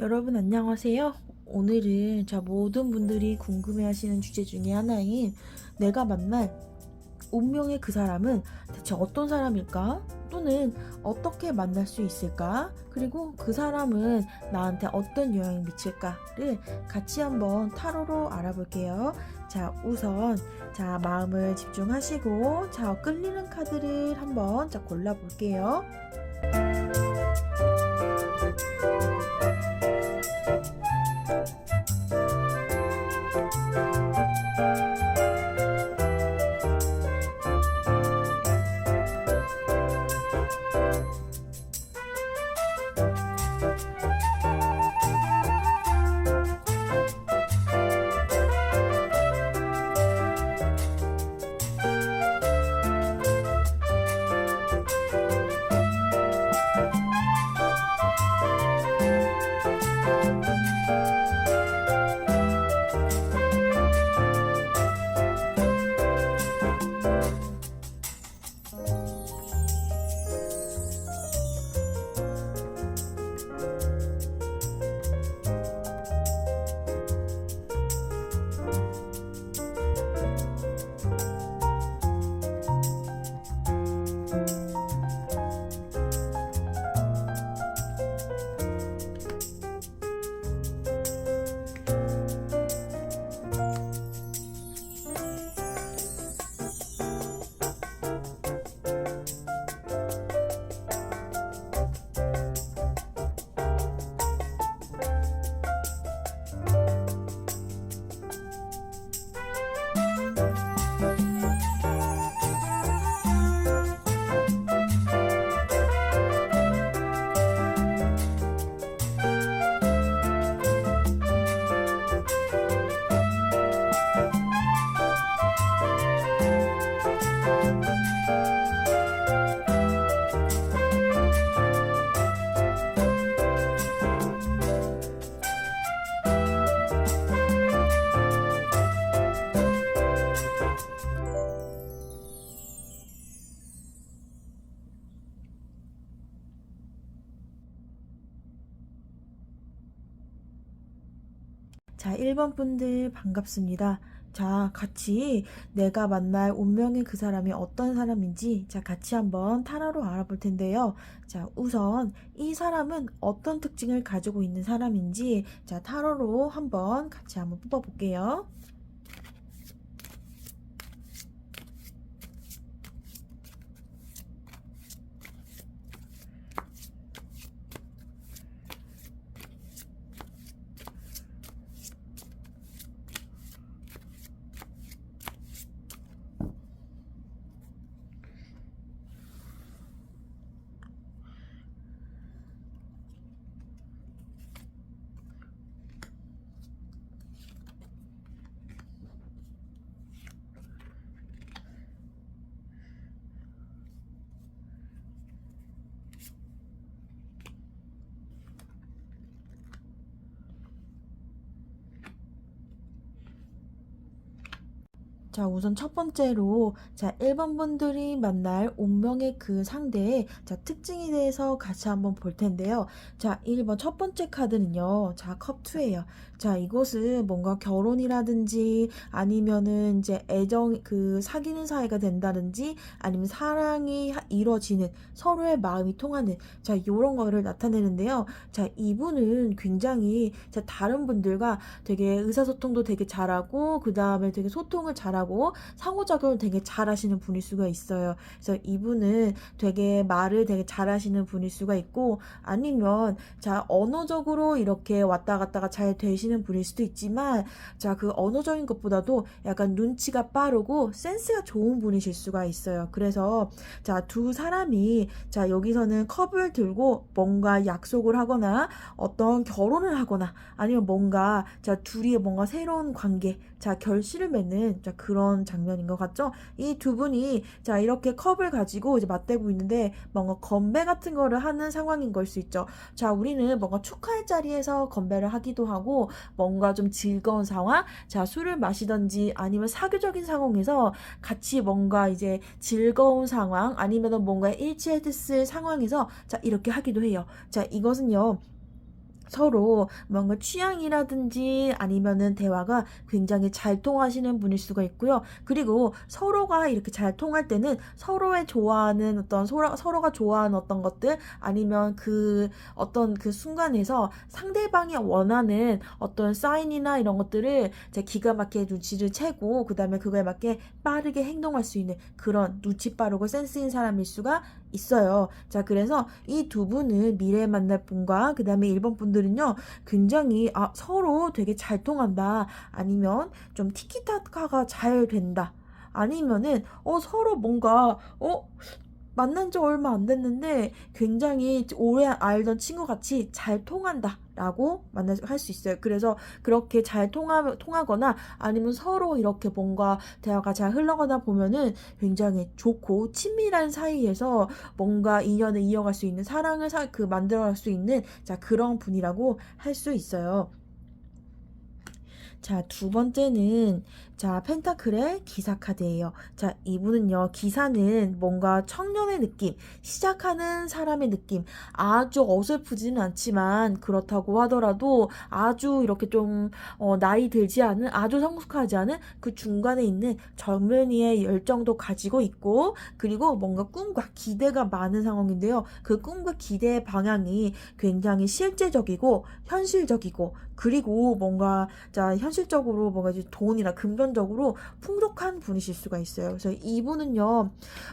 여러분 안녕하세요. 오늘은 모든 분들이 궁금해하시는 주제 중에 하나인 내가 만날 운명의 그 사람은 대체 어떤 사람일까? 또는 어떻게 만날 수 있을까? 그리고 그 사람은 나한테 어떤 영향을 미칠까를 같이 한번 타로로 알아볼게요. 우선 마음을 집중하시고 끌리는 카드를 한번 골라볼게요. 자, 1번 분들 반갑습니다. 같이 내가 만날 운명의 그 사람이 어떤 사람인지 같이 한번 타로로 알아볼 텐데요. 우선 이 사람은 어떤 특징을 가지고 있는 사람인지 타로로 같이 한번 뽑아볼게요. 우선 첫 번째로 1번 분들이 만날 운명의 그 상대의 특징에 대해서 같이 한번 볼 텐데요. 1번 첫 번째 카드는요. 컵2예요. 이것은 뭔가 결혼이라든지 아니면은 이제 애정 사귀는 사이가 된다든지 아니면 사랑이 이루어지는 서로의 마음이 통하는 요런 거를 나타내는데요. 이분은 굉장히 다른 분들과 되게 의사소통도 되게 잘하고 그다음에 되게 소통을 잘하고 상호작용을 되게 잘하시는 분일 수가 있어요. 그래서 이분은 되게 말을 되게 잘하시는 분일 수가 있고 아니면 언어적으로 이렇게 왔다 갔다가 잘 되시는 분일 수도 있지만 그 언어적인 것보다도 약간 눈치가 빠르고 센스가 좋은 분이실 수가 있어요. 그래서 두 사람이 여기서는 컵을 들고 뭔가 약속을 하거나 어떤 결혼을 하거나 아니면 뭔가 둘이 뭔가 새로운 관계 결실을 맺는 그런 장면인 것 같죠? 이 두 분이 이렇게 컵을 가지고 이제 맞대고 있는데 뭔가 건배 같은 거를 하는 상황인 걸 수 있죠. 우리는 뭔가 축하할 자리에서 건배를 하기도 하고 뭔가 좀 즐거운 상황, 술을 마시던지 아니면 사교적인 상황에서 같이 뭔가 이제 즐거운 상황 아니면 뭔가 일치했을 상황에서 이렇게 하기도 해요. 이것은요. 서로 뭔가 취향이라든지 아니면은 대화가 굉장히 잘 통하시는 분일 수가 있고요. 그리고 서로가 이렇게 잘 통할 때는 서로의 좋아하는 어떤 서로가 좋아하는 어떤 것들 아니면 그 어떤 그 순간에서 상대방이 원하는 어떤 사인이나 이런 것들을 이제 기가 막히게 눈치를 채고 그다음에 그거에 맞게 빠르게 행동할 수 있는 그런 눈치 빠르고 센스인 사람일 수가 있어요. 자, 그래서 이 두 분은 미래에 만날 분과 그다음에 1번 분들은요. 굉장히 서로 되게 잘 통한다. 아니면 좀 티키타카가 잘 된다. 아니면은 서로 뭔가 만난 지 얼마 안 됐는데 굉장히 오래 알던 친구같이 잘 통한다. 라고 할 수 있어요. 그래서 그렇게 잘 통하거나 아니면 서로 이렇게 뭔가 대화가 잘 흘러가다 보면은 굉장히 좋고 친밀한 사이에서 뭔가 인연을 이어갈 수 있는 사랑을 만들어갈 수 있는 자, 그런 분이라고 할 수 있어요. 자, 두 번째는 펜타클의 기사 카드예요. 자, 이분은요. 기사는 뭔가 청년의 느낌, 시작하는 사람의 느낌. 아주 어설프지는 않지만 그렇다고 하더라도 아주 이렇게 좀 나이 들지 않은 아주 성숙하지 않은 그 중간에 있는 젊은이의 열정도 가지고 있고 그리고 뭔가 꿈과 기대가 많은 상황인데요. 그 꿈과 기대의 방향이 굉장히 실제적이고 현실적이고 그리고 뭔가 현실적으로 뭔가 이제 돈이나 금전적으로 풍족한 분이실 수가 있어요. 그래서 이분은요,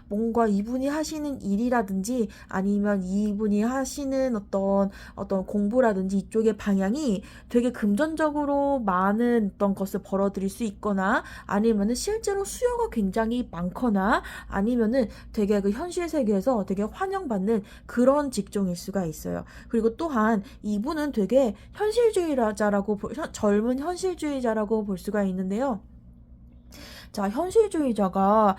뭔가 이분이 하시는 일이라든지 아니면 이분이 하시는 어떤 공부라든지 이쪽의 방향이 되게 금전적으로 많은 어떤 것을 벌어들일 수 있거나 아니면은 실제로 수요가 굉장히 많거나 아니면은 되게 그 현실 세계에서 되게 환영받는 그런 직종일 수가 있어요. 그리고 또한 이분은 되게 젊은 현실주의자라고 볼 수가 있는데요. 자, 현실주의자가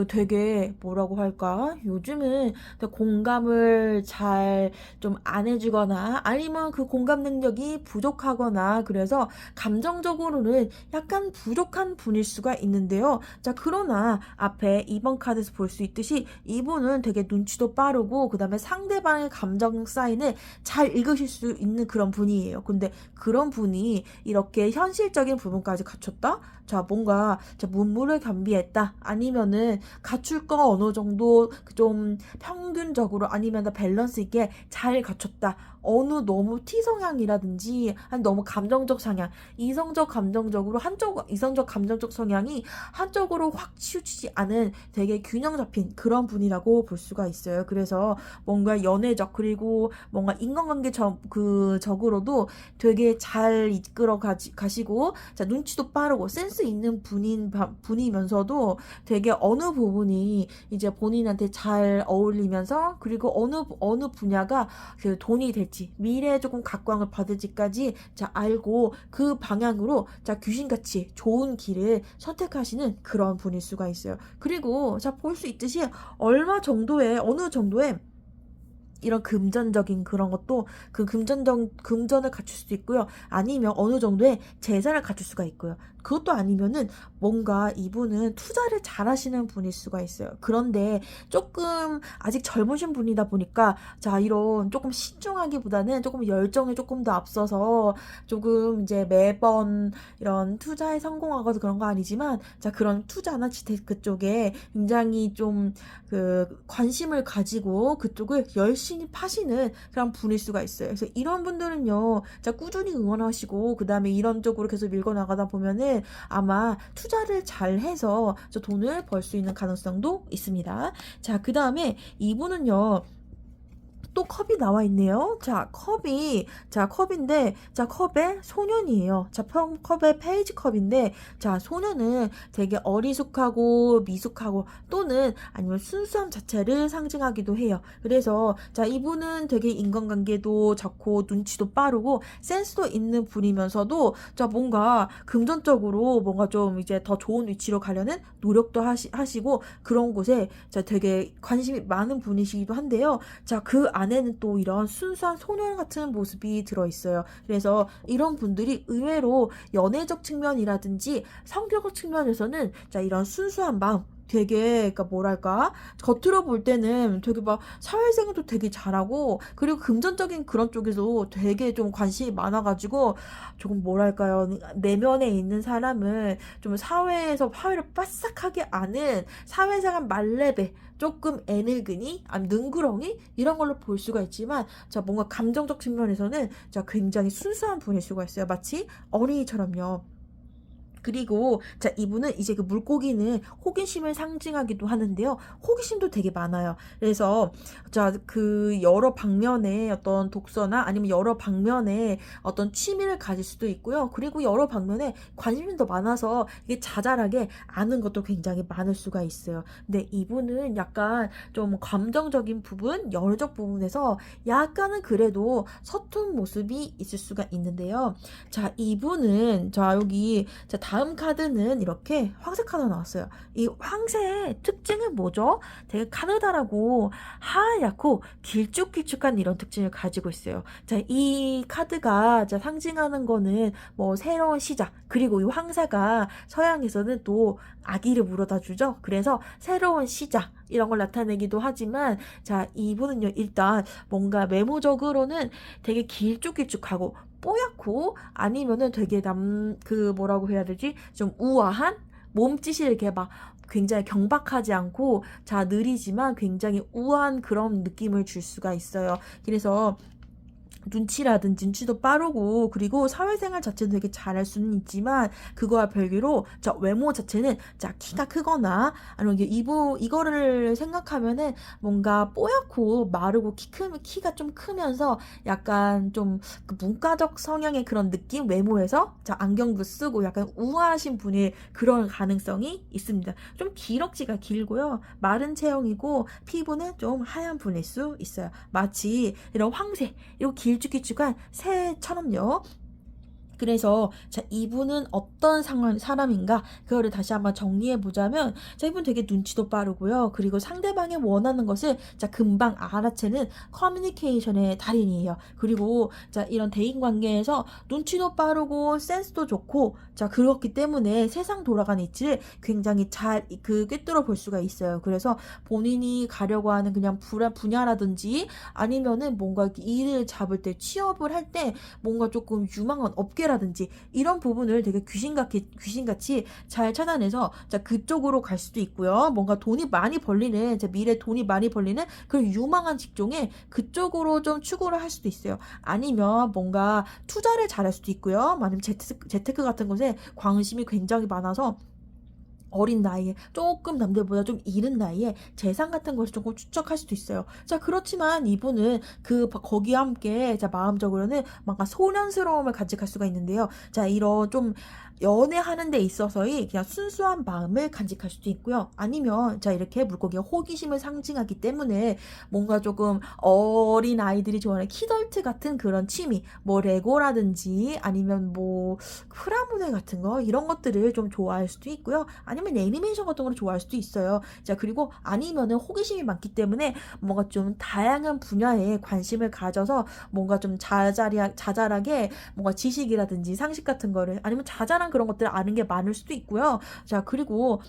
되게 뭐라고 할까? 요즘은 되게 공감을 잘 좀 안 해주거나 아니면 그 공감 능력이 부족하거나 그래서 감정적으로는 약간 부족한 분일 수가 있는데요. 자, 그러나 앞에 2번 카드에서 볼 수 있듯이 이분은 되게 눈치도 빠르고 그 다음에 상대방의 감정 사인을 잘 읽으실 수 있는 그런 분이에요. 근데 그런 분이 이렇게 현실적인 부분까지 갖췄다? 자, 뭔가 문물을 겸비했다. 아니면은 갖출 거 어느 정도 좀 평균적으로 아니면 밸런스 있게 잘 갖췄다. 어느 너무 T 성향이라든지 아니 너무 감정적 성향, 이성적 감정적 성향이 한쪽으로 확 치우치지 않은 되게 균형 잡힌 그런 분이라고 볼 수가 있어요. 그래서 뭔가 연애적 그리고 뭔가 인간관계 적으로도 되게 잘 이끌어 가시고 자, 눈치도 빠르고 센스 있는 분이면서도 되게 어느 부분이 이제 본인한테 잘 어울리면서 그리고 어느 분야가 그 돈이 될지 미래에 조금 각광을 받을지까지 자 알고 그 방향으로 자 귀신같이 좋은 길을 선택하시는 그런 분일 수가 있어요. 그리고 자 볼 수 있듯이 어느 정도의 이런 금전적인 그런 것도 금전을 갖출 수도 있고요. 아니면 어느 정도의 재산을 갖출 수가 있고요. 그것도 아니면은 뭔가 이분은 투자를 잘 하시는 분일 수가 있어요. 그런데 조금 아직 젊으신 분이다 보니까 자, 이런 조금 신중하기보다는 조금 열정이 조금 더 앞서서 조금 이제 매번 이런 투자에 성공하거나 그런 거 아니지만 자, 그런 투자나 재테크 쪽에 굉장히 좀 관심을 가지고 그쪽을 열심히 파시는 그런 분일 수가 있어요. 그래서 이런 분들은요, 자, 꾸준히 응원하시고, 그 다음에 이런 쪽으로 계속 밀고 나가다 보면은 아마 투자를 잘 해서 돈을 벌 수 있는 가능성도 있습니다. 자, 그 다음에 이분은요, 또 컵이 나와 있네요. 자, 컵인데, 자, 컵의 소년이에요. 자, 컵의 페이지 컵인데, 자, 소년은 되게 어리숙하고 미숙하고 또는 아니면 순수함 자체를 상징하기도 해요. 그래서, 자, 이분은 되게 인간관계도 좋고, 눈치도 빠르고, 센스도 있는 분이면서도, 자, 뭔가 금전적으로 뭔가 좀 이제 더 좋은 위치로 가려는 노력도 하시고, 그런 곳에 자, 되게 관심이 많은 분이시기도 한데요. 자, 그 안에는 또 이런 순수한 소년 같은 모습이 들어있어요. 그래서 이런 분들이 의외로 연애적 측면이라든지 성격적 측면에서는 자, 이런 순수한 마음 되게 그러니까 뭐랄까 겉으로 볼 때는 되게 막 사회생활도 되게 잘하고 그리고 금전적인 그런 쪽에서 되게 좀 관심이 많아 가지고 조금 뭐랄까요? 내면에 있는 사람을 좀 사회를 빠삭하게 아는 사회생활 말레베 조금 애늙은이 아니 능구렁이 이런 걸로 볼 수가 있지만 자 뭔가 감정적 측면에서는 자 굉장히 순수한 분일 수가 있어요. 마치 어린이처럼요. 그리고 자 이분은 이제 그 물고기는 호기심을 상징하기도 하는데요. 호기심도 되게 많아요. 그래서 자 그 여러 방면의 어떤 독서나 아니면 여러 방면의 어떤 취미를 가질 수도 있고요. 그리고 여러 방면에 관심이 더 많아서 이게 자잘하게 아는 것도 굉장히 많을 수가 있어요. 근데 이분은 약간 좀 감정적인 부분, 열적 부분에서 약간은 그래도 서툰 모습이 있을 수가 있는데요. 자 이분은 자 여기 자, 다음 카드는 이렇게 황새 카드 나왔어요. 이 황새의 특징은 뭐죠? 되게 가느다랗고 하얗고 길쭉길쭉한 이런 특징을 가지고 있어요. 자, 이 카드가 자, 상징하는 거는 뭐 새로운 시작, 그리고 이 황새가 서양에서는 또 아기를 물어다 주죠. 그래서 새로운 시작, 이런 걸 나타내기도 하지만, 자, 이분은요, 일단 뭔가 외모적으로는 되게 길쭉길쭉하고 뽀얗고 아니면은 되게 그 뭐라고 해야 되지? 좀 우아한 몸짓이 이렇게 막 굉장히 경박하지 않고 자 느리지만 굉장히 우아한 그런 느낌을 줄 수가 있어요. 그래서 눈치라든지 눈치도 빠르고 그리고 사회생활 자체도 되게 잘할 수는 있지만 그거와 별개로 저 외모 자체는 자 키가 크거나 아니면 이거를 생각하면은 뭔가 뽀얗고 마르고 키가 좀 크면서 약간 좀그 문과적 성향의 그런 느낌 외모에서 자 안경도 쓰고 약간 우아하신 분의 그런 가능성이 있습니다. 좀 기럭지가 길고요. 마른 체형이고 피부는 좀 하얀 분일 수 있어요. 마치 이런 황새 이렇게 길쭉길쭉한 새처럼요. 그래서 자 이분은 어떤 사람인가 그거를 다시 한번 정리해 보자면 자 이분 되게 눈치도 빠르고요. 그리고 상대방이 원하는 것을 자 금방 알아채는 커뮤니케이션의 달인이에요. 그리고 자 이런 대인 관계에서 눈치도 빠르고 센스도 좋고 자 그렇기 때문에 세상 돌아가는 이치를 굉장히 잘 꿰뚫어 볼 수가 있어요. 그래서 본인이 가려고 하는 그냥 분야라든지 아니면은 뭔가 일을 잡을 때 취업을 할 때 뭔가 조금 유망한 업계라든지 이런 부분을 되게 귀신같이 잘 찾아내서 자 그쪽으로 갈 수도 있고요. 뭔가 돈이 많이 벌리는 자 미래 돈이 많이 벌리는 그런 유망한 직종에 그쪽으로 좀 추구를 할 수도 있어요. 아니면 뭔가 투자를 잘할 수도 있고요. 아니면 재테크 같은 것에 관심이 굉장히 많아서 어린 나이에 조금 남들보다 좀 이른 나이에 재산 같은 것을 조금 축적할 수도 있어요. 자 그렇지만 이분은 거기와 함께 자 마음적으로는 뭔가 소년스러움을 간직할 수가 있는데요. 자 이런 좀 연애하는 데 있어서의 그냥 순수한 마음을 간직할 수도 있고요. 아니면 자 이렇게 물고기가 호기심을 상징하기 때문에 뭔가 조금 어린 아이들이 좋아하는 키덜트 같은 그런 취미 뭐 레고라든지 아니면 뭐 프라모델 같은 거 이런 것들을 좀 좋아할 수도 있고요. 아니면 애니메이션 같은 걸 좋아할 수도 있어요. 자, 그리고 아니면은 호기심이 많기 때문에 뭔가 좀 다양한 분야에 관심을 가져서 뭔가 좀 자잘하게 뭔가 지식이라든지 상식 같은 거를 아니면 자잘한 그런 것들을 아는 게 많을 수도 있고요. 자, 그리고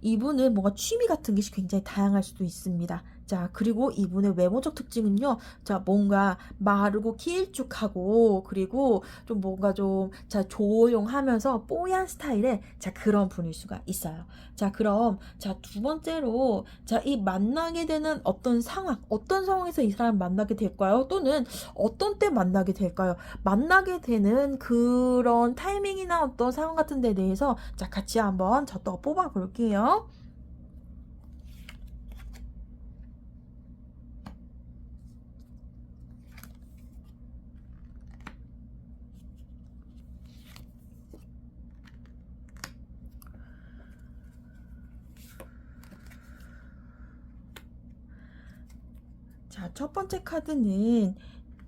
이분은 뭔가 취미 같은 것이 굉장히 다양할 수도 있습니다. 자, 그리고 이분의 외모적 특징은요. 자, 뭔가 마르고 길쭉하고 그리고 좀 뭔가 좀 자, 조용하면서 뽀얀 스타일의 자, 그런 분일 수가 있어요. 자, 그럼 자, 두 번째로 자, 이 만나게 되는 어떤 상황에서 이 사람 만나게 될까요? 또는 어떤 때 만나게 될까요? 만나게 되는 그런 타이밍이나 어떤 상황 같은 데 대해서 자, 같이 한번 저 또 뽑아 볼게요. 자, 첫 번째 카드는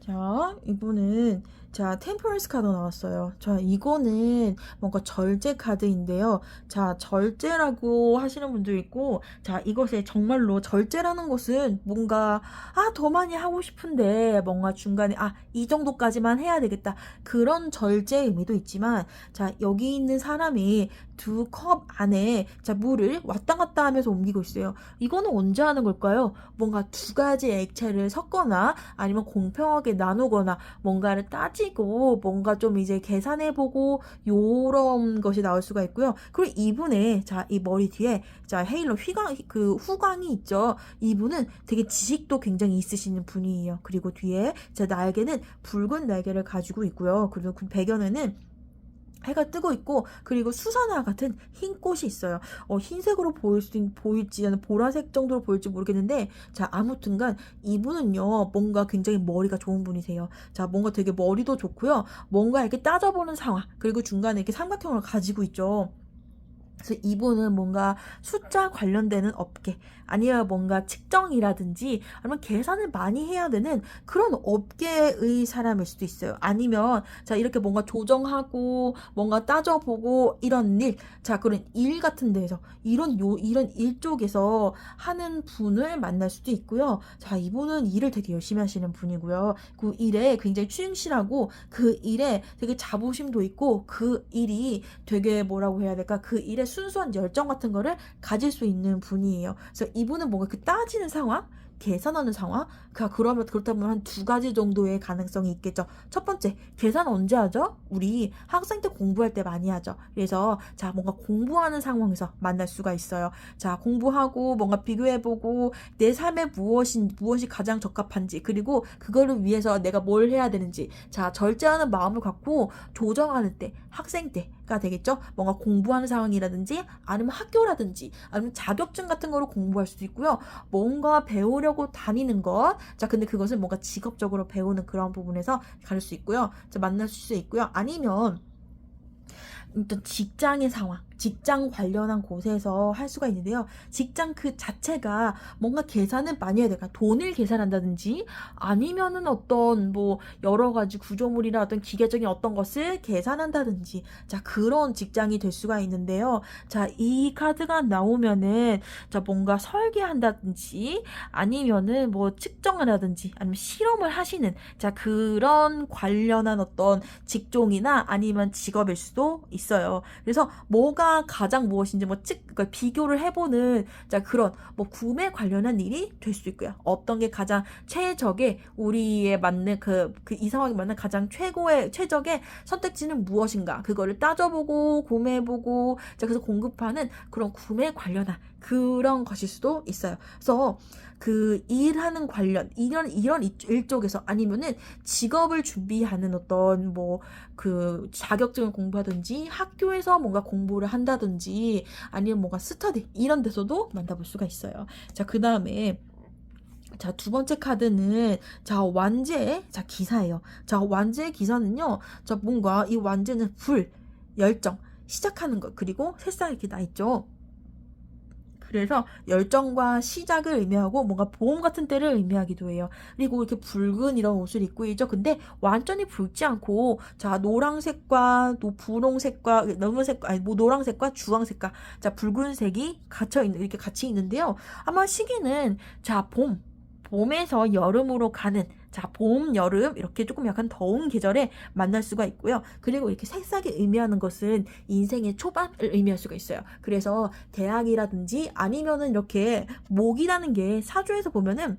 자, 이분은 자, 템퍼런스 카드 나왔어요. 자, 이거는 뭔가 절제 카드인데요. 자, 절제라고 하시는 분도 있고, 자, 이것에 정말로 절제라는 것은 뭔가, 더 많이 하고 싶은데, 뭔가 중간에, 이 정도까지만 해야 되겠다. 그런 절제 의미도 있지만, 자, 여기 있는 사람이 두 컵 안에, 자, 물을 왔다 갔다 하면서 옮기고 있어요. 이거는 언제 하는 걸까요? 뭔가 두 가지 액체를 섞거나, 아니면 공평하게 나누거나, 뭔가를 따지고 뭔가 좀 이제 계산해보고 요런 것이 나올 수가 있고요. 그리고 이분의 자, 이 머리 뒤에 자, 헤일로 후광이 있죠. 이분은 되게 지식도 굉장히 있으시는 분이에요. 그리고 뒤에 자, 날개는 붉은 날개를 가지고 있고요. 그리고 그 배경에는 해가 뜨고 있고, 그리고 수선화 같은 흰 꽃이 있어요. 흰색으로 보일지 아니면 보라색 정도로 보일지 모르겠는데, 자, 아무튼간 이분은요, 뭔가 굉장히 머리가 좋은 분이세요. 자, 뭔가 되게 머리도 좋고요. 뭔가 이렇게 따져보는 상황, 그리고 중간에 이렇게 삼각형을 가지고 있죠. 그래서 이분은 뭔가 숫자 관련되는 업계, 아니면 뭔가 측정이라든지 아니면 계산을 많이 해야 되는 그런 업계의 사람일 수도 있어요. 아니면 자, 이렇게 뭔가 조정하고 뭔가 따져보고 이런 일, 자, 그런 일 같은 데에서 이런 일 쪽에서 하는 분을 만날 수도 있고요. 자, 이분은 일을 되게 열심히 하시는 분이고요. 그 일에 굉장히 충실하고, 그 일에 되게 자부심도 있고, 그 일이 되게 뭐라고 해야 될까, 그 일에 순수한 열정 같은 거를 가질 수 있는 분이에요. 그래서 이분은 뭔가 그 따지는 상황, 계산하는 상황, 그렇다면 한 두 가지 정도의 가능성이 있겠죠. 첫 번째, 계산 언제 하죠? 우리 학생 때 공부할 때 많이 하죠. 그래서 자, 뭔가 공부하는 상황에서 만날 수가 있어요. 자, 공부하고 뭔가 비교해보고 내 삶에 무엇이 가장 적합한지, 그리고 그거를 위해서 내가 뭘 해야 되는지, 자, 절제하는 마음을 갖고 조정하는 때, 학생 때가 되겠죠. 뭔가 공부하는 상황이라든지 아니면 학교라든지 아니면 자격증 같은 거로 공부할 수도 있고요. 뭔가 배우려고 다니는 것, 자, 근데 그것을 뭔가 직업적으로 배우는 그런 부분에서 갈 수 있고요. 자, 만날 수 있고요. 아니면 일단 직장의 상황, 직장 관련한 곳에서 할 수가 있는데요. 직장 그 자체가 뭔가 계산을 많이 해야 될까? 돈을 계산한다든지 아니면은 어떤 뭐 여러 가지 구조물이나 어떤 기계적인 어떤 것을 계산한다든지, 자, 그런 직장이 될 수가 있는데요. 자, 이 카드가 나오면은 자, 뭔가 설계한다든지 아니면은 뭐 측정을 하든지 아니면 실험을 하시는, 자, 그런 관련한 어떤 직종이나 아니면 직업일 수도 있어요. 그래서 뭐가 가장 무엇인지 그러니까 비교를 해보는, 자, 그런 뭐 구매 관련한 일이 될 수 있고요. 어떤 게 가장 최적의 우리에 맞는 이 상황에 맞는 가장 최적의 선택지는 무엇인가, 그거를 따져보고 구매해보고, 자, 그래서 공급하는 그런 구매 관련한 그런 것일 수도 있어요. 그래서 그 일하는 관련 이런 일 쪽에서, 아니면은 직업을 준비하는 어떤 뭐 그 자격증을 공부하든지 학교에서 뭔가 공부를 한다든지 아니면 뭔가 스터디 이런 데서도 만나볼 수가 있어요. 자, 그 다음에 자, 두 번째 카드는 자, 완제의 자, 기사예요. 자, 완제의 기사는요, 자, 뭔가 이 완제는 열정, 시작하는 것, 그리고 새싹 이렇게 나 있죠. 그래서 열정과 시작을 의미하고 뭔가 보험 같은 때를 의미하기도 해요. 그리고 이렇게 붉은 이런 옷을 입고 있죠. 근데 완전히 붉지 않고, 자, 노란색과 분홍색과 뭐 노란색과 주황색과 자, 붉은색이 이렇게 같이 있는데요. 아마 시기는 자, 봄에서 여름으로 가는, 자, 봄, 여름 이렇게 조금 약간 더운 계절에 만날 수가 있고요. 그리고 이렇게 색상이 의미하는 것은 인생의 초반을 의미할 수가 있어요. 그래서 대학이라든지 아니면은 이렇게 목이라는 게 사주에서 보면은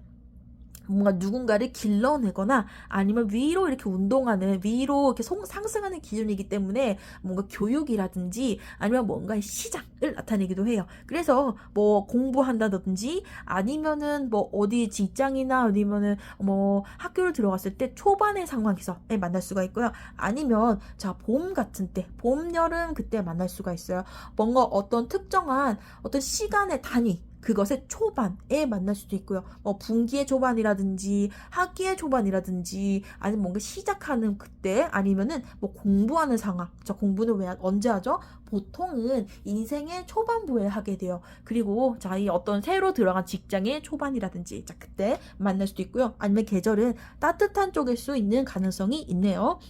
뭔가 누군가를 길러내거나 아니면 위로 이렇게 운동하는, 위로 이렇게 상승하는 기준이기 때문에 뭔가 교육이라든지 아니면 뭔가의 시작을 나타내기도 해요. 그래서 뭐 공부한다든지 아니면은 뭐 어디 직장이나 아니면은 뭐 학교를 들어갔을 때 초반의 상황에서 만날 수가 있고요. 아니면 자, 봄 같은 때, 봄, 여름 그때 만날 수가 있어요. 뭔가 어떤 특정한 어떤 시간의 단위, 그것의 초반에 만날 수도 있고요. 뭐 분기의 초반이라든지 학기의 초반이라든지 아니면 뭔가 시작하는 그때, 아니면은 뭐 공부하는 상황. 저 공부는 언제 하죠? 보통은 인생의 초반부에 하게 돼요. 그리고 자, 이 어떤 새로 들어간 직장의 초반이라든지 자, 그때 만날 수도 있고요. 아니면 계절은 따뜻한 쪽일 수 있는 가능성이 있네요.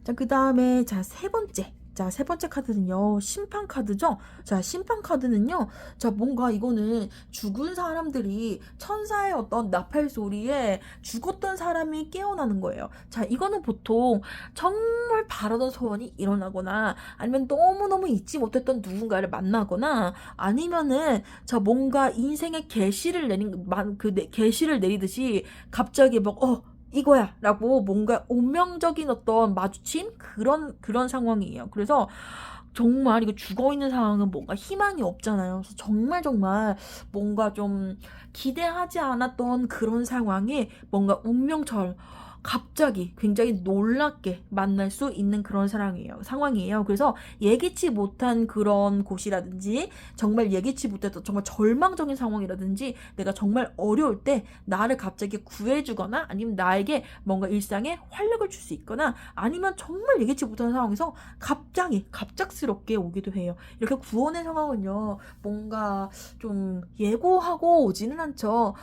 자, 그 다음에 자, 세 번째. 자, 세 번째 카드는요, 심판 카드죠? 자, 심판 카드는요, 자, 뭔가 이거는 죽은 사람들이 천사의 어떤 나팔 소리에 죽었던 사람이 깨어나는 거예요. 자, 이거는 보통 정말 바라던 소원이 일어나거나 아니면 너무너무 잊지 못했던 누군가를 만나거나 아니면은 자, 뭔가 인생의 계시를 내리듯이 갑자기 막, 이거야 라고 뭔가 운명적인 어떤 마주침 그런 상황이에요. 그래서 정말 이거 죽어있는 상황은 뭔가 희망이 없잖아요. 그래서 정말 뭔가 좀 기대하지 않았던 그런 상황에 뭔가 운명처럼 갑자기 굉장히 놀랍게 만날 수 있는 그런 상황이에요. 그래서 예기치 못한 그런 곳이라든지 정말 예기치 못했던 정말 절망적인 상황이라든지 내가 정말 어려울 때 나를 갑자기 구해주거나 아니면 나에게 뭔가 일상에 활력을 줄 수 있거나 아니면 정말 예기치 못한 상황에서 갑작스럽게 오기도 해요. 이렇게 구원의 상황은요, 뭔가 좀 예고하고 오지는 않죠.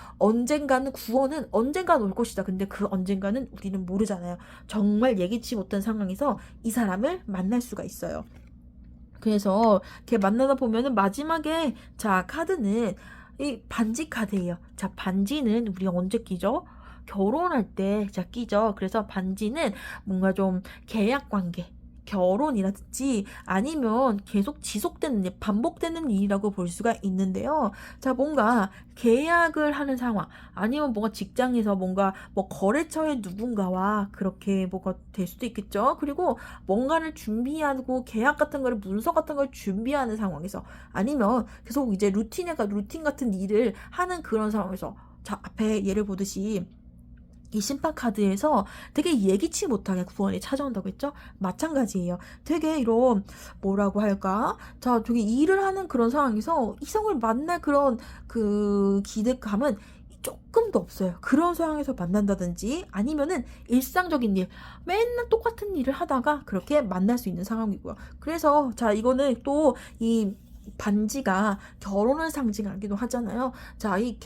구원은 언젠가는 올 것이다. 근데 그 언젠가는 우리는 모르잖아요. 정말 예기치 못한 상황에서 이 사람을 만날 수가 있어요. 그래서 이렇게 만나다 보면은 마지막에 자, 카드는 이 반지 카드예요. 자, 반지는 우리 언제 끼죠? 결혼할 때 자, 끼죠. 그래서 반지는 뭔가 좀 계약 관계, 결혼이라든지 아니면 계속 지속되는 반복되는 일이라고 볼 수가 있는데요. 자, 뭔가 계약을 하는 상황, 아니면 뭔가 직장에서 뭔가 뭐 거래처의 누군가와 그렇게 뭐가 될 수도 있겠죠. 그리고 뭔가를 준비하고 계약 같은 거를 문서 같은 걸 준비하는 상황에서 아니면 계속 이제 루틴 같은 일을 하는 그런 상황에서 자, 앞에 예를 보듯이 이 심판 카드에서 되게 예기치 못하게 구원이 찾아온다고 했죠? 마찬가지예요. 되게 이런 뭐라고 할까? 자, 되게 일을 하는 그런 상황에서 이성을 만날 그런 그 기대감은 조금도 없어요. 그런 상황에서 만난다든지 아니면은 일상적인 일, 맨날 똑같은 일을 하다가 그렇게 만날 수 있는 상황이고요. 그래서 자, 이거는 또 이 반지가 결혼을 상징하기도 하잖아요. 자, 이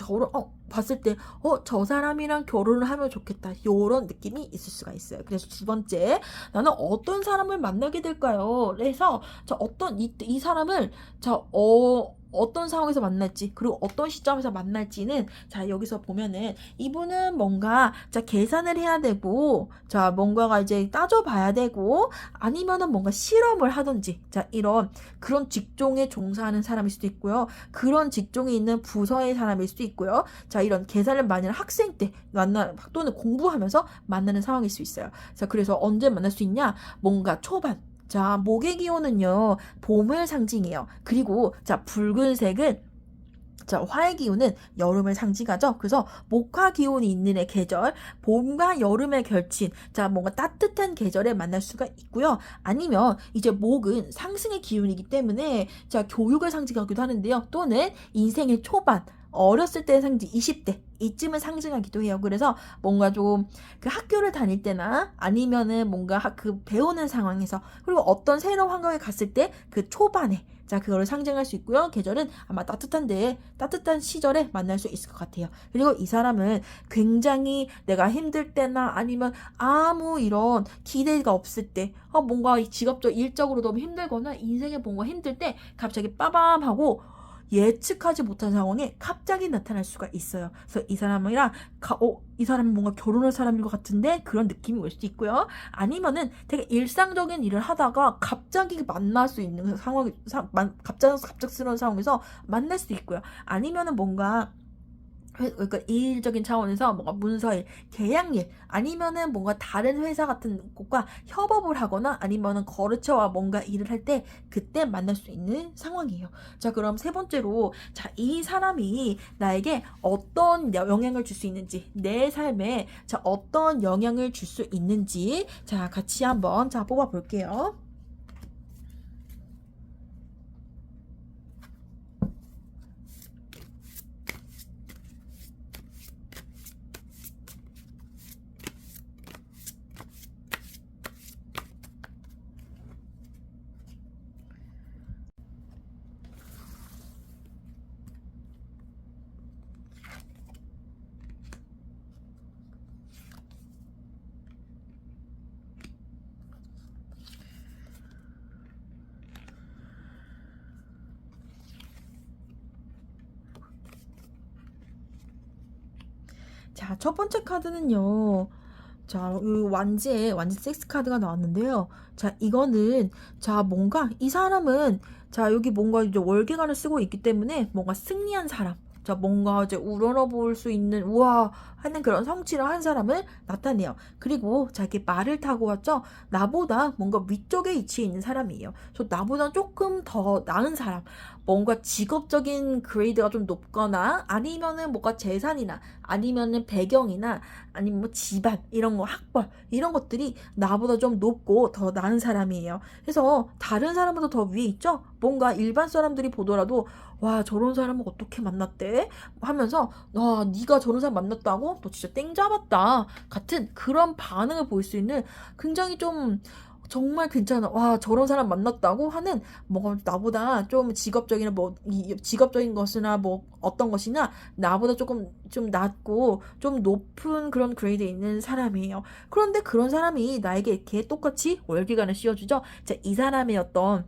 봤을 때, 저 사람이랑 결혼을 하면 좋겠다. 요런 느낌이 있을 수가 있어요. 그래서 두 번째, 나는 어떤 사람을 만나게 될까요? 그래서, 이 사람을, 어떤 상황에서 만날지, 그리고 어떤 시점에서 만날지는, 자, 여기서 보면은, 이분은 뭔가, 자, 계산을 해야 되고, 자, 뭔가가 이제 따져봐야 되고, 아니면은 뭔가 실험을 하든지, 자, 그런 직종에 종사하는 사람일 수도 있고요. 그런 직종에 있는 부서의 사람일 수도 있고요. 자, 이런 계산을 많이 하는 학생 때 또는 공부하면서 만나는 상황일 수 있어요. 자, 그래서 언제 만날 수 있냐? 뭔가 초반. 자, 목의 기호는요, 봄을 상징해요. 그리고, 자, 붉은색은 자, 화의 기운은 여름을 상징하죠. 그래서 목화 기운이 있는 애 계절, 봄과 여름의 결친, 자, 뭔가 따뜻한 계절에 만날 수가 있고요. 아니면 이제 목은 상승의 기운이기 때문에 자, 교육을 상징하기도 하는데요. 또는 인생의 초반, 어렸을 때의 상징, 20대. 이쯤을 상징하기도 해요. 그래서 뭔가 좀 그 학교를 다닐 때나 아니면은 뭔가 그 배우는 상황에서 그리고 어떤 새로운 환경에 갔을 때 그 초반에 자, 그거를 상징할 수 있고요. 계절은 아마 따뜻한 시절에 만날 수 있을 것 같아요. 그리고 이 사람은 굉장히 내가 힘들 때나 아니면 아무 이런 기대가 없을 때, 뭔가 일적으로 너무 힘들거나 인생에 뭔가 힘들 때 갑자기 빠밤하고 예측하지 못한 상황에 갑자기 나타날 수가 있어요. 그래서 이 사람은 뭔가 결혼할 사람인 것 같은데 그런 느낌이 올 수도 있고요. 아니면은 되게 일상적인 일을 하다가 갑자기 만날 수 있는 갑작스러운 상황에서 만날 수도 있고요. 아니면은 뭔가 그러니까 일적인 차원에서 뭔가 문서일, 계약일, 아니면은 뭔가 다른 회사 같은 곳과 협업을 하거나 아니면은 거래처와 뭔가 일을 할 때 그때 만날 수 있는 상황이에요. 자, 그럼 세 번째로 자, 이 사람이 나에게 어떤 영향을 줄 수 있는지, 내 삶에 자, 어떤 영향을 줄 수 있는지 자, 같이 한번 자, 뽑아 볼게요. 자, 첫 번째 카드는요. 자, 이 완지 섹스 카드가 나왔는데요. 자, 이거는, 자, 뭔가, 이 사람은, 자, 여기 뭔가 이제 월계관을 쓰고 있기 때문에 뭔가 승리한 사람. 자, 뭔가 이제 우러러볼 수 있는, 우와, 하는 그런 성취를 한 사람을 나타내요. 그리고, 자, 이렇게 말을 타고 왔죠? 나보다 뭔가 위쪽에 위치해 있는 사람이에요. 나보다 조금 더 나은 사람. 뭔가 직업적인 그레이드가 좀 높거나, 아니면은 뭔가 재산이나, 아니면은 배경이나, 아니면 뭐 집안 이런 거 학벌 이런 것들이 나보다 좀 높고 더 나은 사람이에요. 그래서 다른 사람보다 더 위에 있죠. 뭔가 일반 사람들이 보더라도 와 저런 사람은 어떻게 만났대 하면서 와 네가 저런 사람 만났다고 너 진짜 땡 잡았다 같은 그런 반응을 보일 수 있는 굉장히 좀 정말 괜찮아. 와, 저런 사람 만났다고 하는, 뭐, 나보다 좀 직업적인, 뭐, 직업적인 것이나, 뭐, 어떤 것이나, 나보다 조금, 좀 낮고, 좀 높은 그런 그레이드에 있는 사람이에요. 그런데 그런 사람이 나에게 이렇게 똑같이 월기관을 씌워주죠? 자, 이 사람의 어떤,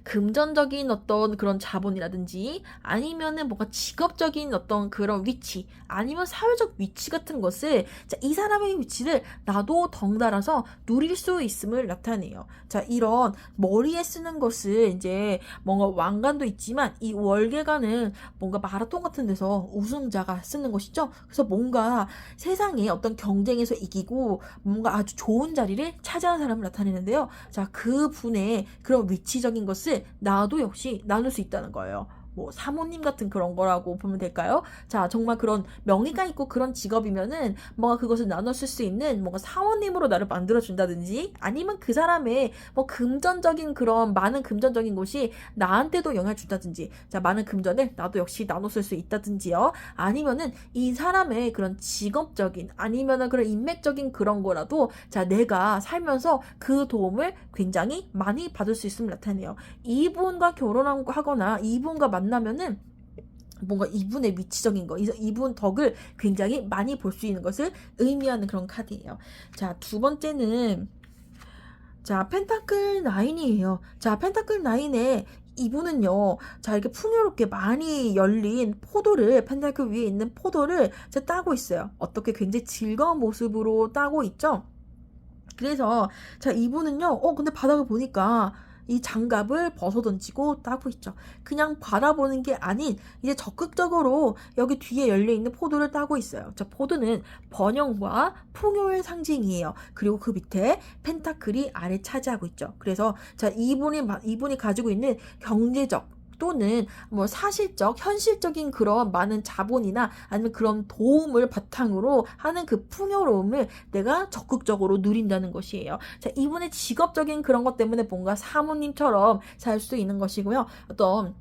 금전적인 어떤 그런 자본이라든지 아니면은 뭔가 직업적인 어떤 그런 위치 아니면 사회적 위치 같은 것을 자, 이 사람의 위치를 나도 덩달아서 누릴 수 있음을 나타내요. 자, 이런 머리에 쓰는 것을 이제 뭔가 왕관도 있지만 이 월계관은 뭔가 마라톤 같은 데서 우승자가 쓰는 것이죠. 그래서 뭔가 세상에 어떤 경쟁에서 이기고 뭔가 아주 좋은 자리를 차지하는 사람을 나타내는데요. 자, 그 분의 그런 위치적인 것을 나도 역시 나눌 수 있다는 거예요. 뭐 사모님 같은 그런 거라고 보면 될까요? 자, 정말 그런 명의가 있고 그런 직업이면은 뭔가 그것을 나눠 쓸 수 있는 뭔가 사원님으로 나를 만들어 준다든지 아니면 그 사람의 뭐 금전적인 그런 많은 금전적인 것이 나한테도 영향을 준다든지 자, 많은 금전을 나도 역시 나눠 쓸 수 있다든지요. 아니면은 이 사람의 그런 직업적인 아니면은 그런 인맥적인 그런 거라도 자, 내가 살면서 그 도움을 굉장히 많이 받을 수 있음을 나타내요. 이분과 결혼하거나 이분과 만나면은 뭔가 이분의 위치적인 거, 이분 덕을 굉장히 많이 볼 수 있는 것을 의미하는 그런 카드예요. 자, 두 번째는 자, 펜타클 9이에요. 자, 펜타클 9에 이분은요, 자, 이렇게 풍요롭게 많이 열린 포도를, 펜타클 위에 있는 포도를 따고 있어요. 어떻게 굉장히 즐거운 모습으로 따고 있죠? 그래서 자 이분은요 근데 바닥을 보니까 이 장갑을 벗어던지고 따고 있죠. 그냥 바라보는 게 아닌 이제 적극적으로 여기 뒤에 열려있는 포도를 따고 있어요. 자, 포도는 번영과 풍요의 상징이에요. 그리고 그 밑에 펜타클이 아래 차지하고 있죠. 그래서 자 이분이 가지고 있는 경제적 또는 뭐 사실적, 현실적인 그런 많은 자본이나 아니면 그런 도움을 바탕으로 하는 그 풍요로움을 내가 적극적으로 누린다는 것이에요. 자, 이분의 직업적인 그런 것 때문에 뭔가 사모님처럼 살 수 있는 것이고요. 어떤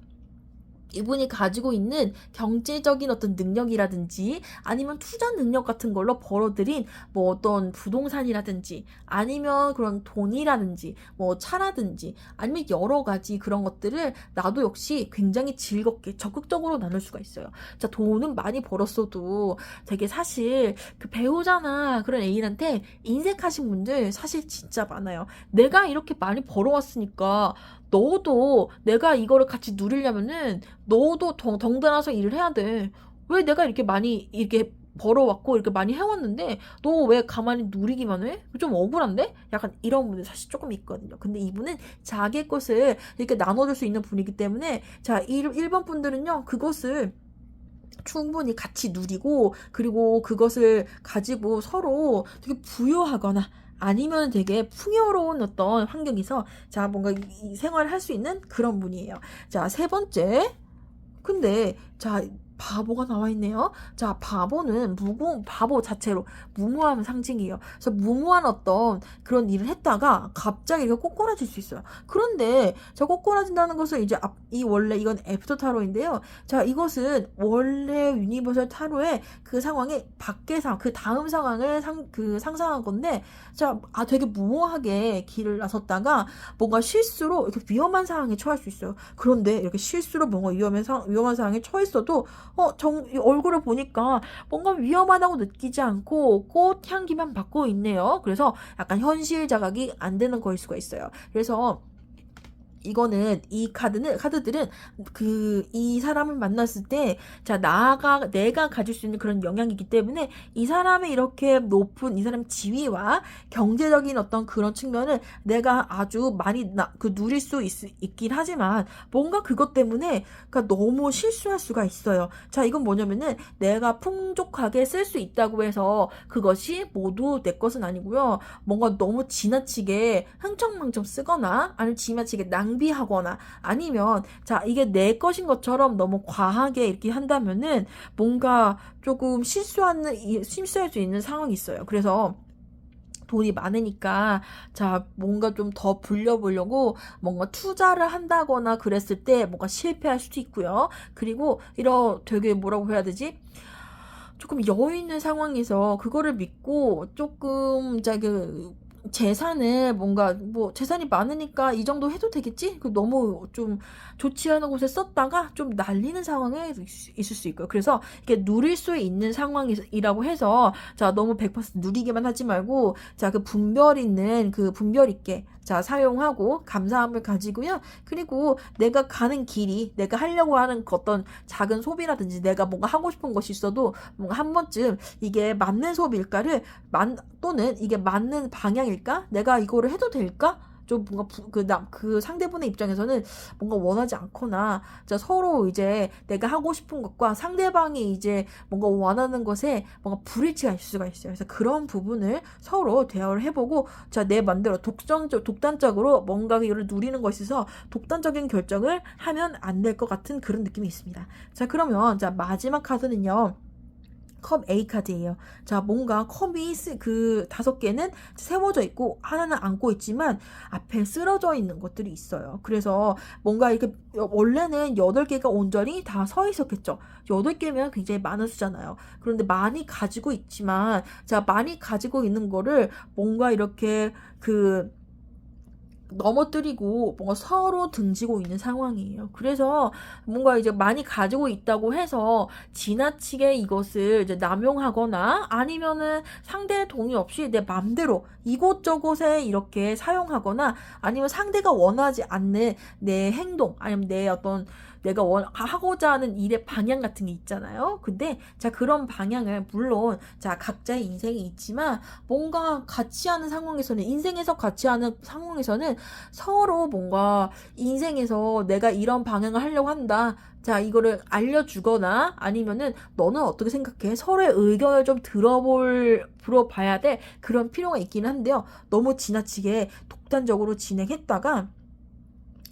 이분이 가지고 있는 경제적인 어떤 능력이라든지 아니면 투자 능력 같은 걸로 벌어들인 뭐 어떤 부동산이라든지 아니면 그런 돈이라든지 뭐 차라든지 아니면 여러 가지 그런 것들을 나도 역시 굉장히 즐겁게 적극적으로 나눌 수가 있어요. 자, 돈은 많이 벌었어도 되게 사실 그 배우자나 그런 애인한테 인색하신 분들 사실 진짜 많아요. 내가 이렇게 많이 벌어왔으니까 너도 내가 이거를 같이 누리려면은 너도 덩달아서 일을 해야 돼. 왜 내가 이렇게 많이 이렇게 벌어왔고 이렇게 많이 해왔는데 너 왜 가만히 누리기만 해? 좀 억울한데? 약간 이런 분들 사실 조금 있거든요. 근데 이분은 자기 것을 이렇게 나눠줄 수 있는 분이기 때문에 자 1번 분들은요 그것을 충분히 같이 누리고 그리고 그것을 가지고 서로 되게 부유하거나 아니면 되게 풍요로운 어떤 환경에서 자 뭔가 이 생활을 할 수 있는 그런 분이에요. 자, 세 번째. 근데 자 바보가 나와 있네요. 자, 바보는 바보 자체로 무모함 상징이에요. 그래서 무모한 어떤 그런 일을 했다가 갑자기 이렇게 꼬꾸라질 수 있어요. 그런데 저 꼬꾸라진다는 것은 이제 원래 이건 애프터 타로인데요. 자, 이것은 원래 유니버설 타로의 그 상황의 밖의 그 다음 상황을 상상한 건데, 자, 되게 무모하게 길을 나섰다가 뭔가 실수로 이렇게 위험한 상황에 처할 수 있어요. 그런데 이렇게 실수로 뭔가 위험한 상황에 처했어도 얼굴을 보니까 뭔가 위험하다고 느끼지 않고 꽃향기만 맡고 있네요. 그래서 약간 현실 자각이 안 되는 거일 수가 있어요. 그래서 이거는 이 카드들은 이 사람을 만났을 때, 자, 내가 가질 수 있는 그런 영향이기 때문에 이 사람의 이렇게 높은 이 사람의 지위와 경제적인 어떤 그런 측면을 내가 아주 많이 누릴 수 있긴 하지만 뭔가 그것 때문에 그러니까 너무 실수할 수가 있어요. 자, 이건 뭐냐면은 내가 풍족하게 쓸 수 있다고 해서 그것이 모두 내 것은 아니고요. 뭔가 너무 지나치게 흥청망청 쓰거나 아니면 지나치게 낭비하거나 아니면 자 이게 내 것인 것처럼 너무 과하게 이렇게 한다면은 뭔가 조금 실수할 수 있는 상황이 있어요. 그래서 돈이 많으니까 자 뭔가 좀 더 불려보려고 뭔가 투자를 한다거나 그랬을 때 뭔가 실패할 수도 있고요. 그리고 이런 되게 뭐라고 해야 되지? 조금 여유 있는 상황에서 그거를 믿고 조금 재산을 뭔가 뭐 재산이 많으니까 이 정도 해도 되겠지? 그 너무 좀 좋지 않은 곳에 썼다가 좀 날리는 상황에 있을 수 있고요. 그래서 이게 누릴 수 있는 상황이라고 해서 자 너무 100% 누리기만 하지 말고 자 그 분별 있게 자 사용하고 감사함을 가지고요. 그리고 내가 가는 길이 내가 하려고 하는 어떤 작은 소비라든지 내가 뭔가 하고 싶은 것이 있어도 뭔가 한 번쯤 이게 맞는 소비일까를 또는 이게 맞는 방향일까? 내가 이거를 해도 될까? 좀 뭔가 그 상대분의 입장에서는 뭔가 원하지 않거나 자 서로 이제 내가 하고 싶은 것과 상대방이 이제 뭔가 원하는 것에 뭔가 불일치가 있을 수가 있어요. 그래서 그런 부분을 서로 대화를 해보고 자 내 맘대로 독단적으로 뭔가 이를 누리는 것에 있어서 독단적인 결정을 하면 안 될 것 같은 그런 느낌이 있습니다. 자 그러면 자 마지막 카드는요. 컵 A 카드예요. 자, 뭔가 컵이 그 5개는 세워져 있고 하나는 안고 있지만 앞에 쓰러져 있는 것들이 있어요. 그래서 뭔가 이렇게 원래는 8개가 온전히 다 서 있었겠죠. 8개면 굉장히 많은 수잖아요. 그런데 많이 가지고 있지만 자, 많이 가지고 있는 거를 뭔가 이렇게 넘어뜨리고 뭔가 서로 등지고 있는 상황이에요. 그래서 뭔가 이제 많이 가지고 있다고 해서 지나치게 이것을 이제 남용하거나 아니면은 상대의 동의 없이 내 맘대로 이곳저곳에 이렇게 사용하거나 아니면 상대가 원하지 않는 내 행동 아니면 내 어떤 내가 하고자 하는 일의 방향 같은 게 있잖아요. 근데 자 그런 방향을 물론 자 각자의 인생이 있지만 뭔가 같이 하는 상황에서는 인생에서 같이 하는 상황에서는 서로 뭔가 인생에서 내가 이런 방향을 하려고 한다. 자, 이거를 알려주거나 아니면은 너는 어떻게 생각해? 서로의 의견을 좀 들어봐야 돼. 그런 필요가 있기는 한데요. 너무 지나치게 독단적으로 진행했다가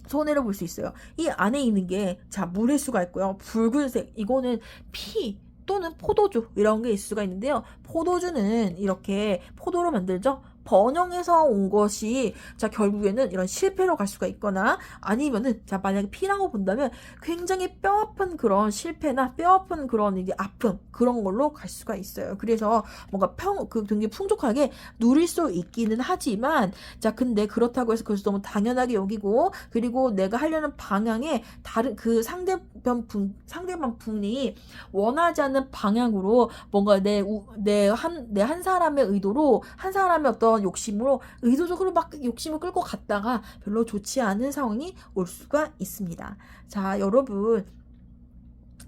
손해를 볼 수 있어요. 이 안에 있는 게, 자, 물일 수가 있고요. 붉은색, 이거는 피 또는 포도주, 이런 게 있을 수가 있는데요. 포도주는 이렇게 포도로 만들죠? 번영해서 온 것이, 자, 결국에는 이런 실패로 갈 수가 있거나, 아니면은, 자, 만약에 피라고 본다면 굉장히 뼈아픈 그런 실패나 뼈아픈 그런 이제 아픔, 그런 걸로 갈 수가 있어요. 그래서 뭔가 굉장히 풍족하게 누릴 수 있기는 하지만, 자, 근데 그렇다고 해서 그것을 너무 당연하게 여기고, 그리고 내가 하려는 방향에 다른 그 상대방 분이 원하지 않는 방향으로 뭔가 내 한 사람의 의도로, 한 사람의 어떤 욕심으로 의도적으로 막 욕심을 끌고 갔다가 별로 좋지 않은 상황이 올 수가 있습니다. 자, 여러분.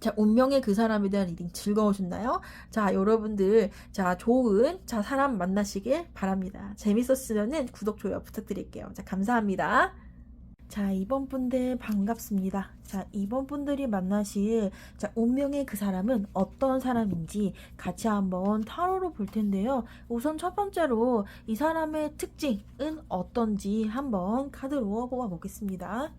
자, 운명의 그 사람에 대한 리딩 즐거우셨나요? 자, 여러분들, 자, 좋은, 자, 사람 만나시길 바랍니다. 재밌었으면 구독, 좋아요 부탁드릴게요. 자, 감사합니다. 자, 이번 분들 반갑습니다. 자, 이번 분들이 만나실 자, 운명의 그 사람은 어떤 사람인지 같이 한번 타로로 볼 텐데요. 우선 첫 번째로 이 사람의 특징은 어떤지 한번 카드로 뽑아보겠습니다.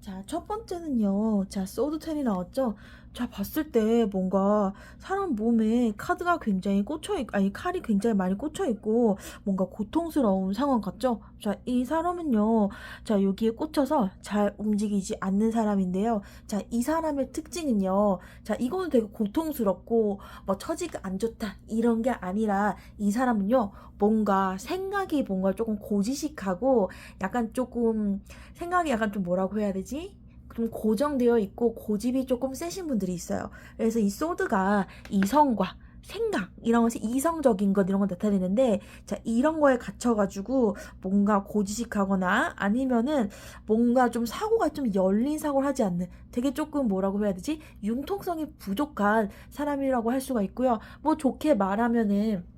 자, 첫 번째는요. 자, 소드 10이 나왔죠? 자, 봤을 때 뭔가 사람 몸에 카드가 굉장히 꽂혀 있 아니 칼이 굉장히 많이 꽂혀 있고 뭔가 고통스러운 상황 같죠? 자, 이 사람은요. 자, 여기에 꽂혀서 잘 움직이지 않는 사람인데요. 자, 이 사람의 특징은요. 자, 이거는 되게 고통스럽고 뭐 처지가 안 좋다 이런 게 아니라 이 사람은요. 뭔가 생각이 뭔가 조금 고지식하고 약간 조금 생각이 약간 좀 뭐라고 해야 되지? 좀 고정되어 있고 고집이 조금 세신 분들이 있어요. 그래서 이 소드가 이성과 생각 이런 것이 이성적인 것 이런 거 나타내는데 자 이런 거에 갇혀가지고 뭔가 고지식하거나 아니면은 뭔가 좀 사고가 좀 열린 사고를 하지 않는 되게 조금 뭐라고 해야 되지 융통성이 부족한 사람이라고 할 수가 있고요. 뭐 좋게 말하면은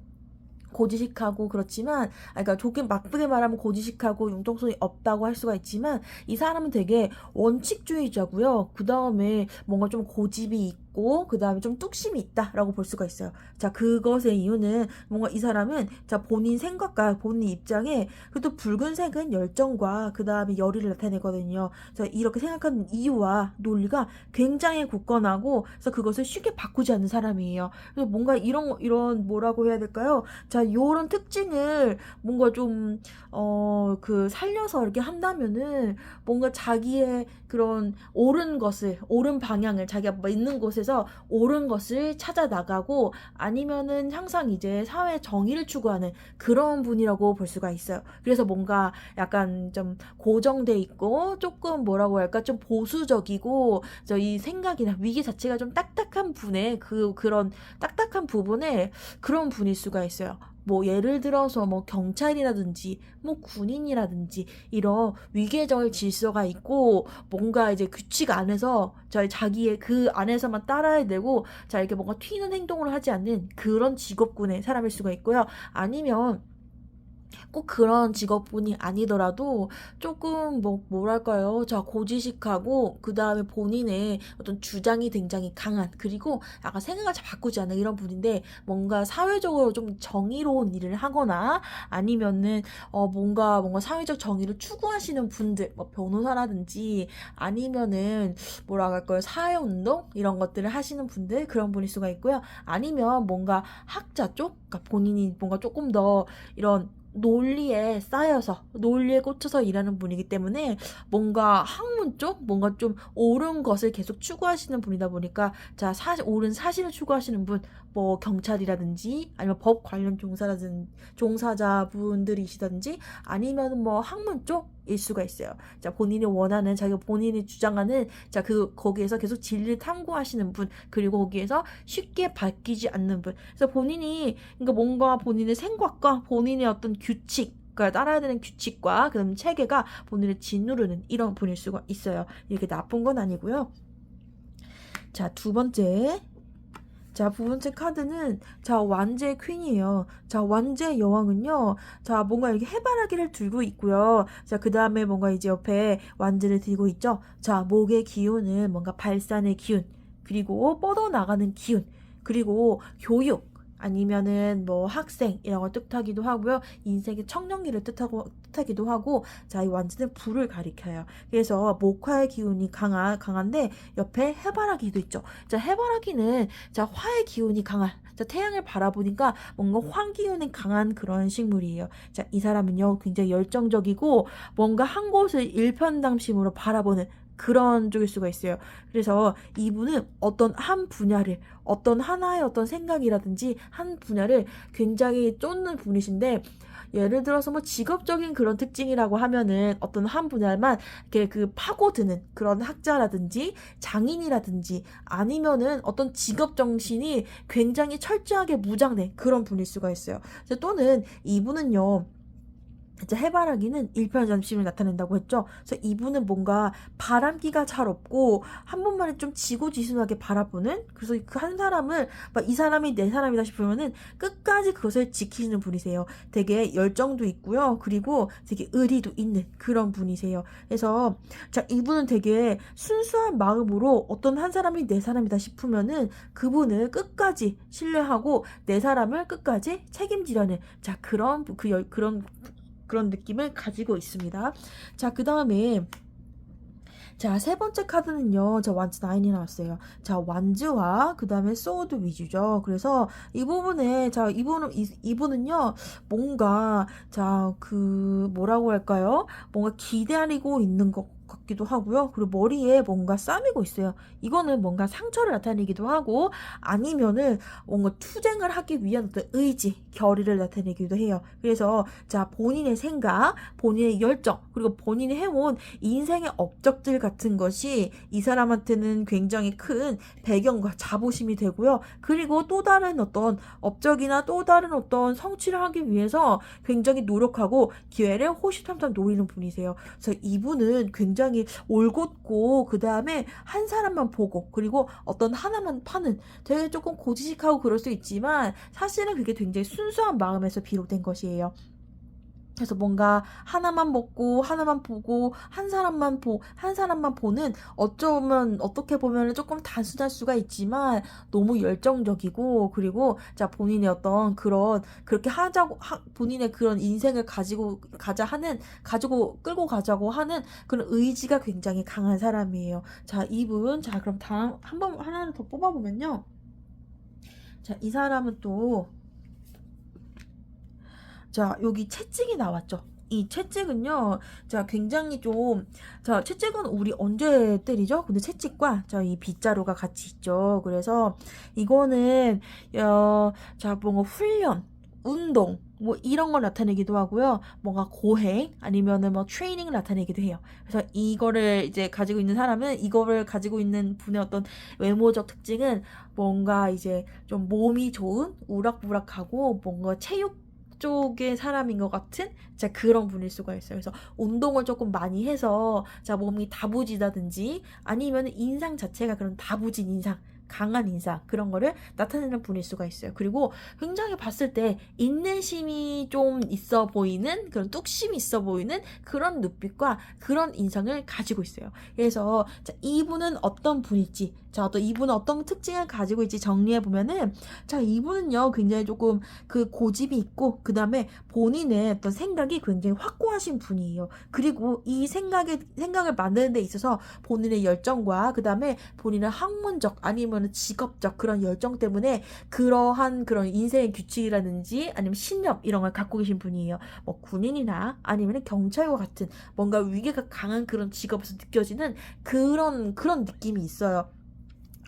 고지식하고 그렇지만 그러니까 좋게 나쁘게 말하면 고지식하고 융통성이 없다고 할 수가 있지만 이 사람은 되게 원칙주의자고요. 그 다음에 뭔가 좀 고집이 있고 그 다음에 좀 뚝심이 있다라고 볼 수가 있어요. 자 그것의 이유는 뭔가 이 사람은 자 본인 생각과 본인 입장에 그래도 붉은색은 열정과 그 다음에 열의를 나타내거든요. 자 이렇게 생각하는 이유와 논리가 굉장히 굳건하고 그래서 그것을 쉽게 바꾸지 않는 사람이에요. 그래서 뭔가 이런 뭐라고 해야 될까요? 자, 요런 특징을 뭔가 좀, 살려서 이렇게 한다면은 뭔가 자기의 그런 옳은 것을, 옳은 방향을 자기가 있는 곳에서 옳은 것을 찾아 나가고 아니면은 항상 이제 사회 정의를 추구하는 그런 분이라고 볼 수가 있어요. 그래서 뭔가 약간 좀 고정돼 있고 조금 뭐라고 할까 좀 보수적이고 이 생각이나 위기 자체가 좀 딱딱한 분의 그런 딱딱한 부분에 그런 분일 수가 있어요. 뭐 예를 들어서 뭐 경찰이라든지 뭐 군인이라든지 이런 위계적 질서가 있고 뭔가 이제 규칙 안에서 자기의 그 안에서만 따라야 되고 자 이렇게 뭔가 튀는 행동을 하지 않는 그런 직업군의 사람일 수가 있고요. 아니면 꼭 그런 직업군이 아니더라도 조금 뭐랄까요? 자, 고지식하고 그다음에 본인의 어떤 주장이 굉장히 강한 그리고 약간 생각을 잘 바꾸지 않는 이런 분인데 뭔가 사회적으로 좀 정의로운 일을 하거나 아니면은 뭔가 사회적 정의를 추구하시는 분들 뭐 변호사라든지 아니면은 뭐라 할까요? 사회운동 이런 것들을 하시는 분들 그런 분일 수가 있고요. 아니면 뭔가 학자 쪽 그러니까 본인이 뭔가 조금 더 이런 논리에 쌓여서 논리에 꽂혀서 일하는 분이기 때문에 뭔가 학문 쪽 뭔가 좀 옳은 것을 계속 추구하시는 분이다 보니까 자 옳은 사실을 추구하시는 분 뭐 경찰이라든지 아니면 법 관련 종사자분들이시든지 아니면 뭐 학문 쪽일 수가 있어요. 자 본인이 원하는 자기가 본인이 주장하는 자 거기에서 계속 진리를 탐구하시는 분 그리고 거기에서 쉽게 바뀌지 않는 분. 그래서 본인이 그러니까 뭔가 본인의 생각과 본인의 어떤 규칙 그러니까 따라야 되는 규칙과 그다음 체계가 본인을 짓누르는 이런 분일 수가 있어요. 이렇게 나쁜 건 아니고요. 자, 두 번째. 자, 두 번째 카드는 자, 완제의 퀸이에요. 자, 완제의 여왕은요. 자, 뭔가 이렇게 해바라기를 들고 있고요. 자, 그다음에 뭔가 이제 옆에 완제를 들고 있죠. 자, 목의 기운은 뭔가 발산의 기운, 그리고 뻗어나가는 기운, 그리고 교육 아니면은 뭐 학생 이런 걸 뜻하기도 하고요. 인생의 청년기를 뜻하기도 하고 자, 이 완제는 불을 가리켜요. 그래서 목화의 기운이 강한데 옆에 해바라기도 있죠. 자, 해바라기는 자, 화의 기운이 강한 자, 태양을 바라보니까 뭔가 화기운이 강한 그런 식물이에요. 자, 이 사람은요, 굉장히 열정적이고 뭔가 한 곳을 일편단심으로 바라보는 그런 쪽일 수가 있어요. 그래서 이분은 어떤 한 분야를 어떤 하나의 어떤 생각이라든지 한 분야를 굉장히 쫓는 분이신데 예를 들어서 뭐 직업적인 그런 특징이라고 하면은 어떤 한 분야만 이렇게 그 파고드는 그런 학자라든지 장인이라든지 아니면은 어떤 직업 정신이 굉장히 철저하게 무장된 그런 분일 수가 있어요. 또는 이분은요. 이제 해바라기는 일편단심을 나타낸다고 했죠. 그래서 이분은 뭔가 바람기가 잘 없고 한 번만에 좀 지고지순하게 바라보는 그래서 그 한 사람을 막 이 사람이 내 사람이다 싶으면은 끝까지 그것을 지키시는 분이세요. 되게 열정도 있고요. 그리고 되게 의리도 있는 그런 분이세요. 그래서 자 이분은 되게 순수한 마음으로 어떤 한 사람이 내 사람이다 싶으면은 그분을 끝까지 신뢰하고 내 사람을 끝까지 책임지려는 자 그런 느낌을 가지고 있습니다. 자, 그 다음에 자, 세 번째 카드는요. 자, 완즈 9이 나왔어요. 자, 완즈와 그다음에 소드 위주죠. 그래서 이 부분에 자, 이분은요. 뭔가 자, 그 뭐라고 할까요? 뭔가 기다리고 있는 것 같기도 하고요. 그리고 머리에 뭔가 싸매고 있어요. 이거는 뭔가 상처를 나타내기도 하고 아니면은 뭔가 투쟁을 하기 위한 어떤 의지, 결의를 나타내기도 해요. 그래서 자, 본인의 생각, 본인의 열정, 그리고 본인이 해온 인생의 업적들 같은 것이 이 사람한테는 굉장히 큰 배경과 자부심이 되고요. 그리고 또 다른 어떤 업적이나 또 다른 어떤 성취를 하기 위해서 굉장히 노력하고 기회를 호시탐탐 노리는 분이세요. 그래서 이분은 굉장히 올곧고 그 다음에 한 사람만 보고 그리고 어떤 하나만 파는 되게 조금 고지식하고 그럴 수 있지만 사실은 그게 굉장히 순수한 마음에서 비롯된 것이에요. 그래서 뭔가 하나만 먹고 하나만 보고 한 사람만 보는 어쩌면 어떻게 보면 조금 단순할 수가 있지만 너무 열정적이고 그리고 자 본인의 어떤 그런 그렇게 본인의 그런 인생을 가지고 끌고 가자고 하는 그런 의지가 굉장히 강한 사람이에요. 자 이분 자 그럼 다음 한번 하나를 더 뽑아보면요. 자 이 사람은 또 자, 여기 채찍이 나왔죠. 이 채찍은요, 자, 굉장히 좀, 자, 채찍은 우리 언제 때리죠? 근데 채찍과, 자, 이 빗자루가 같이 있죠. 그래서, 이거는, 자, 뭔가 훈련, 운동, 뭐, 이런 걸 나타내기도 하고요. 뭔가 고행, 아니면은 뭐, 트레이닝을 나타내기도 해요. 그래서 이거를 이제 가지고 있는 사람은, 이거를 가지고 있는 분의 어떤 외모적 특징은 뭔가 이제 좀 몸이 좋은, 우락부락하고, 뭔가 체육, 쪽의 사람인 것 같은 자 그런 분일 수가 있어요. 그래서 운동을 조금 많이 해서 자 몸이 다부지다든지 아니면 인상 자체가 그런 다부진 인상 강한 인상 그런 거를 나타내는 분일 수가 있어요. 그리고 굉장히 봤을 때 인내심이 좀 있어 보이는 그런 뚝심이 있어 보이는 그런 눈빛과 그런 인상을 가지고 있어요. 그래서 자, 이분은 어떤 분일지 자, 또 이분은 어떤 특징을 가지고 있지 정리해 보면은 자, 이분은요 굉장히 조금 그 고집이 있고 그 다음에 본인의 어떤 생각이 굉장히 확고하신 분이에요. 그리고 이 생각을 만드는 데 있어서 본인의 열정과 그 다음에 본인의 학문적 아니면 직업적 그런 열정 때문에 그러한 그런 인생의 규칙이라든지 아니면 신념 이런 걸 갖고 계신 분이에요. 뭐 군인이나 아니면 경찰과 같은 뭔가 위계가 강한 그런 직업에서 느껴지는 그런 느낌이 있어요.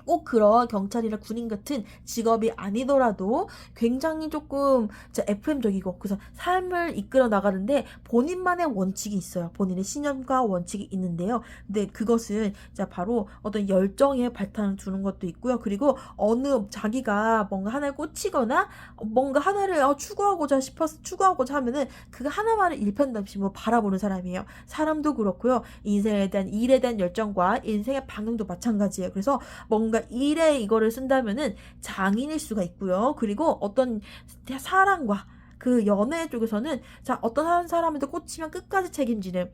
꼭 그런 경찰이나 군인 같은 직업이 아니더라도 굉장히 조금 FM적이고 그래서 삶을 이끌어 나가는데 본인만의 원칙이 있어요. 본인의 신념과 원칙이 있는데요. 근데 그것은 자 바로 어떤 열정에 발탄을 두는 것도 있고요. 그리고 어느 자기가 뭔가 하나에 꽂히거나 뭔가 하나를 추구하고자 하면은 그 하나만을 일편단심으로 바라보는 사람이에요. 사람도 그렇고요. 인생에 대한 일에 대한 열정과 인생의 방향도 마찬가지예요. 그래서 뭔가 일에 이거를 쓴다면은 장인일 수가 있고요. 그리고 어떤 사랑과 그 연애 쪽에서는 자 어떤 한 사람한테 꽂히면 끝까지 책임지는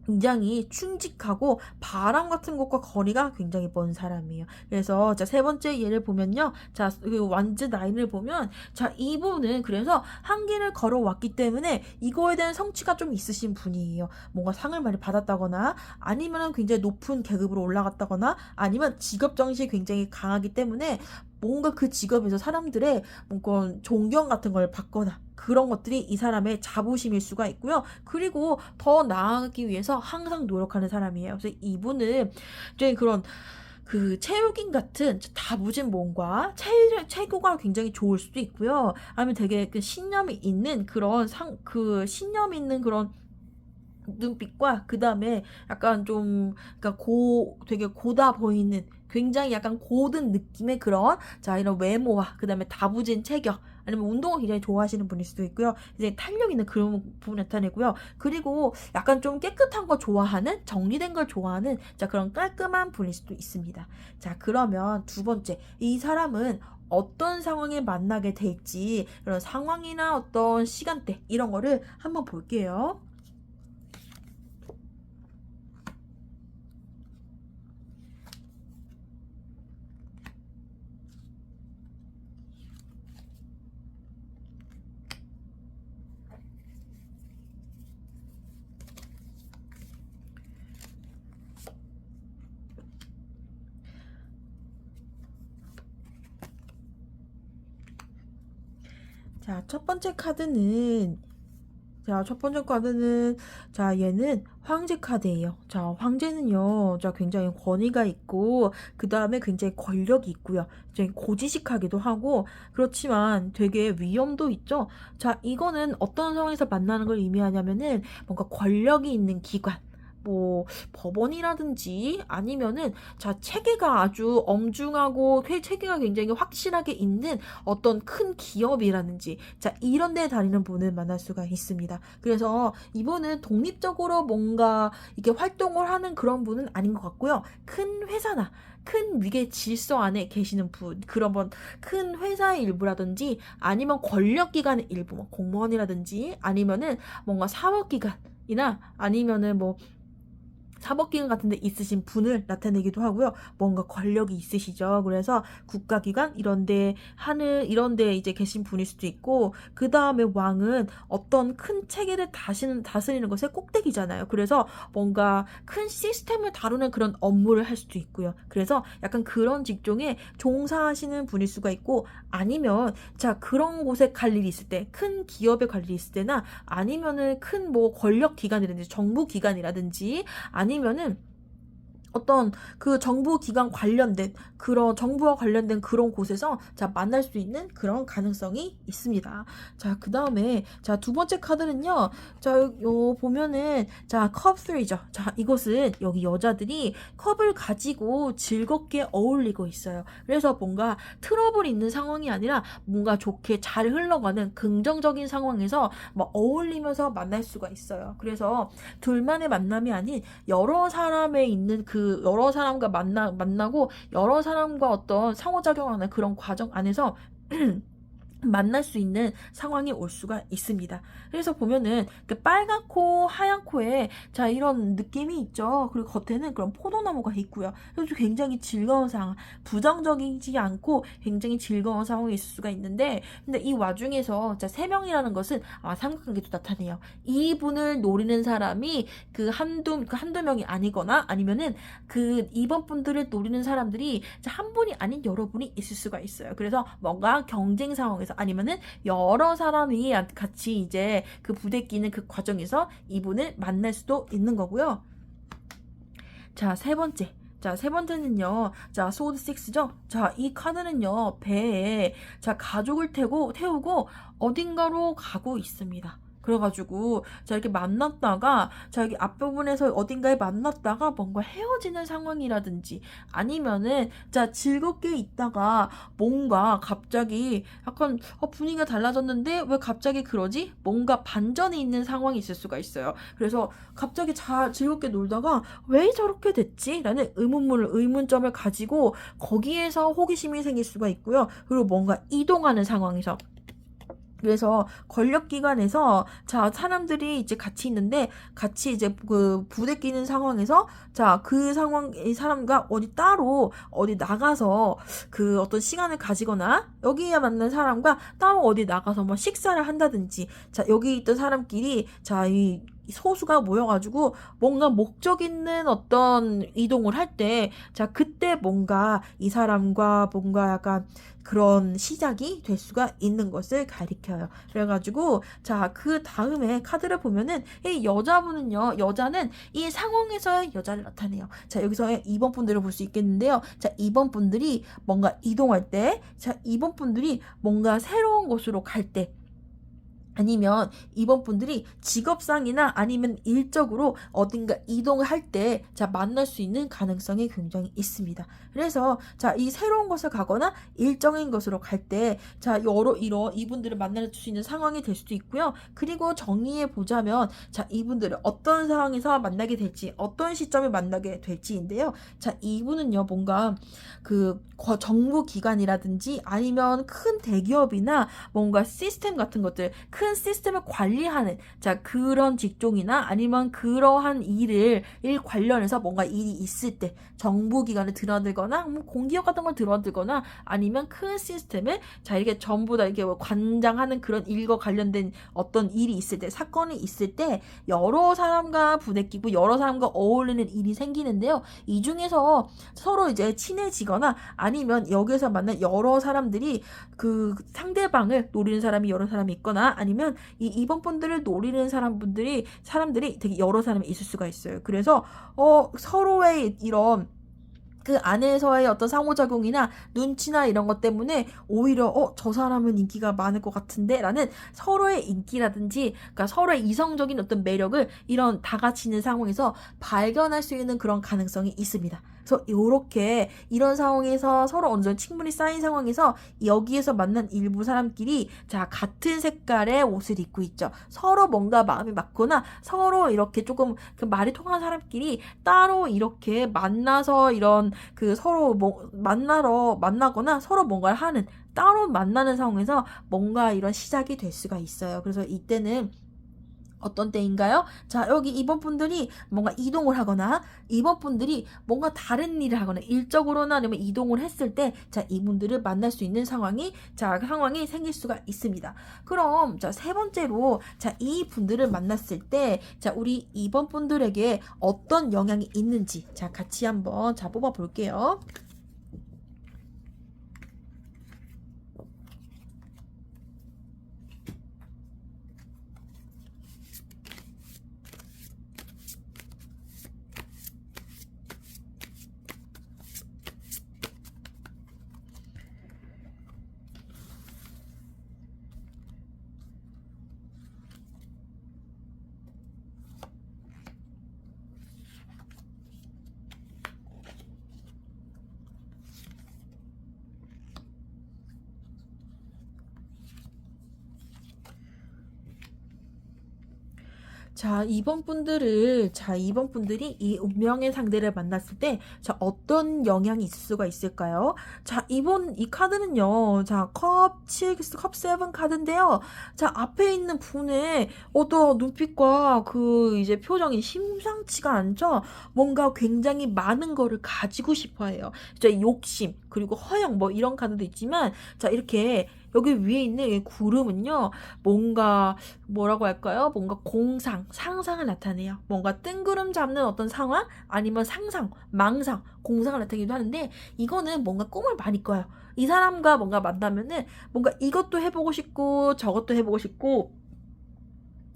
굉장히 충직하고 바람 같은 것과 거리가 굉장히 먼 사람이에요. 그래서 자 세 번째 예를 보면요. 자그 완즈 나인을 보면 자 이분은 그래서 한길을 걸어왔기 때문에 이거에 대한 성취가 좀 있으신 분이에요. 뭔가 상을 많이 받았다거나 아니면 굉장히 높은 계급으로 올라갔다거나 아니면 직업 정신이 굉장히 강하기 때문에 뭔가 그 직업에서 사람들의 뭔가 존경 같은 걸 받거나 그런 것들이 이 사람의 자부심일 수가 있고요. 그리고 더 나아가기 위해서 항상 노력하는 사람이에요. 그래서 이분은 이제 그런 그 체육인 같은 다부진 몸과 체구가 굉장히 좋을 수도 있고요. 아니면 되게 그 신념이 있는 그 신념 있는 그런 눈빛과 그 다음에 약간 좀 그러니까 되게 고다 보이는 굉장히 약간 고든 느낌의 그런 자 이런 외모와 그 다음에 다부진 체격 아니면 운동을 굉장히 좋아하시는 분일 수도 있고요. 이제 탄력 있는 그런 부분 나타내고요. 그리고 약간 좀 깨끗한 거 좋아하는 정리된 걸 좋아하는 자 그런 깔끔한 분일 수도 있습니다. 자 그러면 두 번째 이 사람은 어떤 상황에 만나게 될지 그런 상황이나 어떤 시간대 이런 거를 한번 볼게요. 자, 첫 번째 카드는 자, 첫 번째 카드는, 자, 얘는 황제 카드예요. 자, 황제는요, 자, 굉장히 권위가 있고, 그 다음에 굉장히 권력이 있고요. 굉장히 고지식하기도 하고, 그렇지만 되게 위험도 있죠. 자, 이거는 어떤 상황에서 만나는 걸 의미하냐면은, 뭔가 권력이 있는 기관, 뭐 법원이라든지 아니면은 자 체계가 아주 엄중하고 체계가 굉장히 확실하게 있는 어떤 큰 기업이라든지 자 이런 데 다니는 분을 만날 수가 있습니다. 그래서 이분은 독립적으로 뭔가 이게 활동을 하는 그런 분은 아닌 것 같고요. 큰 회사나 큰 위계 질서 안에 계시는 분, 그런 큰 회사의 일부라든지 아니면 권력기관의 일부, 뭐 공무원이라든지 아니면은 뭔가 사법기관이나 아니면은 뭐 사법기관 같은 데 있으신 분을 나타내기도 하고요. 뭔가 권력이 있으시죠. 그래서 국가기관 이런 데 이제 계신 분일 수도 있고 그 다음에 왕은 어떤 큰 체계를 다스리는 것의 꼭대기잖아요. 그래서 뭔가 큰 시스템을 다루는 그런 업무를 할 수도 있고요. 그래서 약간 그런 직종에 종사하시는 분일 수가 있고 아니면 자 그런 곳에 갈 일이 있을 때 큰 기업에 갈 일이 있을 때나 아니면은 큰 뭐 권력기관이라든지 정부기관이라든지 아니면은 어떤 그 정부기관 관련된 그런 정부와 관련된 그런 곳에서 자 만날 수 있는 그런 가능성이 있습니다. 자, 그 다음에 자 두 번째 카드는요. 자, 요 보면은 자 컵 3죠. 자, 이것은 여기 여자들이 컵을 가지고 즐겁게 어울리고 있어요. 그래서 뭔가 트러블이 있는 상황이 아니라 뭔가 좋게 잘 흘러가는 긍정적인 상황에서 막 어울리면서 만날 수가 있어요. 그래서 둘만의 만남이 아닌 여러 사람과 만나고 여러 사람과 어떤 상호작용하는 그런 과정 안에서 만날 수 있는 상황이 올 수가 있습니다. 그래서 보면은 그 빨간 코, 하얀 코에 자 이런 느낌이 있죠. 그리고 겉에는 그런 포도나무가 있고요. 그래서 굉장히 즐거운 상황, 부정적이지 않고 굉장히 즐거운 상황이 있을 수가 있는데, 근데 이 와중에서 자 3명이라는 것은 삼각관계도 나타내요. 이분을 노리는 사람이 그 한두 명이 아니거나 아니면은 그 이번 분들을 노리는 사람들이 한 분이 아닌 여러분이 있을 수가 있어요. 그래서 뭔가 경쟁 상황에서 아니면은 여러 사람이 같이 이제 그 부대끼는 그 과정에서 이분을 만날 수도 있는 거고요. 자, 세 번째는요. 자, 소드 6죠. 자, 이 카드는요. 배에 자, 가족을 태우고 어딘가로 가고 있습니다. 그래가지고 자 이렇게 만났다가 자 여기 앞부분에서 어딘가에 만났다가 뭔가 헤어지는 상황이라든지 아니면은 자 즐겁게 있다가 뭔가 갑자기 약간 분위기가 달라졌는데 왜 갑자기 그러지? 뭔가 반전이 있는 상황이 있을 수가 있어요. 그래서 갑자기 즐겁게 놀다가 왜 저렇게 됐지? 라는 의문점을 가지고 거기에서 호기심이 생길 수가 있고요. 그리고 뭔가 이동하는 상황에서 그래서 권력기관에서 자 사람들이 이제 같이 있는데 같이 이제 그 부대 끼는 상황에서 자 그 상황 이 사람과 어디 나가서 그 어떤 시간을 가지거나 여기에 만난 사람과 따로 어디 나가서 뭐 식사를 한다든지 자 여기 있던 사람끼리 자 이 소수가 모여가지고 뭔가 목적 있는 어떤 이동을 할 때 자 그때 뭔가 이 사람과 뭔가 약간 그런 시작이 될 수가 있는 것을 가리켜요. 그래가지고 자 그 다음에 카드를 보면은 이 여자는 이 상황에서의 여자를 나타내요. 자 여기서 2번 분들을 볼 수 있겠는데요. 자 2번 분들이 뭔가 이동할 때 자 2번 분들이 뭔가 새로운 곳으로 갈 때 아니면 이번 분들이 직업상이나 아니면 일적으로 어딘가 이동을 할 때 자 만날 수 있는 가능성이 굉장히 있습니다. 그래서 자 이 새로운 곳을 가거나 일정인 곳으로 갈 때 자 이분들을 만날 수 있는 상황이 될 수도 있고요. 그리고 정리해 보자면 자 이분들을 어떤 상황에서 만나게 될지 어떤 시점에 만나게 될지인데요. 자 이분은요 뭔가 그 정부 기관이라든지 아니면 큰 대기업이나 뭔가 시스템 같은 것들 큰 큰 시스템을 관리하는 자 그런 직종이나 아니면 그러한 일 관련해서 뭔가 일이 있을 때 정부기관에 들어들거나 뭐 공기업 같은 걸 들어들거나 아니면 큰 시스템을 자 이렇게 전부 다 이렇게 관장하는 그런 일과 관련된 어떤 일이 있을 때 사건이 있을 때 여러 사람과 부대끼고 여러 사람과 어울리는 일이 생기는데요. 이 중에서 서로 이제 친해지거나 아니면 여기서 만난 여러 사람들이 그 상대방을 노리는 사람이 여러 사람이 있거나 아니면 이 이번분들을 노리는 사람들이 되게 여러 사람이 있을 수가 있어요. 그래서 서로의 이런 그 안에서의 어떤 상호작용이나 눈치나 이런 것 때문에 오히려 저 사람은 인기가 많을 것 같은데 라는 서로의 인기라든지 그러니까 서로의 이성적인 어떤 매력을 이런 다 같이 있는 상황에서 발견할 수 있는 그런 가능성이 있습니다. 그래서 이렇게 이런 상황에서 서로 어느 정도 친분이 쌓인 상황에서 여기에서 만난 일부 사람끼리 자 같은 색깔의 옷을 입고 있죠. 서로 뭔가 마음이 맞거나 서로 이렇게 조금 그 말이 통하는 사람끼리 따로 이렇게 만나서 이런 그 서로 만나거나 서로 뭔가를 하는 따로 만나는 상황에서 뭔가 이런 시작이 될 수가 있어요. 그래서 이때는 어떤 때인가요? 자, 여기 이번 분들이 뭔가 이동을 하거나 이번 분들이 뭔가 다른 일을 하거나 일적으로나 아니면 이동을 했을 때 자, 이분들을 만날 수 있는 상황이 생길 수가 있습니다. 그럼 자, 세 번째로 자, 이 분들을 만났을 때 자, 우리 이번 분들에게 어떤 영향이 있는지 자, 같이 한번 자, 뽑아 볼게요. 자, 이번 분들이 이 운명의 상대를 만났을 때, 자, 어떤 영향이 있을 수가 있을까요? 자, 이 카드는요, 자, 컵 6, 컵 7 카드인데요. 자, 앞에 있는 분의 어떤 눈빛과 그 이제 표정이 심상치가 않죠? 뭔가 굉장히 많은 거를 가지고 싶어 해요. 자, 욕심, 그리고 허영, 뭐 이런 카드도 있지만, 자, 이렇게 여기 위에 있는 이 구름은요, 뭔가 뭐라고 할까요? 뭔가 상상을 나타내요. 뭔가 뜬구름 잡는 어떤 상황, 아니면 상상, 망상, 공상을 나타내기도 하는데, 이거는 뭔가 꿈을 많이 꿔요. 이 사람과 뭔가 만나면은, 뭔가 이것도 해보고 싶고, 저것도 해보고 싶고,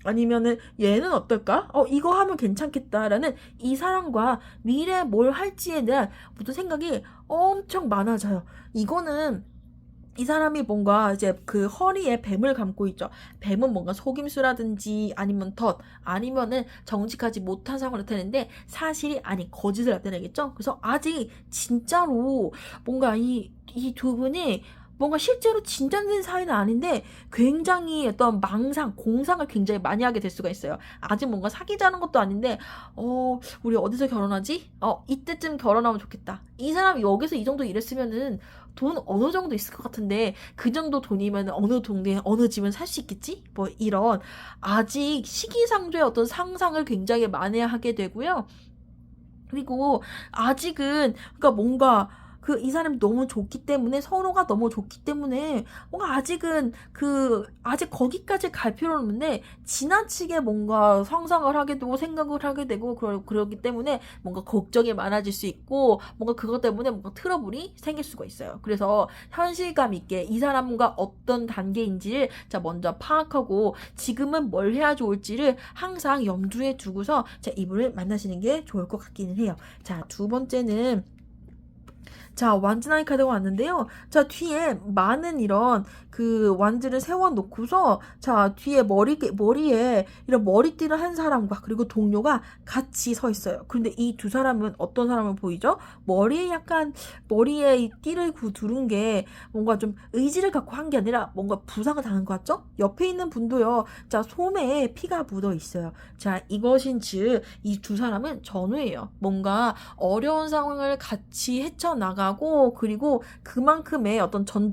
아니면은 얘는 어떨까? 이거 하면 괜찮겠다라는 이 사람과 미래에 뭘 할지에 대한 모든 생각이 엄청 많아져요. 이거는 이 사람이 뭔가 이제 그 허리에 뱀을 감고 있죠. 뱀은 뭔가 속임수라든지 아니면 아니면은 정직하지 못한 상황을 나타내는데 사실이 아닌 거짓을 나타내겠죠. 그래서 아직 진짜로 뭔가 이 두 분이 뭔가 실제로 진짠된 사이는 아닌데 굉장히 어떤 공상을 굉장히 많이 하게 될 수가 있어요. 아직 뭔가 사귀자는 것도 아닌데 우리 어디서 결혼하지? 이때쯤 결혼하면 좋겠다. 이 사람이 여기서 이 정도 일했으면은 돈 어느 정도 있을 것 같은데 그 정도 돈이면 어느 동네에 어느 집은 살 수 있겠지? 뭐 이런 아직 시기상조의 어떤 상상을 굉장히 많이 하게 되고요. 그리고 아직은 그러니까 뭔가 이 사람이 너무 좋기 때문에 서로가 너무 좋기 때문에 뭔가 아직 거기까지 갈 필요는 없는데 지나치게 뭔가 상상을 하게 되고 생각을 하게 되고 그러기 때문에 뭔가 걱정이 많아질 수 있고 뭔가 그것 때문에 뭔가 트러블이 생길 수가 있어요. 그래서 현실감 있게 이 사람과 어떤 단계인지를 자 먼저 파악하고 지금은 뭘 해야 좋을지를 항상 염두에 두고서 자 이분을 만나시는 게 좋을 것 같기는 해요. 자, 두 번째는 자, 완즈나이 카드가 왔는데요. 자, 뒤에 많은 이런 그 완즈를 세워놓고서 자, 뒤에 머리에 이런 머리띠를 한 사람과 그리고 동료가 같이 서 있어요. 그런데 이 두 사람은 어떤 사람을 보이죠? 머리에 이 띠를 두른 게 뭔가 좀 의지를 갖고 한 게 아니라 뭔가 부상을 당한 것 같죠? 옆에 있는 분도요. 자, 소매에 피가 묻어 있어요. 자, 이것인즉 이 두 사람은 전우예요. 뭔가 어려운 상황을 같이 헤쳐나가고 만나고 그리고 그만큼의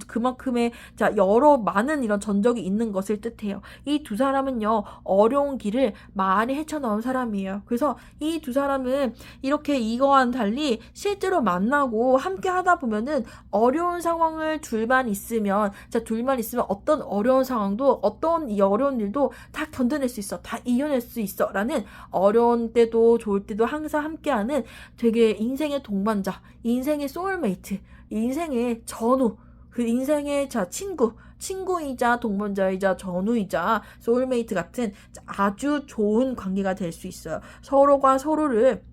그만큼의 자 여러 많은 이런 전적이 있는 것을 뜻해요. 이 두 사람은요 어려운 길을 많이 헤쳐나온 사람이에요. 그래서 이 두 사람은 이렇게 이거와는 달리 실제로 만나고 함께 하다 보면은 어려운 상황을 둘만 있으면 어떤 어려운 상황도 어떤 이 어려운 일도 다 견뎌낼 수 있어. 다 이겨낼 수 있어. 라는 어려운 때도 좋을 때도 항상 함께하는 되게 인생의 동반자, 인생의 소울메이트, 인생의 전우, 그 인생의 친구이자 동반자이자 전우이자 소울메이트 같은 아주 좋은 관계가 될 수 있어요. 서로가 서로를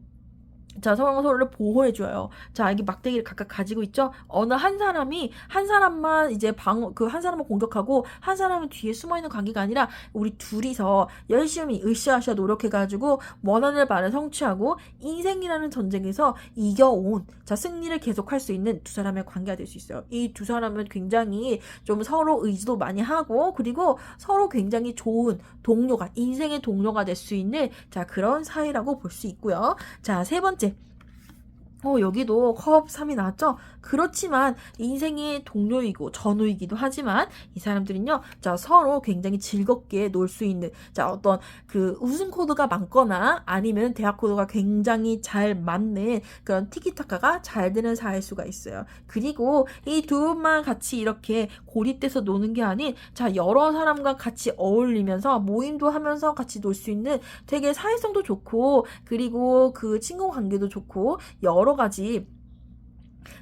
보호해줘요. 자, 이게 막대기를 각각 가지고 있죠? 어느 한 사람만 이제 한 사람을 공격하고, 한 사람은 뒤에 숨어있는 관계가 아니라, 우리 둘이서 열심히 으쌰으쌰 노력해가지고, 원하는 바를 성취하고, 인생이라는 전쟁에서 이겨온, 승리를 계속할 수 있는 두 사람의 관계가 될 수 있어요. 이 두 사람은 굉장히 좀 서로 의지도 많이 하고, 그리고 서로 굉장히 좋은 동료가, 인생의 동료가 될 수 있는, 그런 사이라고 볼 수 있고요. 자, 세 번째. 여기도 컵 3이 나왔죠? 그렇지만 인생의 동료이고 전우이기도 하지만 이 사람들은요, 서로 굉장히 즐겁게 놀 수 있는, 어떤 그 우승 코드가 많거나 아니면 대학 코드가 굉장히 잘 맞는 그런 티키타카가 잘 되는 사이일 수가 있어요. 그리고 이 두 분만 같이 이렇게 고립돼서 노는 게 아닌, 여러 사람과 같이 어울리면서 모임도 하면서 같이 놀 수 있는 되게 사회성도 좋고, 그리고 그 친구 관계도 좋고, 여러 가지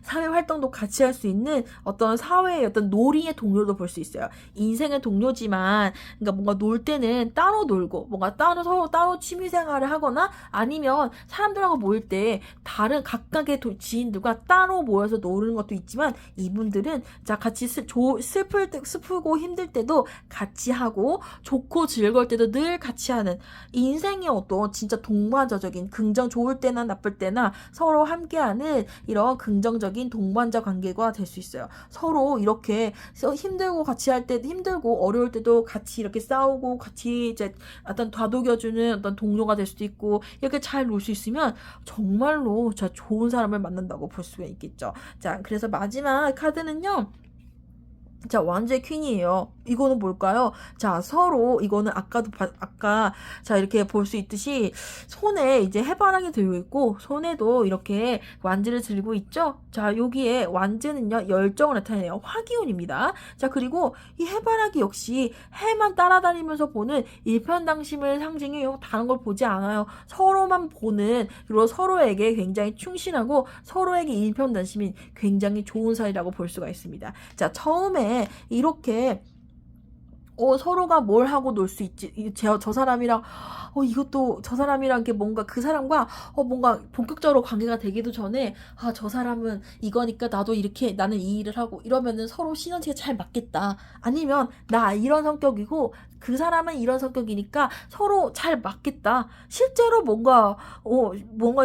사회 활동도 같이 할 수 있는 어떤 사회의 어떤 놀이의 동료도 볼 수 있어요. 인생의 동료지만, 그러니까 뭔가 놀 때는 따로 놀고, 뭔가 서로 따로 취미 생활을 하거나, 아니면 사람들하고 모일 때 다른 각각의 지인들과 따로 모여서 노는 것도 있지만, 이분들은 같이 슬프고 힘들 때도 같이 하고, 좋고 즐거울 때도 늘 같이 하는, 인생의 어떤 진짜 동반자적인, 좋을 때나 나쁠 때나 서로 함께하는 이런 긍정적인 동반자 관계가 될 수 있어요. 서로 이렇게 힘들고 같이 할 때 힘들고 어려울 때도 같이 이렇게 싸우고 같이 이제 어떤 다독여주는 어떤 동료가 될 수도 있고, 이렇게 잘 놀 수 있으면 정말로 좋은 사람을 만난다고 볼 수가 있겠죠. 그래서 마지막 카드는요, 왕좌의 퀸이에요. 이거는 뭘까요? 서로 이거는 아까 이렇게 볼 수 있듯이 손에 이제 해바라기 들고 있고, 손에도 이렇게 완지를 들고 있죠? 여기에 완지는요, 열정을 나타내요. 화기운입니다. 그리고 이 해바라기 역시 해만 따라다니면서 보는 일편단심을 상징해요. 다른 걸 보지 않아요. 서로만 보는, 그리고 서로에게 굉장히 충실하고 서로에게 일편단심인 굉장히 좋은 사이라고 볼 수가 있습니다. 처음에 이렇게 서로가 뭘 하고 놀 수 있지? 저 사람이랑, 이것도 저 사람이랑 게 뭔가 그 사람과, 뭔가 본격적으로 관계가 되기도 전에, 저 사람은 이거니까 나도 이렇게 나는 이 일을 하고 이러면은 서로 시너지가 잘 맞겠다. 아니면 나 이런 성격이고 그 사람은 이런 성격이니까 서로 잘 맞겠다. 실제로 뭔가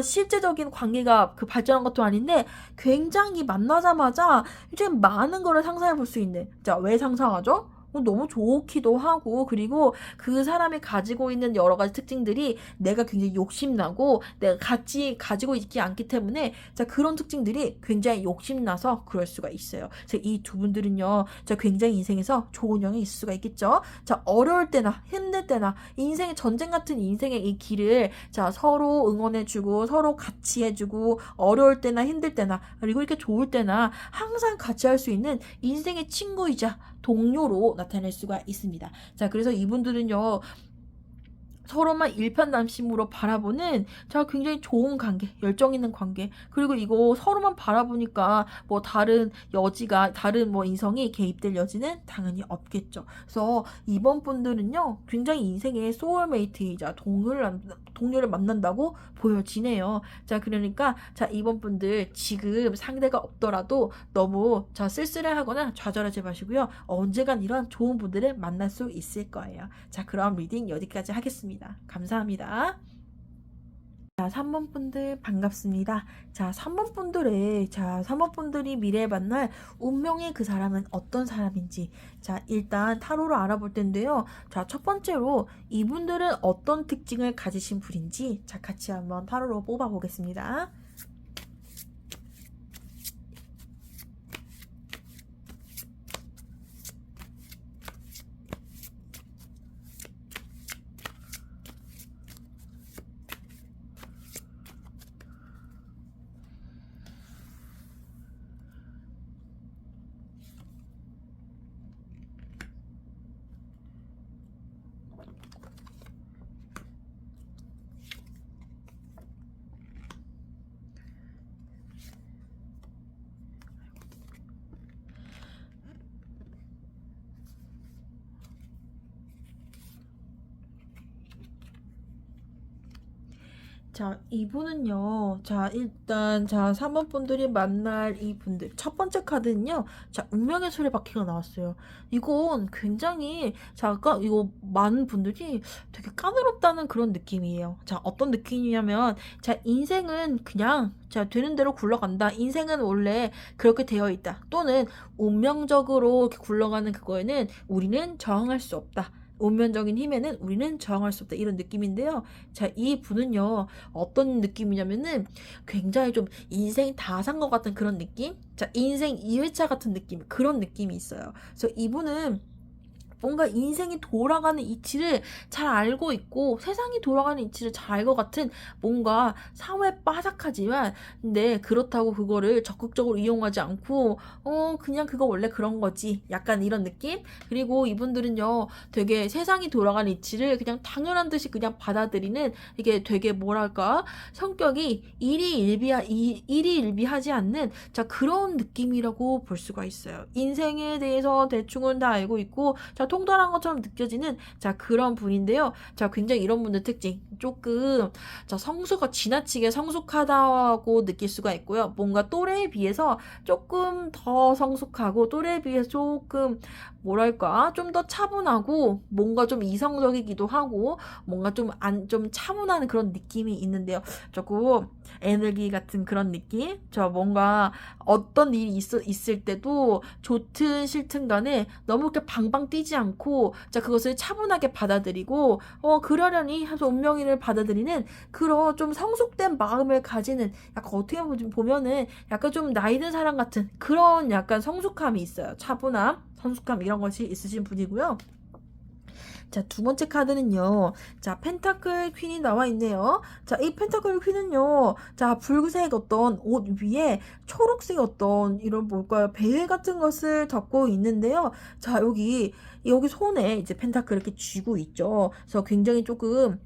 실제적인 관계가 발전한 것도 아닌데 굉장히 만나자마자 이제 많은 거를 상상해 볼 수 있는. 왜 상상하죠? 너무 좋기도 하고, 그리고 그 사람이 가지고 있는 여러 가지 특징들이 내가 굉장히 욕심나고 내가 같이 가지고 있지 않기 때문에 그런 특징들이 굉장히 욕심나서 그럴 수가 있어요. 이 두 분들은요, 굉장히 인생에서 좋은 영향이 있을 수가 있겠죠. 어려울 때나 힘들 때나 인생의 전쟁 같은 인생의 이 길을 서로 응원해주고 서로 같이 해주고, 어려울 때나 힘들 때나 그리고 이렇게 좋을 때나 항상 같이 할 수 있는 인생의 친구이자 동료로 나타낼 수가 있습니다. 그래서 이분들은요, 서로만 일편단심으로 바라보는 굉장히 좋은 관계, 열정 있는 관계. 그리고 이거 서로만 바라보니까 다른 이성이 개입될 여지는 당연히 없겠죠. 그래서 이번 분들은요, 굉장히 인생의 소울메이트이자 동료를 만난다고 보여지네요. 그러니까 이번 분들 지금 상대가 없더라도 너무 쓸쓸해하거나 좌절하지 마시고요. 언젠간 이런 좋은 분들을 만날 수 있을 거예요. 그럼 리딩 여기까지 하겠습니다. 감사합니다. 3번 분들 반갑습니다. 3번 분들이 미래에 만날 운명의 그 사람은 어떤 사람인지 일단 타로로 알아볼 텐데요. 첫 번째로 이분들은 어떤 특징을 가지신 분인지 같이 한번 타로로 뽑아보겠습니다. 자, 이분은요. 자, 일단, 자, 3번 분들이 만날 이 분들. 첫 번째 카드는요. 자, 운명의 수레바퀴가 나왔어요. 이건 굉장히, 자, 아까 이거 많은 분들이 되게 까다롭다는 그런 느낌이에요. 자, 어떤 느낌이냐면, 자, 인생은 그냥, 자, 되는 대로 굴러간다. 인생은 원래 그렇게 되어 있다. 또는 운명적으로 이렇게 굴러가는 그거에는 우리는 저항할 수 없다. 운명적인 힘에는 우리는 저항할 수 없다. 이런 느낌인데요. 자, 이 분은요, 어떤 느낌이냐면은 굉장히 좀 인생 다 산 것 같은 그런 느낌? 자, 인생 2회차 같은 느낌. 그런 느낌이 있어요. 그래서 이분은 뭔가 인생이 돌아가는 이치를 잘 알고 있고 세상이 돌아가는 이치를 잘 알 것 같은 뭔가 사회에 빠삭하지만 근데 그렇다고 그거를 적극적으로 이용하지 않고 그냥 그거 원래 그런 거지 약간 이런 느낌. 그리고 이분들은요 되게 세상이 돌아가는 이치를 그냥 당연한 듯이 그냥 받아들이는 이게 되게 뭐랄까 성격이 일희일비하지 않는 자 그런 느낌이라고 볼 수가 있어요. 인생에 대해서 대충은 다 알고 있고 자 통달한 것처럼 느껴지는 자 그런 분인데요. 자 굉장히 이런 분들 특징 조금 자 성수가 지나치게 성숙하다고 느낄 수가 있고요. 뭔가 또래에 비해서 조금 더 성숙하고 또래에 비해서 조금 뭐랄까 좀 더 차분하고 뭔가 좀 이성적이기도 하고 뭔가 좀 차분한 그런 느낌이 있는데요. 조금 에너지 같은 그런 느낌? 저 뭔가 어떤 일이 있을 때도 좋든 싫든 간에 너무 이렇게 방방 뛰지 않고 자 그것을 차분하게 받아들이고 그러려니 해서 운명이를 받아들이는 그런 좀 성숙된 마음을 가지는 약간 어떻게 보면은 약간 좀 나이 든 사람 같은 그런 약간 성숙함이 있어요. 차분함, 성숙함 이런 것이 있으신 분이고요. 자, 두 번째 카드는요. 자, 펜타클 퀸이 나와 있네요. 자, 이 펜타클 퀸은요. 자, 붉은색 어떤 옷 위에 초록색 어떤 이런 뭘까요? 베일 같은 것을 덮고 있는데요. 자, 여기 손에 이제 펜타클 이렇게 쥐고 있죠. 그래서 굉장히 조금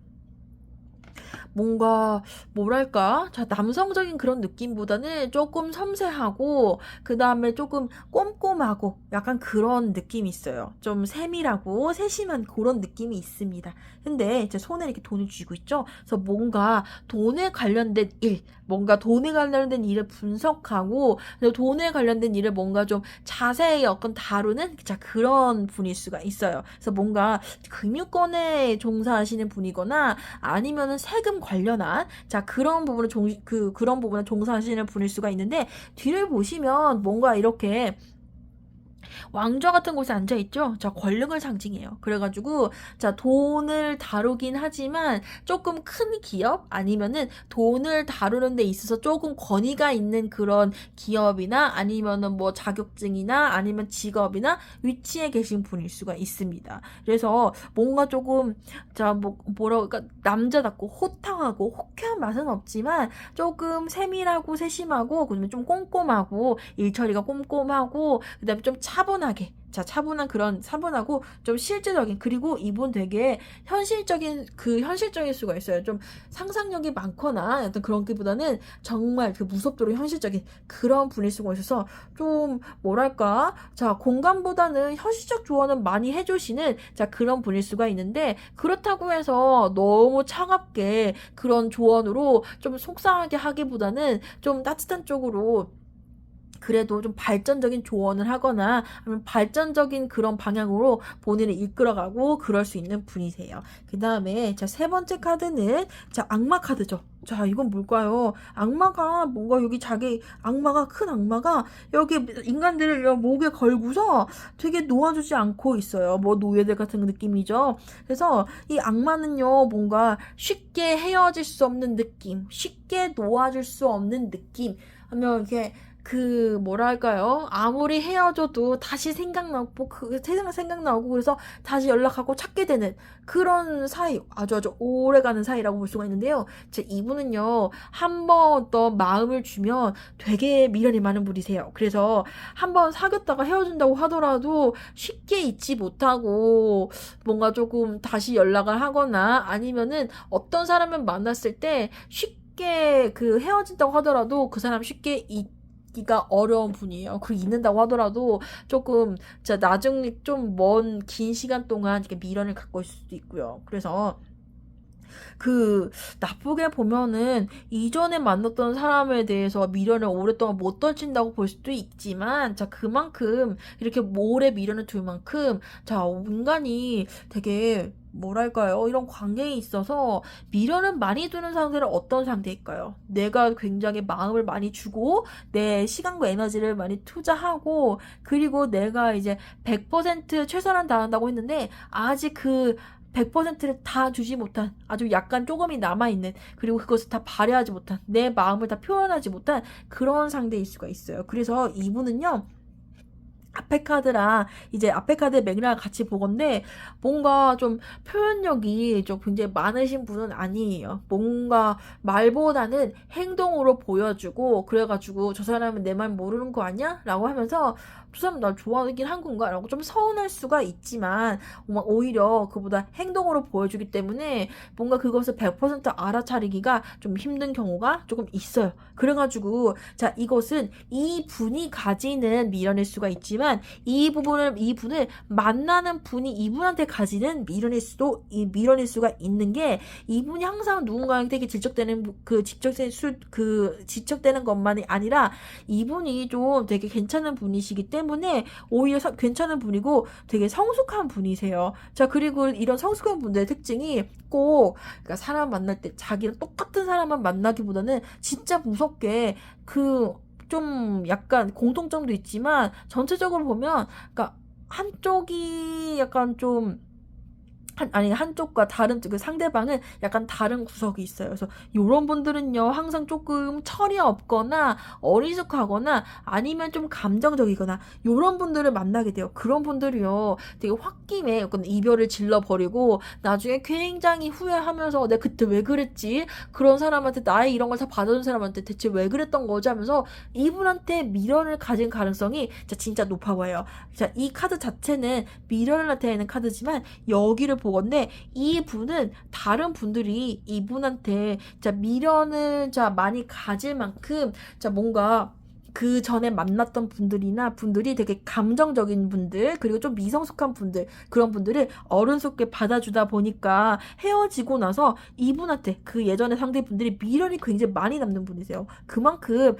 뭔가 뭐랄까 자 남성적인 그런 느낌보다는 조금 섬세하고 그 다음에 조금 꼼꼼하고 약간 그런 느낌이 있어요. 좀 세밀하고 세심한 그런 느낌이 있습니다. 근데 제 손에 이렇게 돈을 쥐고 있죠. 그래서 뭔가 돈에 관련된 일 뭔가 돈에 관련된 일을 분석하고 돈에 관련된 일을 뭔가 좀 자세히 어떤 다루는 자 그런 분일 수가 있어요. 그래서 뭔가 금융권에 종사하시는 분이거나 아니면은 세금 관련한 자 그런 부분을 그런 부분에 종사하시는 분일 수가 있는데 뒤를 보시면 뭔가 이렇게 왕좌 같은 곳에 앉아 있죠. 자, 권력을 상징해요. 그래가지고 자, 돈을 다루긴 하지만 조금 큰 기업 아니면은 돈을 다루는 데 있어서 조금 권위가 있는 그런 기업이나 아니면은 뭐 자격증이나 아니면 직업이나 위치에 계신 분일 수가 있습니다. 그래서 뭔가 조금 자, 뭐라고 그러니까 남자답고 호탕하고 호쾌한 맛은 없지만 조금 세밀하고 세심하고 그다음에 좀 꼼꼼하고 일처리가 꼼꼼하고 그다음에 좀 차분하게 자 차분한 그런 차분하고 좀 실제적인 그리고 이분 되게 현실적일 수가 있어요. 좀 상상력이 많거나 어떤 그런 게보다는 정말 그 무섭도록 현실적인 그런 분일 수가 있어서 좀 뭐랄까 자 공감보다는 현실적 조언은 많이 해주시는 자 그런 분일 수가 있는데 그렇다고 해서 너무 차갑게 그런 조언으로 좀 속상하게 하기보다는 좀 따뜻한 쪽으로 그래도 좀 발전적인 조언을 하거나 아니면 발전적인 그런 방향으로 본인을 이끌어가고 그럴 수 있는 분이세요. 그 다음에 자, 세 번째 카드는 자, 악마 카드죠. 자, 이건 뭘까요? 악마가 뭔가 여기 큰 악마가 여기 인간들을 목에 걸고서 되게 놓아주지 않고 있어요. 뭐 노예들 같은 느낌이죠. 그래서 이 악마는요, 뭔가 쉽게 헤어질 수 없는 느낌, 쉽게 놓아줄 수 없는 느낌, 하면 이렇게 뭐랄까요? 아무리 헤어져도 다시 생각나고, 생각나고, 그래서 다시 연락하고 찾게 되는 그런 사이, 아주 오래가는 사이라고 볼 수가 있는데요. 이분은요, 한 번 더 마음을 주면 되게 미련이 많은 분이세요. 그래서 한 번 사귀었다가 헤어진다고 하더라도 쉽게 잊지 못하고, 뭔가 조금 다시 연락을 하거나 아니면은 어떤 사람을 만났을 때 쉽게 헤어진다고 하더라도 그 사람 쉽게 잊기가 어려운 분이에요. 그리고 잊는다고 하더라도 조금 진짜 나중에 좀 먼 긴 시간 동안 이렇게 미련을 갖고 있을 수도 있고요. 그래서 그 나쁘게 보면은 이전에 만났던 사람에 대해서 미련을 오랫동안 못 떨친다고 볼 수도 있지만, 그만큼 이렇게 오래 미련을 둘 만큼 인간이 되게 뭐랄까요? 이런 관계에 있어서 미련을 많이 두는 상대는 어떤 상대일까요? 내가 굉장히 마음을 많이 주고 내 시간과 에너지를 많이 투자하고, 그리고 내가 이제 100% 최선을 다한다고 했는데 아직 100%를 다 주지 못한, 아주 약간 조금이 남아있는, 그리고 그것을 다 발휘하지 못한, 내 마음을 다 표현하지 못한 그런 상대일 수가 있어요. 그래서 이분은요, 앞에 카드의 맥락을 같이 보건데, 뭔가 좀 표현력이 좀 굉장히 많으신 분은 아니에요. 뭔가 말보다는 행동으로 보여주고, 그래가지고 저 사람은 내 말 모르는 거 아니야? 라고 하면서 저 사람 날 좋아하긴 한 건가? 라고 좀 서운할 수가 있지만, 오히려 그보다 행동으로 보여주기 때문에 뭔가 그것을 100% 알아차리기가 좀 힘든 경우가 조금 있어요. 그래가지고 이것은 이 분이 가지는 미련일 수가 있지만, 이분을 만나는 분이 이분한테 가지는 미련일 수가 있는 게, 이분이 항상 누군가에게 되게 지적되는 것만이 아니라 이분이 좀 되게 괜찮은 분이시기 때문에 오히려 괜찮은 분이고 되게 성숙한 분이세요. 그리고 이런 성숙한 분들의 특징이 꼭, 그러니까 사람 만날 때 자기랑 똑같은 사람만 만나기보다는 진짜 무섭게 좀 약간 공통점도 있지만 전체적으로 보면, 그러니까 한쪽이 약간 좀 한쪽과 다른 상대방은 약간 다른 구석이 있어요. 그래서 요런 분들은요, 항상 조금 철이 없거나 어리숙하거나 아니면 좀 감정적이거나 요런 분들을 만나게 돼요. 그런 분들이요, 되게 홧김에 약간 이별을 질러버리고 나중에 굉장히 후회하면서 내가 그때 왜 그랬지? 그런 사람한테, 나의 이런 걸 다 받아준 사람한테 대체 왜 그랬던 거지? 하면서 이분한테 미련을 가진 가능성이 진짜 높아 보여요. 이 카드 자체는 미련을 나타내는 카드지만 여기를 보건데, 이 분은 다른 분들이 이분한테 미련을 많이 가질 만큼 뭔가 그 전에 만났던 분들이 되게 감정적인 분들, 그리고 좀 미성숙한 분들, 그런 분들을 어른스럽게 받아주다 보니까 헤어지고 나서 이분한테 예전의 상대분들이 미련이 굉장히 많이 남는 분이세요. 그만큼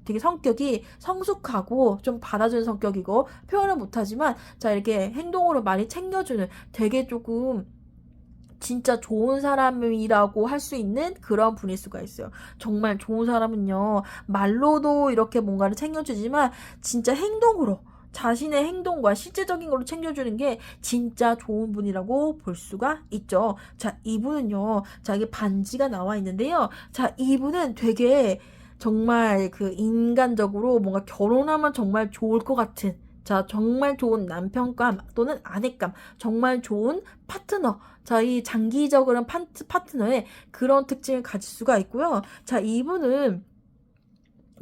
되게 성격이 성숙하고 좀 받아주는 성격이고, 표현은 못하지만 이렇게 행동으로 많이 챙겨주는, 되게 조금 진짜 좋은 사람이라고 할 수 있는 그런 분일 수가 있어요. 정말 좋은 사람은요, 말로도 이렇게 뭔가를 챙겨주지만 진짜 행동으로, 자신의 행동과 실제적인 걸로 챙겨주는 게 진짜 좋은 분이라고 볼 수가 있죠. 이분은요, 이게 반지가 나와 있는데요. 이분은 되게 정말 인간적으로 뭔가 결혼하면 정말 좋을 것 같은, 정말 좋은 남편감 또는 아내감, 정말 좋은 파트너, 이 장기적으로 파트너의 그런 특징을 가질 수가 있고요. 이분은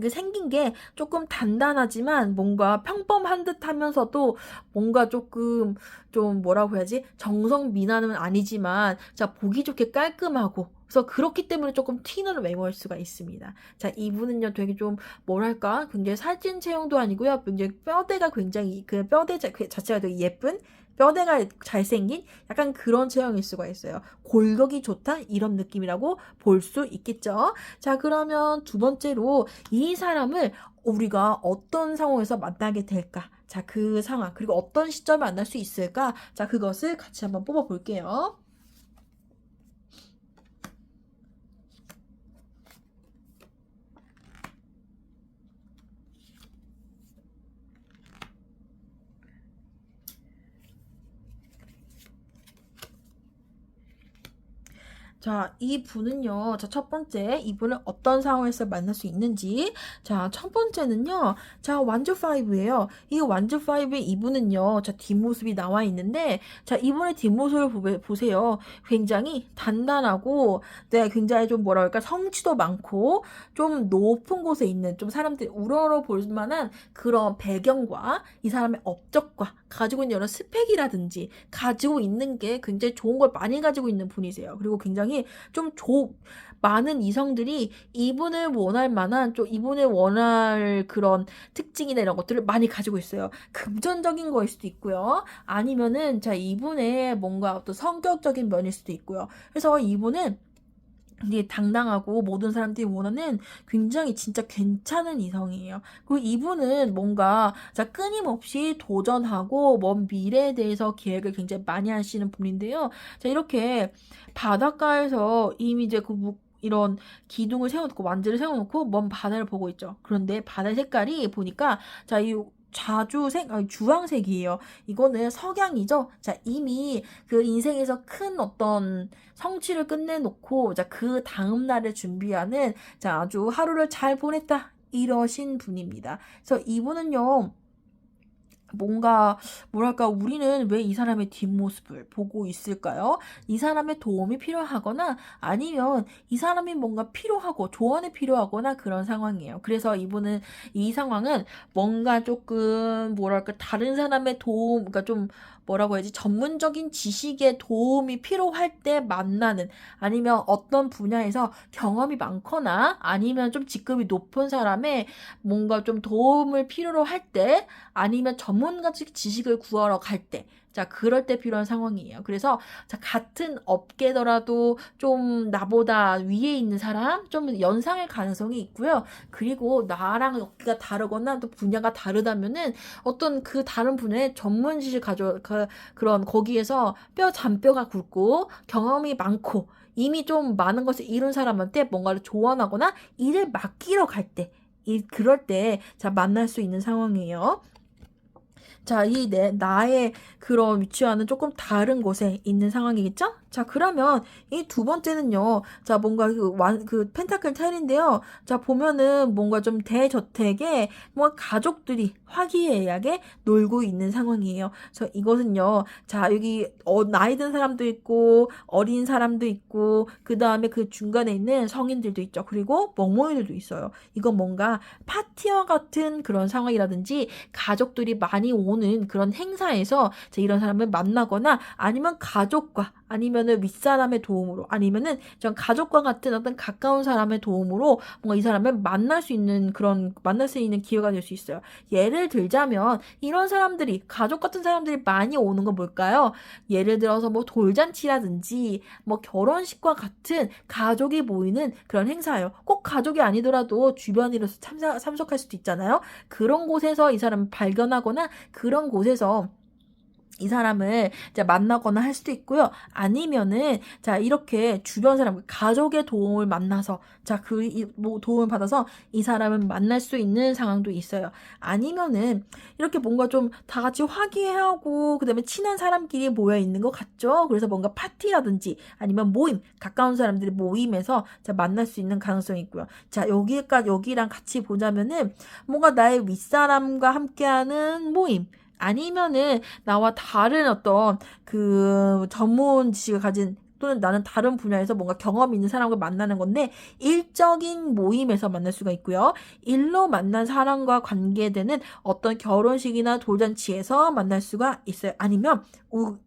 생긴 게 조금 단단하지만 뭔가 평범한 듯 하면서도 뭔가 조금 좀 뭐라고 해야지? 정성 미남은 아니지만 보기 좋게 깔끔하고, 그래서 그렇기 때문에 조금 튀는 외모일 수가 있습니다. 이분은요, 되게 좀 뭐랄까? 굉장히 살찐 체형도 아니고요. 굉장히 뼈대가 굉장히 뼈대 자체가 되게 예쁜, 뼈대가 잘생긴 약간 그런 체형일 수가 있어요. 골격이 좋다 이런 느낌이라고 볼 수 있겠죠. 그러면 두 번째로 이 사람을 우리가 어떤 상황에서 만나게 될까? 그 상황, 그리고 어떤 시점에 만날 수 있을까? 그것을 같이 한번 뽑아 볼게요. 자, 이 분은요. 자, 첫 번째, 이분을 어떤 상황에서 만날 수 있는지. 자, 첫 번째는요. 자, 완주 5예요. 이 완주 5의 이분은요. 자, 뒷모습이 나와 있는데, 자, 이분의 뒷모습을 보세요. 굉장히 단단하고, 네, 굉장히 좀 뭐라 그럴까, 성취도 많고, 좀 높은 곳에 있는, 좀 사람들이 우러러 볼 만한 그런 배경과 이 사람의 업적과 가지고 있는 여러 스펙이라든지 가지고 있는 게 굉장히 좋은 걸 많이 가지고 있는 분이세요. 그리고 굉장히 좀 많은 이성들이 이분을 원할 만한 좀 이분을 원할 그런 특징이나 이런 것들을 많이 가지고 있어요. 금전적인 거일 수도 있고요. 아니면은 자 이분의 뭔가 어떤 성격적인 면일 수도 있고요. 그래서 이분은 되게 당당하고 모든 사람들이 원하는 굉장히 진짜 괜찮은 이성이에요. 그리고 이분은 뭔가 자 끊임없이 도전하고 먼 미래에 대해서 계획을 굉장히 많이 하시는 분인데요. 자 이렇게 바닷가에서 이미 이제 이런 기둥을 세워놓고 완지를 세워놓고 먼 바다를 보고 있죠. 그런데 바다 색깔이 보니까 자이 주황색이에요. 이거는 석양이죠. 자, 이미 그 인생에서 큰 어떤 성취를 끝내놓고, 자, 그 다음날을 준비하는, 자, 아주 하루를 잘 보냈다. 이러신 분입니다. 그래서 이분은요, 뭔가 뭐랄까 우리는 왜 이 사람의 뒷모습을 보고 있을까요? 이 사람의 도움이 필요하거나 아니면 이 사람이 뭔가 필요하고 조언이 필요하거나 그런 상황이에요. 그래서 이분은 이 상황은 뭔가 조금 뭐랄까 다른 사람의 도움 그러니까 좀 뭐라고 해야지 전문적인 지식의 도움이 필요할 때 만나는 아니면 어떤 분야에서 경험이 많거나 아니면 좀 직급이 높은 사람의 뭔가 좀 도움을 필요로 할 때 아니면 전문가적 지식을 구하러 갈 때, 자, 그럴 때 필요한 상황이에요. 그래서, 자, 같은 업계더라도 좀 나보다 위에 있는 사람, 좀 연상할 가능성이 있고요. 그리고 나랑 업계가 다르거나 또 분야가 다르다면은 어떤 그 다른 분야의 전문 지식 그런 거기에서 잔뼈가 굵고 경험이 많고 이미 좀 많은 것을 이룬 사람한테 뭔가를 조언하거나 일을 맡기러 갈 때, 그럴 때, 자, 만날 수 있는 상황이에요. 자, 나의 그런 위치와는 조금 다른 곳에 있는 상황이겠죠? 자, 그러면 이 두 번째는요. 자, 뭔가 그 펜타클 10인데요. 자, 보면은 뭔가 좀 대저택에 뭔가 가족들이 화기애애하게 놀고 있는 상황이에요. 그래서 이것은요. 자, 여기 나이 든 사람도 있고 어린 사람도 있고 그다음에 그 중간에 있는 성인들도 있죠. 그리고 멍멍이들도 있어요. 이건 뭔가 파티와 같은 그런 상황이라든지 가족들이 많이 오는 그런 행사에서 이런 사람을 만나거나 아니면 가족과 아니면은 윗사람의 도움으로 아니면은 전 가족과 같은 어떤 가까운 사람의 도움으로 뭔가 이 사람을 만날 수 있는 기회가 될 수 있어요. 예를 들자면 이런 사람들이 가족 같은 사람들이 많이 오는 건 뭘까요? 예를 들어서 뭐 돌잔치라든지 뭐 결혼식과 같은 가족이 모이는 그런 행사예요. 꼭 가족이 아니더라도 주변인으로서 참석할 수도 있잖아요. 그런 곳에서 이 사람을 발견하거나 그런 곳에서 이 사람을 이제 만나거나 할 수도 있고요. 아니면은 자 이렇게 주변 사람 가족의 도움을 만나서 뭐 도움을 받아서 이 사람을 만날 수 있는 상황도 있어요. 아니면은 이렇게 뭔가 좀 다 같이 화기애애하고 그다음에 친한 사람끼리 모여 있는 것 같죠. 그래서 뭔가 파티라든지 아니면 모임 가까운 사람들이 모임에서 자 만날 수 있는 가능성이 있고요. 자 여기랑 같이 보자면은 뭔가 나의 윗사람과 함께하는 모임 아니면은 나와 다른 어떤 그 전문 지식을 가진 또는 나는 다른 분야에서 뭔가 경험이 있는 사람과 만나는 건데 일적인 모임에서 만날 수가 있고요. 일로 만난 사람과 관계되는 어떤 결혼식이나 돌잔치에서 만날 수가 있어요. 아니면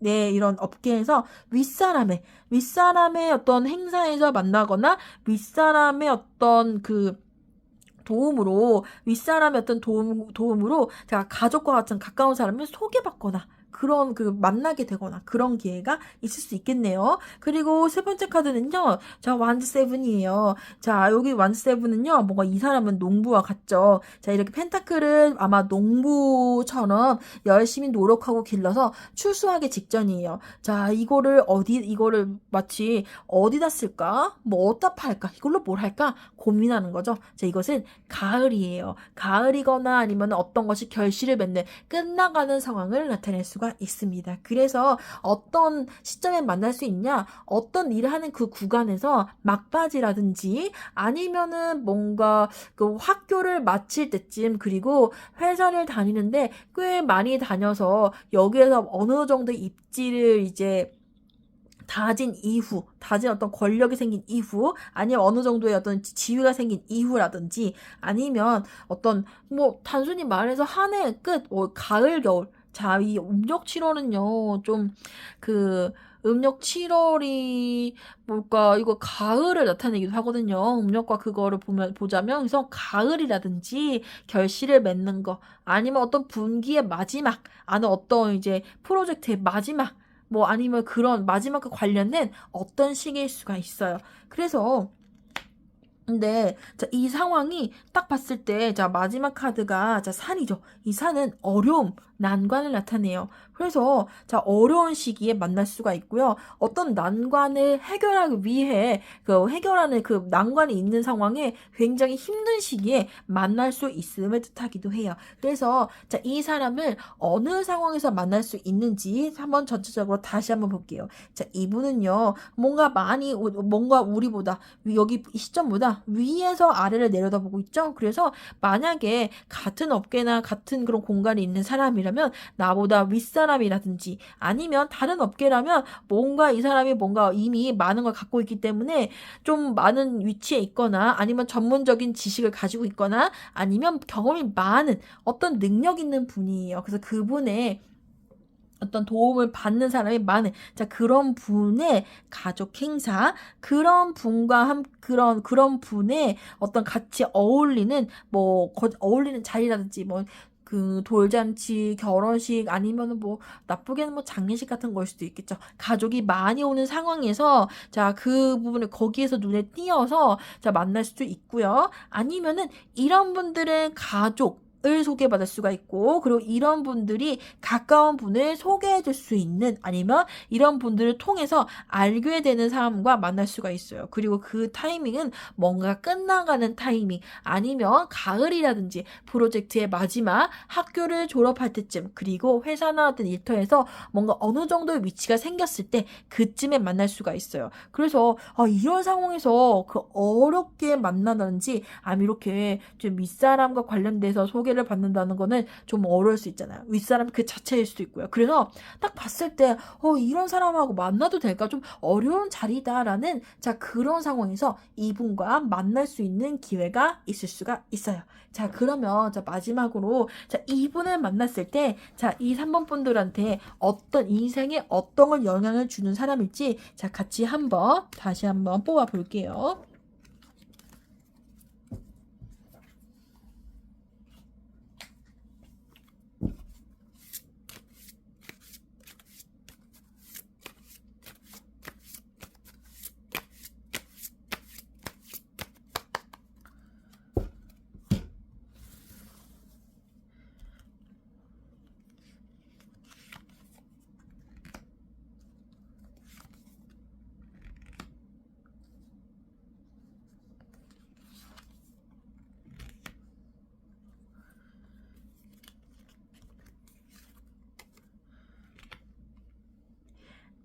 이런 업계에서 윗사람의 어떤 행사에서 만나거나 윗사람의 어떤 윗사람의 어떤 도움으로 제가 가족과 같은 가까운 사람을 소개받거나 그런 만나게 되거나 그런 기회가 있을 수 있겠네요. 그리고 세 번째 카드는요. 자, 완드 세븐이에요. 자, 여기 완드 세븐은요. 뭔가 이 사람은 농부와 같죠. 자, 이렇게 펜타클을 아마 농부처럼 열심히 노력하고 길러서 출소하기 직전이에요. 자, 이거를 마치 어디다 쓸까? 뭐 어디다 팔까? 이걸로 뭘 할까? 고민하는 거죠. 자, 이것은 가을이에요. 가을이거나 아니면 어떤 것이 결실을 맺는 끝나가는 상황을 나타낼 수가 수가 있습니다. 그래서 어떤 시점에 만날 수 있냐? 어떤 일을 하는 그 구간에서 막바지라든지 아니면은 뭔가 그 학교를 마칠 때쯤 그리고 회사를 다니는데 꽤 많이 다녀서 여기에서 어느 정도 입지를 이제 다진 어떤 권력이 생긴 이후, 아니면 어느 정도의 어떤 지위가 생긴 이후라든지, 아니면 어떤, 뭐, 단순히 말해서 한 해 끝, 뭐, 가을, 겨울. 자, 이 음력 7월은요, 좀, 그, 음력 7월이 뭘까, 이거 가을을 나타내기도 하거든요. 음력과 그거를 보자면, 그래서 가을이라든지 결실을 맺는 거, 아니면 어떤 분기의 마지막, 아니면 어떤 이제 프로젝트의 마지막, 뭐 아니면 그런 마지막과 관련된 어떤 시기일 수가 있어요. 그래서 근데 자, 이 상황이 딱 봤을 때 자, 마지막 카드가 자, 산이죠. 이 산은 어려움, 난관을 나타내요. 그래서 자, 어려운 시기에 만날 수가 있고요. 어떤 난관을 해결하기 위해 그 해결하는 그 난관이 있는 상황에 굉장히 힘든 시기에 만날 수 있음을 뜻하기도 해요. 그래서 자, 이 사람을 어느 상황에서 만날 수 있는지 한번 전체적으로 다시 한번 볼게요. 자, 이분은요. 뭔가 우리보다 여기 이 시점보다 위에서 아래를 내려다보고 있죠. 그래서 만약에 같은 업계나 같은 그런 공간에 있는 사람이라면 나보다 윗사람이라든지 아니면 다른 업계라면 뭔가 이 사람이 뭔가 이미 많은 걸 갖고 있기 때문에 좀 많은 위치에 있거나 아니면 전문적인 지식을 가지고 있거나 아니면 경험이 많은 어떤 능력 있는 분이에요. 그래서 그분의 어떤 도움을 받는 사람이 많은 자 그런 분의 가족 행사 그런 분과 그런 분의 어떤 같이 어울리는 뭐 어울리는 자리라든지 뭐 그 돌잔치, 결혼식 아니면은 뭐 나쁘게는 뭐 장례식 같은 걸 수도 있겠죠. 가족이 많이 오는 상황에서 자 그 부분을 거기에서 눈에 띄어서 자 만날 수도 있고요. 아니면은 이런 분들은 가족 을 소개받을 수가 있고 그리고 이런 분들이 가까운 분을 소개해 줄 수 있는 아니면 이런 분들을 통해서 알게 되는 사람과 만날 수가 있어요. 그리고 그 타이밍은 뭔가 끝나가는 타이밍 아니면 가을이라든지 프로젝트의 마지막 학교를 졸업할 때쯤 그리고 회사나 어떤 일터에서 뭔가 어느 정도의 위치가 생겼을 때 그쯤에 만날 수가 있어요. 그래서 이런 상황에서 그 어렵게 만나는지 아니면 이렇게 좀 윗사람과 관련돼서 소개를 받는다는 거는 좀 어려울 수 있잖아요. 윗사람 그 자체일 수도 있고요. 그래서 딱 봤을 때 이런 사람하고 만나도 될까? 좀 어려운 자리다라는 자 그런 상황에서 이분과 만날 수 있는 기회가 있을 수가 있어요. 자 그러면 자 마지막으로 자 이분을 만났을 때 자 이 3번 분들한테 어떤 인생에 어떤 영향을 주는 사람일지 자 같이 다시 한번 뽑아 볼게요.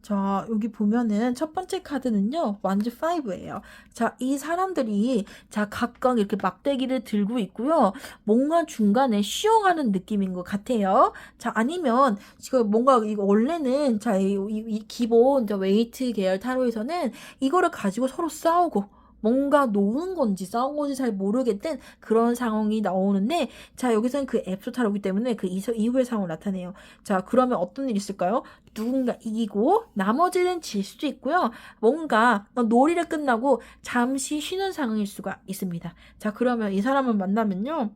자, 여기 보면은 첫 번째 카드는요, 완즈 5예요. 자, 이 사람들이 자, 각각 이렇게 막대기를 들고 있고요. 뭔가 중간에 쉬어가는 느낌인 것 같아요. 자, 아니면 지금 뭔가 이거 원래는 자, 이 기본 저 웨이트 계열 타로에서는 이거를 가지고 서로 싸우고 뭔가 노는 건지 싸운 건지 잘 모르겠던 그런 상황이 나오는데 자 여기서는 그 앱소 타로기 때문에 그 이후의 상황을 나타내요. 자 그러면 어떤 일이 있을까요? 누군가 이기고 나머지는 질 수도 있고요. 뭔가 놀이를 끝나고 잠시 쉬는 상황일 수가 있습니다. 자 그러면 이 사람을 만나면요.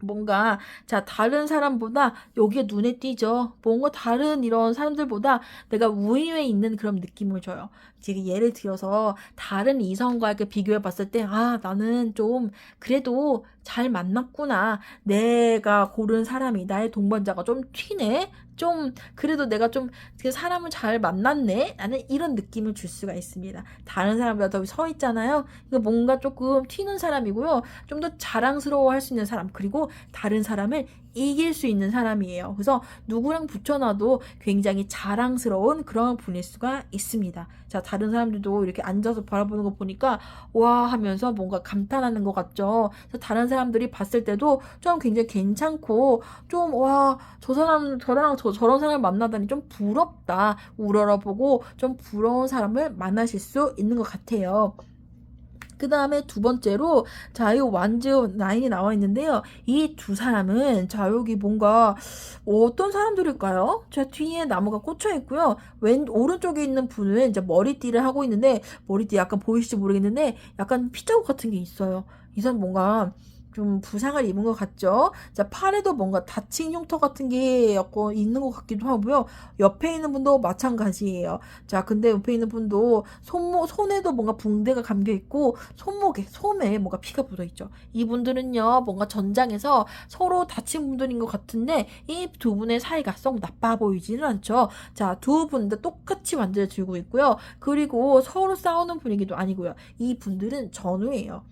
뭔가 자 다른 사람보다 여기에 눈에 띄죠. 뭔가 다른 이런 사람들보다 내가 우위에 있는 그런 느낌을 줘요. 지금 예를 들어서 다른 이성과 이렇게 비교해 봤을 때 나는 좀 그래도 잘 만났구나. 내가 고른 사람이 나의 동반자가 좀 튀네. 좀 그래도 내가 좀 그 사람을 잘 만났네? 라는 이런 느낌을 줄 수가 있습니다. 다른 사람보다 더 서 있잖아요. 이거 뭔가 조금 튀는 사람이고요. 좀 더 자랑스러워할 수 있는 사람, 그리고 다른 사람을 이길 수 있는 사람이에요. 그래서 누구랑 붙여놔도 굉장히 자랑스러운 그런 분일 수가 있습니다. 자, 다른 사람들도 이렇게 앉아서 바라보는 거 보니까 와 하면서 뭔가 감탄하는 것 같죠. 그래서 다른 사람들이 봤을 때도 좀 굉장히 괜찮고 좀 와, 저 사람 저랑 저런 사람을 만나다니 좀 부럽다. 우러러보고 좀 부러운 사람을 만나실 수 있는 것 같아요. 그 다음에 두 번째로, 자, 이 완즈 나인이 나와 있는데요. 이 두 사람은, 자, 여기 뭔가, 어떤 사람들일까요? 자, 뒤에 나무가 꽂혀 있고요. 오른쪽에 있는 분은 이제 머리띠를 하고 있는데, 머리띠 약간 보이실지 모르겠는데, 약간 피자국 같은 게 있어요. 이 사람 뭔가, 좀 부상을 입은 것 같죠? 자, 팔에도 뭔가 다친 흉터 같은 게 약간 있는 것 같기도 하고요. 옆에 있는 분도 마찬가지예요. 자, 근데 옆에 있는 분도 손에도 뭔가 붕대가 감겨 있고, 솜에 뭔가 피가 묻어 있죠. 이분들은요, 뭔가 전장에서 서로 다친 분들인 것 같은데, 이 두 분의 사이가 썩 나빠 보이지는 않죠. 자, 두 분 다 똑같이 완전히 들고 있고요. 그리고 서로 싸우는 분위기도 아니고요. 이 분들은 전우예요.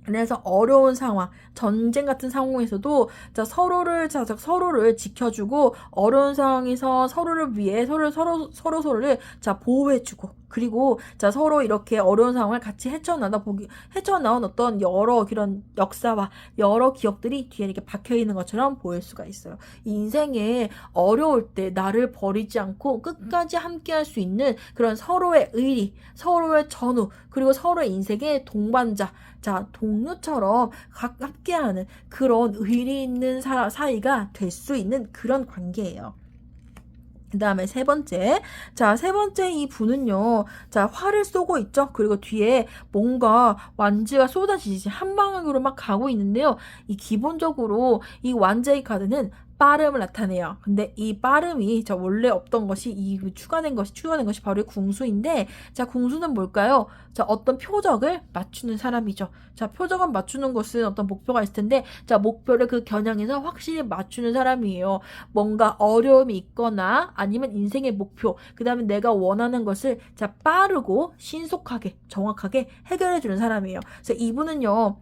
그래서 어려운 상황, 전쟁 같은 상황에서도 서로를 지켜주고 어려운 상황에서 서로를 위해 서로를 보호해주고, 그리고 서로 이렇게 어려운 상황을 같이 헤쳐나온 어떤 여러 그런 역사와 여러 기억들이 뒤에 이렇게 박혀 있는 것처럼 보일 수가 있어요. 인생에 어려울 때 나를 버리지 않고 끝까지 함께 할 수 있는 그런 서로의 의리, 서로의 전우, 그리고 서로의 인생의 동반자, 자, 동료처럼 함께하는 그런 의리 있는 사이가 될 수 있는 그런 관계예요. 그 다음에 세 번째. 자, 세 번째 이 분은요. 자, 활을 쏘고 있죠. 그리고 뒤에 뭔가 완즈가 쏟아지지 한 방향으로 막 가고 있는데요. 이 기본적으로 이 완즈의 카드는 빠름을 나타내요. 근데 이 빠름이 원래 없던 것이 추가된 것이 바로 궁수인데, 자, 궁수는 뭘까요? 자, 어떤 표적을 맞추는 사람이죠. 자, 표적을 맞추는 것은 어떤 목표가 있을 텐데, 자, 목표를 그 겨냥해서 확실히 맞추는 사람이에요. 뭔가 어려움이 있거나 아니면 인생의 목표, 그 다음에 내가 원하는 것을 빠르고 신속하게 정확하게 해결해주는 사람이에요. 그래서 이분은요,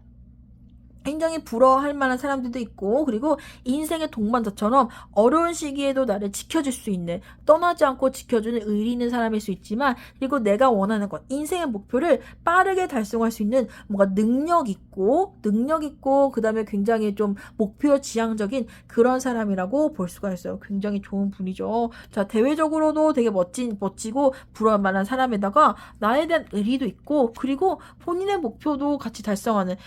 굉장히 부러워할 만한 사람들도 있고, 그리고 인생의 동반자처럼 어려운 시기에도 나를 지켜줄 수 있는, 떠나지 않고 지켜주는 의리 있는 사람일 수 있지만, 그리고 내가 원하는 것, 인생의 목표를 빠르게 달성할 수 있는 뭔가 능력 있고, 그 다음에 굉장히 좀 목표 지향적인 그런 사람이라고 볼 수가 있어요. 굉장히 좋은 분이죠. 자, 대외적으로도 되게 멋지고 부러워할 만한 사람에다가 나에 대한 의리도 있고, 그리고 본인의 목표도 같이 달성하는,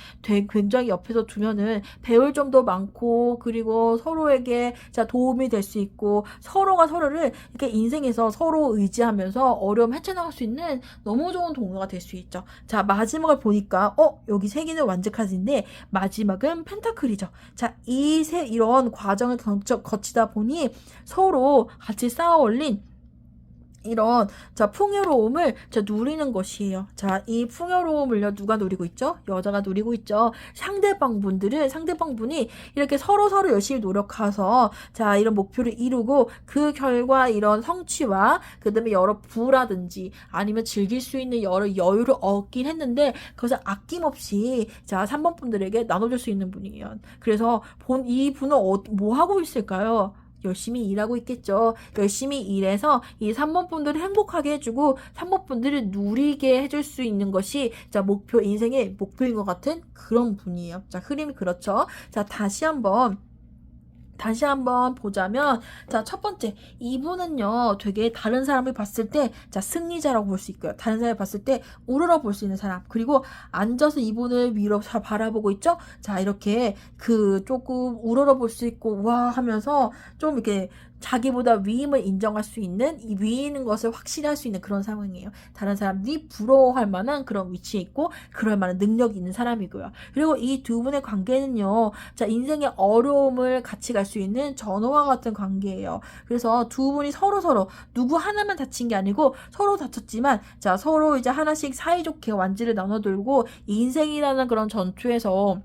굉장히 옆에서 두면은 배울 점도 많고, 그리고 서로에게 도움이 될 수 있고, 서로가 서로를 이렇게 인생에서 서로 의지하면서 어려움 헤쳐나갈 수 있는 너무 좋은 동료가 될 수 있죠. 자, 마지막을 보니까 여기 세 개는 완즈 카드인데 마지막은 펜타클이죠. 자, 이런 과정을 거치다 보니 서로 같이 쌓아 올린 이런 풍요로움을 누리는 것이에요. 자, 이 풍요로움을요 누가 누리고 있죠? 여자가 누리고 있죠. 상대방분이 이렇게 서로 열심히 노력해서 이런 목표를 이루고, 그 결과 이런 성취와 그다음에 여러 부라든지 아니면 즐길 수 있는 여러 여유를 얻긴 했는데, 그것을 아낌없이 3번 분들에게 나눠줄 수 있는 분이에요. 그래서 이 분은 뭐 하고 있을까요? 열심히 일하고 있겠죠. 열심히 일해서 이 3번 분들을 행복하게 해주고 3번 분들을 누리게 해줄 수 있는 것이 인생의 목표인 것 같은 그런 분이에요. 자, 흐름이 그렇죠. 자, 다시 한번 보자면, 자, 첫 번째, 이분은요, 되게 다른 사람을 봤을 때, 승리자라고 볼 수 있고요. 다른 사람을 봤을 때, 우러러 볼 수 있는 사람. 그리고 앉아서 이분을 위로 바라보고 있죠? 자, 이렇게, 조금 우러러 볼 수 있고, 와 하면서, 좀 이렇게, 자기보다 위임을 인정할 수 있는, 이 위에 있는 것을 확실히 할 수 있는 그런 상황이에요. 다른 사람들이 부러워할 만한 그런 위치에 있고, 그럴 만한 능력이 있는 사람이고요. 그리고 이 두 분의 관계는요, 자, 인생의 어려움을 같이 갈 수 있는 전우와 같은 관계예요. 그래서 두 분이 서로 누구 하나만 다친 게 아니고 서로 다쳤지만, 자, 서로 하나씩 사이좋게 완지를 나눠들고 인생이라는 그런 전투에서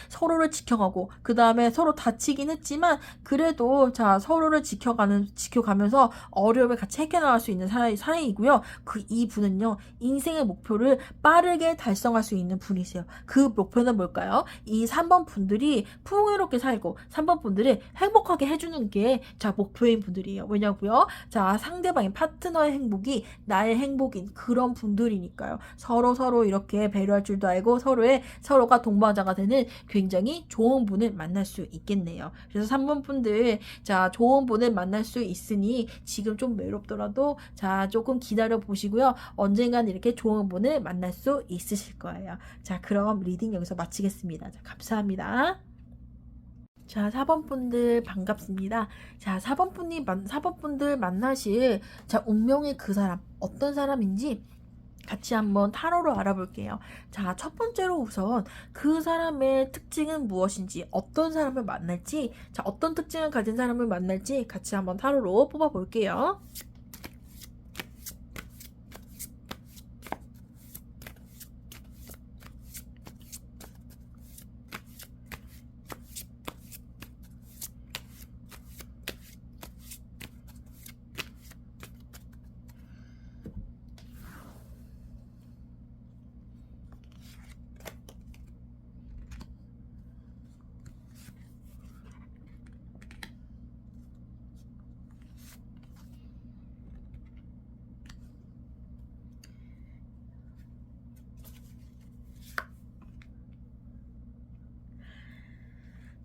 서로를 지켜가고 그 다음에 서로 다치긴 했지만 그래도 자 서로를 지켜가면서 어려움을 같이 해결나갈 수 있는 사이이고요. 그 이분은요 인생의 목표를 빠르게 달성할 수 있는 분이세요. 그 목표는 뭘까요? 이 3번 분들이 풍요롭게 살고 3번 분들을 행복하게 해주는 게 자 목표인 분들이에요. 왜냐고요? 자 상대방의 파트너의 행복이 나의 행복인 그런 분들이니까요. 서로 이렇게 배려할 줄도 알고 서로가 동반자가 되는 굉장히 좋은 분을 만날 수 있겠네요. 그래서 3번 분들 자 좋은 분을 만날 수 있으니 지금 좀 외롭더라도 자 조금 기다려 보시고요. 언젠간 이렇게 좋은 분을 만날 수 있으실 거예요. 자 그럼 리딩 여기서 마치겠습니다. 자, 감사합니다. 자, 4번 분들 반갑습니다. 자, 4번 분들 만나실 자, 운명의 그 사람 어떤 사람인지 같이 한번 타로로 알아볼게요. 자, 첫 번째로 우선 그 사람의 특징은 무엇인지, 어떤 사람을 만날지, 자, 어떤 특징을 가진 사람을 만날지 같이 한번 타로로 뽑아볼게요.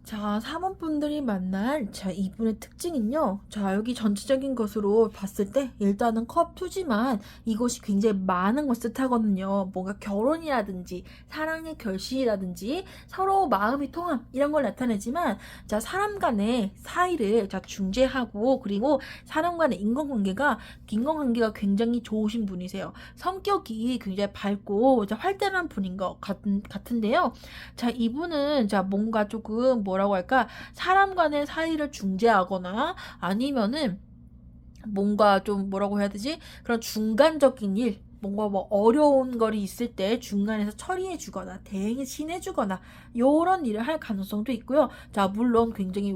자, 4번 분들이 만날 자, 이분의 특징은요. 자, 여기 전체적인 것으로 봤을 때 일단은 컵 2지만 이것이 굉장히 많은 것을 뜻하거든요. 뭔가 결혼이라든지 사랑의 결실이라든지 서로 마음이 통함 이런 걸 나타내지만 자, 사람 간의 사이를 자, 중재하고 그리고 사람 간의 인간관계가 굉장히 좋으신 분이세요. 성격이 굉장히 밝고 자, 활달한 분인 것 같은데요. 자, 이분은 자, 뭔가 조금 뭐라고 할까? 사람 간의 사이를 중재하거나 아니면은 뭔가 좀 뭐라고 해야 되지? 그런 중간적인 일, 뭔가 뭐 어려운 거리 있을 때 중간에서 처리해 주거나 대신해 주거나 요런 일을 할 가능성도 있고요. 자, 물론 굉장히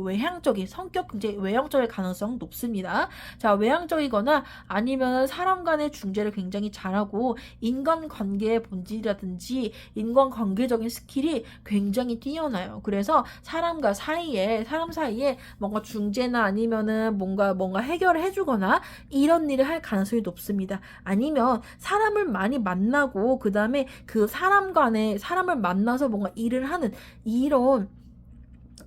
성격 굉장히 외향적일 가능성 높습니다. 자, 외향적이거나 아니면 사람 간의 중재를 굉장히 잘하고 인간관계의 본질이라든지 인간관계적인 스킬이 굉장히 뛰어나요. 그래서 사람 사이에 뭔가 중재나 아니면은 뭔가 해결을 해주거나 이런 일을 할 가능성이 높습니다. 아니면 사람을 많이 만나고 그 다음에 그 사람을 만나서 뭔가 일을 하는 이런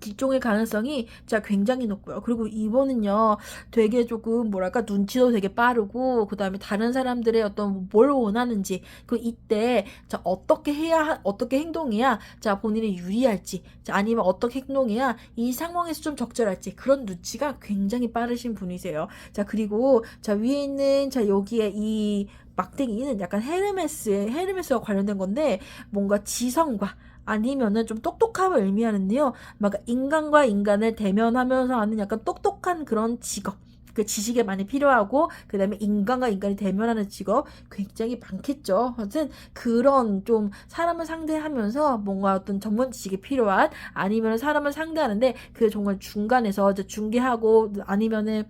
기종의 가능성이 진짜 굉장히 높고요. 그리고 이번은요, 되게 조금 뭐랄까 눈치도 되게 빠르고 그 다음에 다른 사람들의 어떤 뭘 원하는지 그 이때 자 어떻게 행동해야 자 본인이 유리할지 자 아니면 어떻게 행동해야 이 상황에서 좀 적절할지 그런 눈치가 굉장히 빠르신 분이세요. 자 그리고 자 위에 있는 자 여기에 이 막대기는 약간 헤르메스와 관련된 건데 뭔가 지성과 아니면은 좀 똑똑함을 의미하는데요. 막 인간과 인간을 대면하면서 하는 약간 똑똑한 그런 직업. 그 지식에 많이 필요하고 그다음에 인간과 인간이 대면하는 직업 굉장히 많겠죠. 하여튼 그런 좀 사람을 상대하면서 뭔가 어떤 전문 지식이 필요한 아니면 사람을 상대하는데 그 정말 중간에서 이제 중개하고 아니면은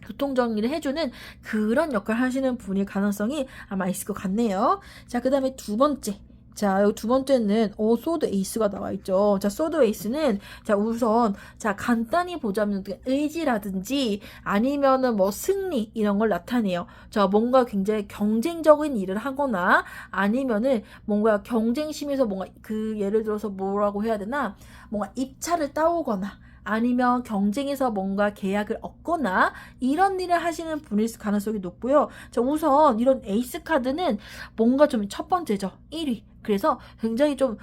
교통정리를 해주는 그런 역할을 하시는 분일 가능성이 아마 있을 것 같네요. 자, 그 다음에 두 번째. 자, 여기 두 번째는, 소드 에이스가 나와 있죠. 자, 소드 에이스는, 자, 우선, 자, 간단히 보자면, 의지라든지, 아니면은 뭐, 승리, 이런 걸 나타내요. 자, 뭔가 굉장히 경쟁적인 일을 하거나, 아니면은 뭔가 경쟁심에서 뭔가, 예를 들어서 뭐라고 해야 되나? 뭔가 입찰을 따오거나, 아니면 경쟁에서 뭔가 계약을 얻거나 이런 일을 하시는 분일 가능성이 높고요. 자, 우선 이런 에이스 카드는 뭔가 좀 첫 번째죠. 1위. 그래서 굉장히 좀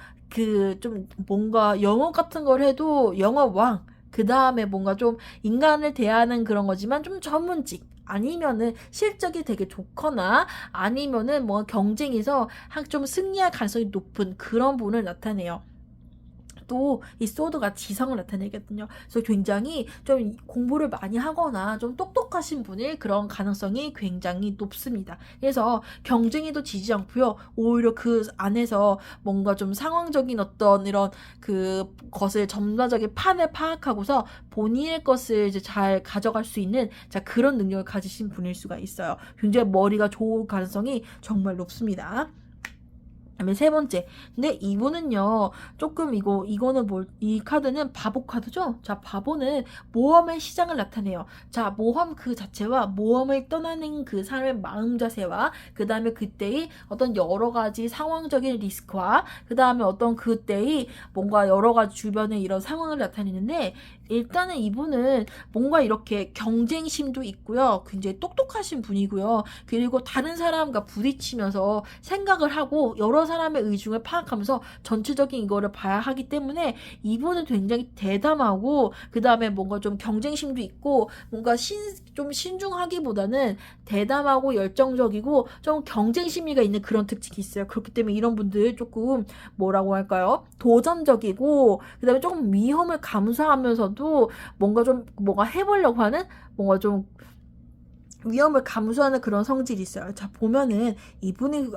뭔가 영업 같은 걸 해도 영업 왕. 그 다음에 뭔가 좀 인간을 대하는 그런 거지만 좀 전문직. 아니면은 실적이 되게 좋거나 아니면은 뭐 경쟁에서 좀 승리할 가능성이 높은 그런 분을 나타내요. 또 이 소드가 지성을 나타내거든요. 그래서 굉장히 좀 공부를 많이 하거나 좀 똑똑하신 분일 그런 가능성이 굉장히 높습니다. 그래서 경쟁에도 지지 않고요. 오히려 그 안에서 뭔가 좀 상황적인 어떤 이런 그 것을 전반적인 판을 파악하고서 본인의 것을 이제 잘 가져갈 수 있는 자 그런 능력을 가지신 분일 수가 있어요. 굉장히 머리가 좋을 가능성이 정말 높습니다. 그다음에 세 번째. 근데 이분은요, 조금 이거는 이 카드는 바보 카드죠? 자, 바보는 모험의 시장을 나타내요. 자, 모험 그 자체와 모험을 떠나는 그 사람의 마음 자세와, 그 다음에 그때의 어떤 여러 가지 상황적인 리스크와, 그 다음에 어떤 그때의 뭔가 여러 가지 주변의 이런 상황을 나타내는데, 일단은 이분은 뭔가 이렇게 경쟁심도 있고요. 굉장히 똑똑하신 분이고요. 그리고 다른 사람과 부딪히면서 생각을 하고 여러 사람의 의중을 파악하면서 전체적인 이거를 봐야 하기 때문에 이분은 굉장히 대담하고 그 다음에 뭔가 좀 경쟁심도 있고 뭔가 좀 신중하기보다는 대담하고 열정적이고 좀 경쟁심이가 있는 그런 특징이 있어요. 그렇기 때문에 이런 분들 조금 뭐라고 할까요? 도전적이고 그 다음에 조금 위험을 감수하면서도 뭔가 해보려고 하는 뭔가 좀 위험을 감수하는 그런 성질이 있어요. 자, 보면은 이분이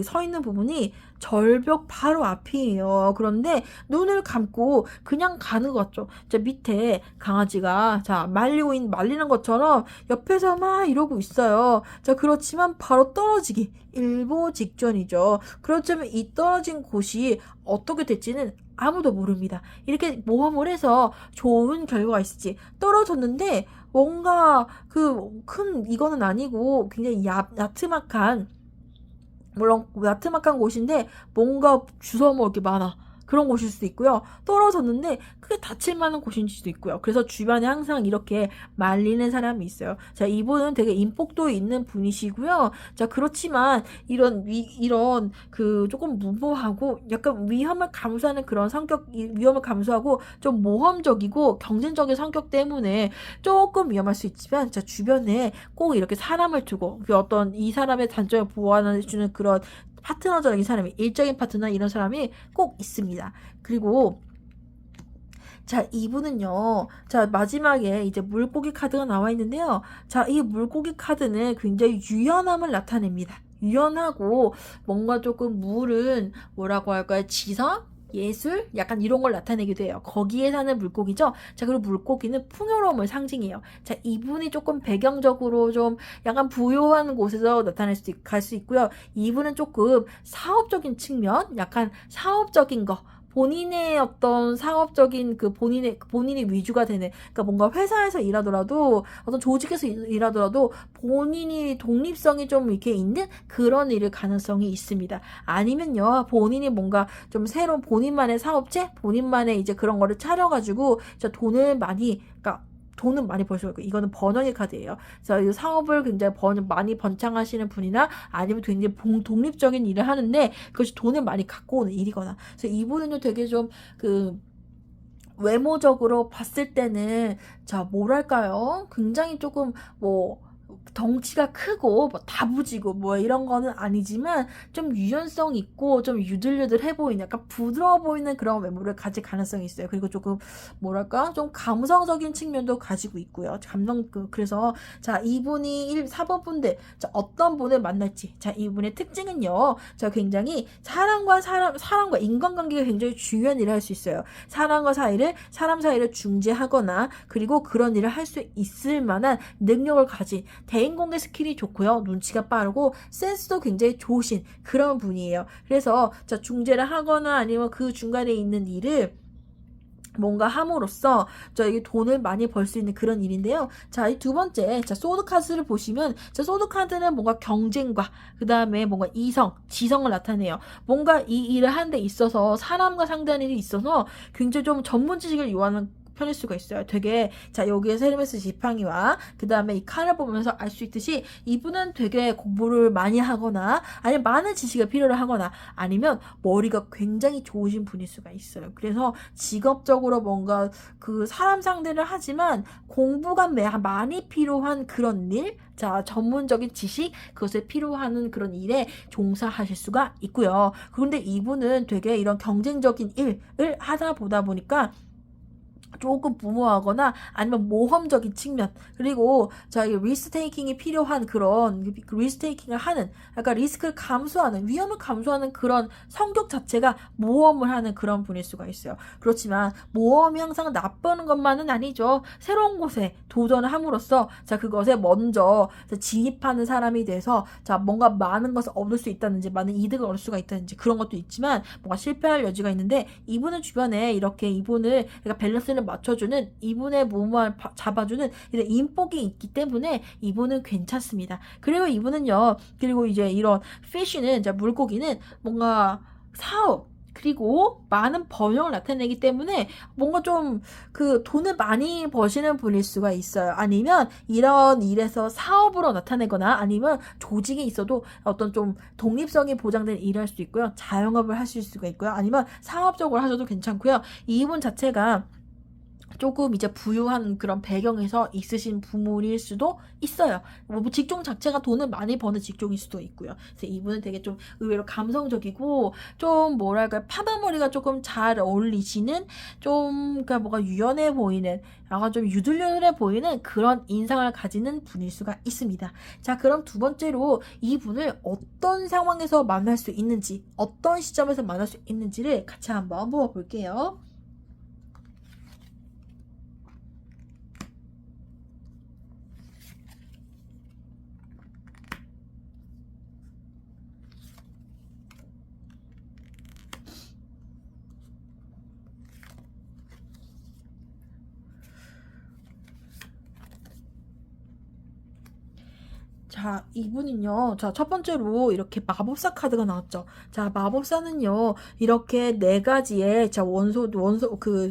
서 있는 부분이 절벽 바로 앞이에요. 그런데 눈을 감고 그냥 가는 것 같죠. 자, 밑에 강아지가 자, 말리는 것처럼 옆에서 막 이러고 있어요. 자, 그렇지만 바로 떨어지기 일보 직전이죠. 그렇지만 이 떨어진 곳이 어떻게 될지는 아무도 모릅니다. 이렇게 모험을 해서 좋은 결과가 있을지 떨어졌는데 뭔가 이거는 아니고 굉장히 야트막한 물론 야트막한 곳인데 뭔가 주워 먹을 게 많아. 그런 곳일 수도 있고요. 떨어졌는데 크게 다칠 만한 곳일 수도 있고요. 그래서 주변에 항상 이렇게 말리는 사람이 있어요. 자, 이분은 되게 인복도 있는 분이시고요. 자, 그렇지만 이런 조금 무모하고 약간 위험을 감수하는 그런 위험을 감수하고 좀 모험적이고 경쟁적인 성격 때문에 조금 위험할 수 있지만 자, 주변에 꼭 이렇게 사람을 두고 어떤 이 사람의 단점을 보완해주는 그런 파트너적인 사람이 일적인 파트너 이런 사람이 꼭 있습니다. 그리고 자, 이분은요. 자, 마지막에 이제 물고기 카드가 나와 있는데요. 자, 이 물고기 카드는 굉장히 유연함을 나타냅니다. 유연하고 뭔가 조금 물은 뭐라고 할까요? 지성? 예술? 약간 이런 걸 나타내기도 해요. 거기에 사는 물고기죠. 자, 그리고 물고기는 풍요로움을 상징해요. 자, 이분이 조금 배경적으로 좀 약간 부유한 곳에서 갈 수 있고요. 이분은 조금 사업적인 측면, 약간 사업적인 거, 본인의 어떤 사업적인 본인이 위주가 되는, 그러니까 뭔가 회사에서 일하더라도, 어떤 조직에서 일하더라도 본인이 독립성이 좀 이렇게 있는 그런 일을 가능성이 있습니다. 아니면요, 본인이 뭔가 좀 새로운 본인만의 사업체, 본인만의 이제 그런 거를 차려가지고, 돈을 많이 벌 수 있고, 이거는 번영의 카드예요. 그래서 이 사업을 굉장히 많이 번창하시는 분이나 아니면 굉장히 독립적인 일을 하는데 그것이 돈을 많이 갖고 오는 일이거나. 그래서 이분은요 되게 좀 외모적으로 봤을 때는 자, 뭐랄까요? 굉장히 조금 덩치가 크고 다부지고 이런 거는 아니지만 좀 유연성 있고 좀 유들유들해 보이는 약간 부드러워 보이는 그런 외모를 가질 가능성이 있어요. 그리고 조금 뭐랄까 좀 감성적인 측면도 가지고 있고요. 그래서 자, 이분이 4번 분들 자, 어떤 분을 만날지 자, 이분의 특징은요. 자, 굉장히 사람과 인간관계가 굉장히 중요한 일을 할 수 있어요. 사람 사이를 중재하거나 그리고 그런 일을 할 수 있을 만한 능력을 가진 대인공개 스킬이 좋고요. 눈치가 빠르고 센스도 굉장히 좋으신 그런 분이에요. 그래서 자, 중재를 하거나 아니면 그 중간에 있는 일을 뭔가 함으로써 저에게 돈을 많이 벌 수 있는 그런 일인데요. 자, 이 두 번째, 자, 소드 카드를 보시면, 자, 소드 카드는 뭔가 경쟁과, 그 다음에 뭔가 지성을 나타내요. 뭔가 이 일을 하는 데 있어서, 사람과 상대하는 일이 있어서 굉장히 좀 전문 지식을 요하는 편일 수가 있어요. 되게 자 여기에서 헤르메스 지팡이와 그 다음에 이 칼을 보면서 알 수 있듯이 이분은 되게 공부를 많이 하거나 아니면 많은 지식을 필요로 하거나 아니면 머리가 굉장히 좋으신 분일 수가 있어요. 그래서 직업적으로 뭔가 그 사람 상대를 하지만 공부가 많이 필요한 그런 일, 자 전문적인 지식 그것에 필요한 그런 일에 종사하실 수가 있고요. 그런데 이분은 되게 이런 경쟁적인 일을 하다 보다 보니까 조금 무모하거나 아니면 모험적인 측면 그리고 자 이 리스크 테이킹이 필요한 그런 리스크 테이킹을 하는 약간 리스크를 감수하는 위험을 감수하는 그런 성격 자체가 모험을 하는 그런 분일 수가 있어요. 그렇지만 모험이 항상 나쁘는 것만은 아니죠. 새로운 곳에 도전을 함으로써 자 그것에 먼저 진입하는 사람이 돼서 자 뭔가 많은 것을 얻을 수 있다든지 많은 이득을 얻을 수가 있다든지 그런 것도 있지만 뭔가 실패할 여지가 있는데 이분은 주변에 이렇게 이분을 그러니까 밸런스를 맞춰주는 이분의 몸을 잡아주는 이런 인복이 있기 때문에 이분은 괜찮습니다. 그리고 이분은요, 그리고 이제 이런 피쉬는 물고기는 뭔가 사업 그리고 많은 번영을 나타내기 때문에 뭔가 좀 그 돈을 많이 버시는 분일 수가 있어요. 아니면 이런 일에서 사업으로 나타내거나 아니면 조직이 있어도 어떤 좀 독립성이 보장된 일을 할 수 있고요. 자영업을 하실 수가 있고요. 아니면 사업적으로 하셔도 괜찮고요. 이분 자체가 조금 이제 부유한 그런 배경에서 있으신 부모일 수도 있어요. 뭐 직종 자체가 돈을 많이 버는 직종일 수도 있고요. 그래서 이분은 되게 좀 의외로 감성적이고 좀 뭐랄까 파마머리가 조금 잘 어울리시는 좀 그러니까 뭔가 유연해 보이는 약간 좀 유들유들해 보이는 그런 인상을 가지는 분일 수가 있습니다. 자 그럼 두 번째로 이분을 어떤 상황에서 만날 수 있는지 어떤 시점에서 만날 수 있는지를 같이 한번 보아볼게요. 자, 이분은요. 자, 첫 번째로 이렇게 마법사 카드가 나왔죠. 자, 마법사는요. 이렇게 네 가지의 원소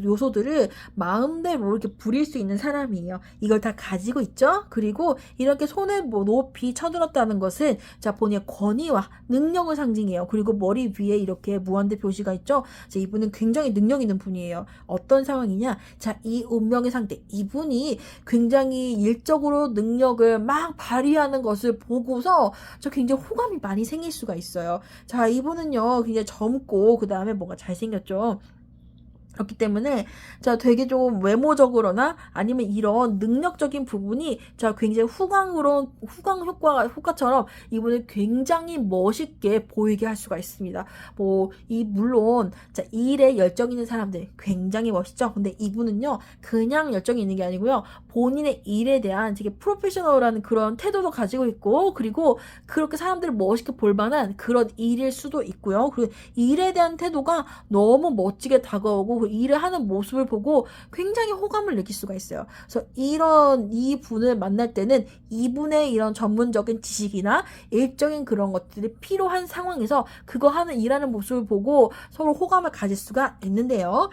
요소들을 마음대로 이렇게 부릴 수 있는 사람이에요. 이걸 다 가지고 있죠. 그리고 이렇게 손을 뭐 높이 쳐들었다는 것은 자, 본인의 권위와 능력을 상징해요. 그리고 머리 위에 이렇게 무한대 표시가 있죠. 자, 이분은 굉장히 능력 있는 분이에요. 어떤 상황이냐? 자, 이 운명의 상태. 이분이 굉장히 일적으로 능력을 막 발휘하는 것을 보고서 저 굉장히 호감이 많이 생길 수가 있어요. 자, 이분은요, 굉장히 젊고, 그 다음에 뭔가 잘생겼죠. 그렇기 때문에 자 되게 좀 외모적으로나 아니면 이런 능력적인 부분이 자 굉장히 후광 효과처럼 이분을 굉장히 멋있게 보이게 할 수가 있습니다. 뭐 이 물론 자 일에 열정 있는 사람들 굉장히 멋있죠. 근데 이분은요 그냥 열정이 있는 게 아니고요 본인의 일에 대한 되게 프로페셔널한 그런 태도도 가지고 있고 그리고 그렇게 사람들을 멋있게 볼 만한 그런 일일 수도 있고요. 그리고 일에 대한 태도가 너무 멋지게 다가오고 그 일을 하는 모습을 보고 굉장히 호감을 느낄 수가 있어요. 그래서 이 분을 만날 때는 이분의 이런 전문적인 지식이나 일적인 그런 것들이 필요한 상황에서 그거 일하는 모습을 보고 서로 호감을 가질 수가 있는데요.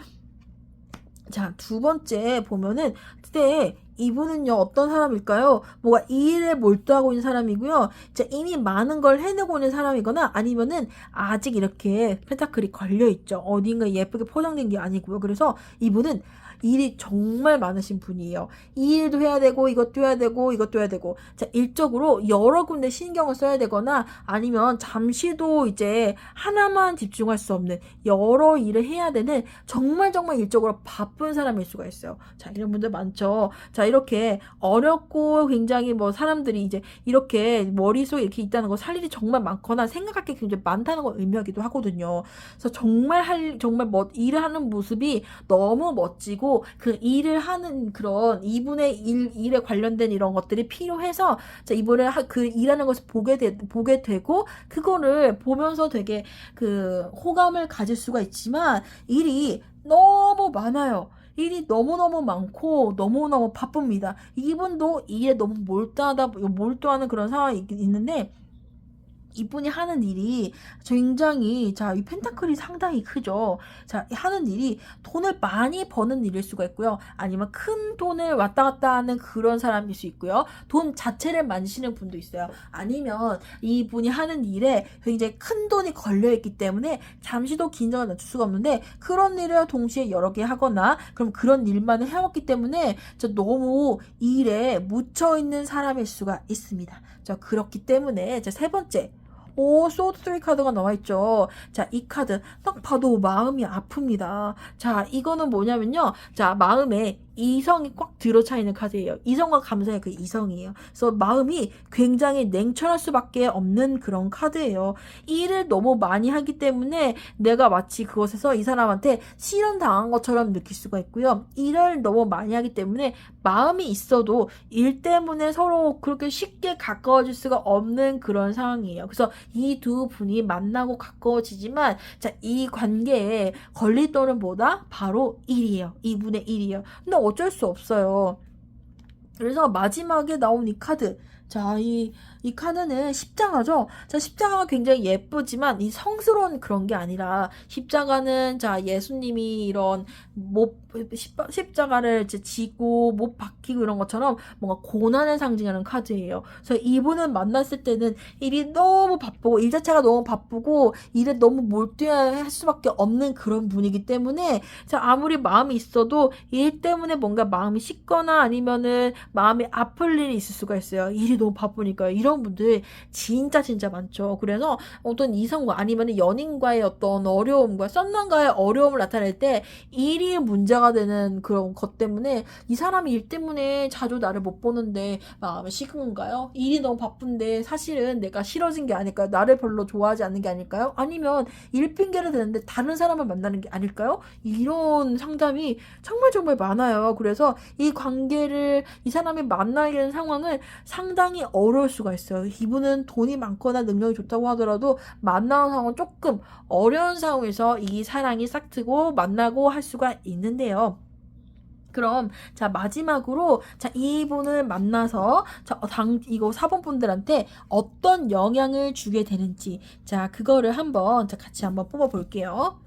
자, 두 번째 보면은 그때 이분은요 어떤 사람일까요? 뭐가 이 일에 몰두하고 있는 사람이고요. 자, 이미 많은 걸 해내고 있는 사람이거나 아니면은 아직 이렇게 펜타클이 걸려 있죠. 어딘가 예쁘게 포장된 게 아니고요. 그래서 이분은 일이 정말 많으신 분이에요. 이 일도 해야 되고 이것도 해야 되고 이것도 해야 되고 자 일적으로 여러 군데 신경을 써야 되거나 아니면 잠시도 이제 하나만 집중할 수 없는 여러 일을 해야 되는 정말 일적으로 바쁜 사람일 수가 있어요. 자 이런 분들 많죠. 자 이렇게 어렵고 굉장히 뭐 사람들이 이제 이렇게 머릿속에 이렇게 있다는 거 살 일이 정말 많거나 생각할 게 굉장히 많다는 걸 의미하기도 하거든요. 그래서 정말 일을 하는 모습이 너무 멋지고 그 일을 하는 그런 이분의 일에 관련된 이런 것들이 필요해서 자 이분을 그 일하는 것을 보게 되고 그거를 보면서 되게 그 호감을 가질 수가 있지만 일이 너무 많아요. 일이 너무너무 많고 너무너무 바쁩니다. 이분도 일에 너무 몰두하는 그런 상황이 있는데 이분이 하는 일이 굉장히, 자, 이 펜타클이 상당히 크죠. 자, 하는 일이 돈을 많이 버는 일일 수가 있고요. 아니면 큰 돈을 왔다 갔다 하는 그런 사람일 수 있고요. 돈 자체를 만지시는 분도 있어요. 아니면 이분이 하는 일에 굉장히 큰 돈이 걸려있기 때문에 잠시도 긴장을 낮출 수가 없는데, 그런 일을 동시에 여러 개 하거나 그럼 그런 일만을 해왔기 때문에 너무 일에 묻혀있는 사람일 수가 있습니다. 자, 그렇기 때문에 세 번째, 오, 소드 3 카드가 나와있죠. 자, 이 카드 딱 봐도 마음이 아픕니다. 자, 이거는 뭐냐면요. 자, 마음에 이성이 꽉 들어차 있는 카드예요. 이성과 감성의 그 이성이에요. 그래서 마음이 굉장히 냉철할 수밖에 없는 그런 카드예요. 일을 너무 많이 하기 때문에 내가 마치 그것에서 이 사람한테 실현당한 것처럼 느낄 수가 있고요. 일을 너무 많이 하기 때문에 마음이 있어도 일 때문에 서로 그렇게 쉽게 가까워질 수가 없는 그런 상황이에요. 그래서 이 두 분이 만나고 가까워지지만, 자, 이 관계에 걸릴돈은 뭐다? 바로 일이에요. 이분의 일이에요. 근데 어쩔 수 없어요. 그래서 마지막에 나온 이 카드, 자, 이 카드는 십자가죠. 자, 십자가가 굉장히 예쁘지만 이 성스러운 그런 게 아니라, 십자가는, 자, 예수님이 이런 십자가를 이제 지고 못 박히고 이런 것처럼 뭔가 고난을 상징하는 카드예요. 그래서 이분을 만났을 때는 일이 너무 바쁘고 일 자체가 너무 바쁘고 일에 너무 몰두할 수밖에 없는 그런 분이기 때문에, 자, 아무리 마음이 있어도 일 때문에 뭔가 마음이 식거나 아니면은 마음이 아플 일이 있을 수가 있어요. 일이 너무 바쁘니까요. 이런 분들 진짜 많죠. 그래서 어떤 이성과 아니면 연인과의 어떤 어려움과 썸남과의 어려움을 나타낼 때 일이 문제가 되는 그런 것 때문에, 이 사람이 일 때문에 자주 나를 못 보는데 마음이 식은 건가요? 일이 너무 바쁜데 사실은 내가 싫어진 게 아닐까요? 나를 별로 좋아하지 않는 게 아닐까요? 아니면 일 핑계를 대는데 다른 사람을 만나는 게 아닐까요? 이런 상담이 정말 많아요. 그래서 이 관계를, 이 사람이 만나게 되는 상황은 상당히 어려울 수가 있어요. 이분은 돈이 많거나 능력이 좋다고 하더라도 만나는 상황은 조금 어려운 상황에서 이 사랑이 싹트고 만나고 할 수가 있는데요. 그럼, 자, 마지막으로, 자, 이분을 만나서, 자, 이거 4번 분들한테 어떤 영향을 주게 되는지, 자, 그거를 한번, 자, 같이 한번 뽑아 볼게요.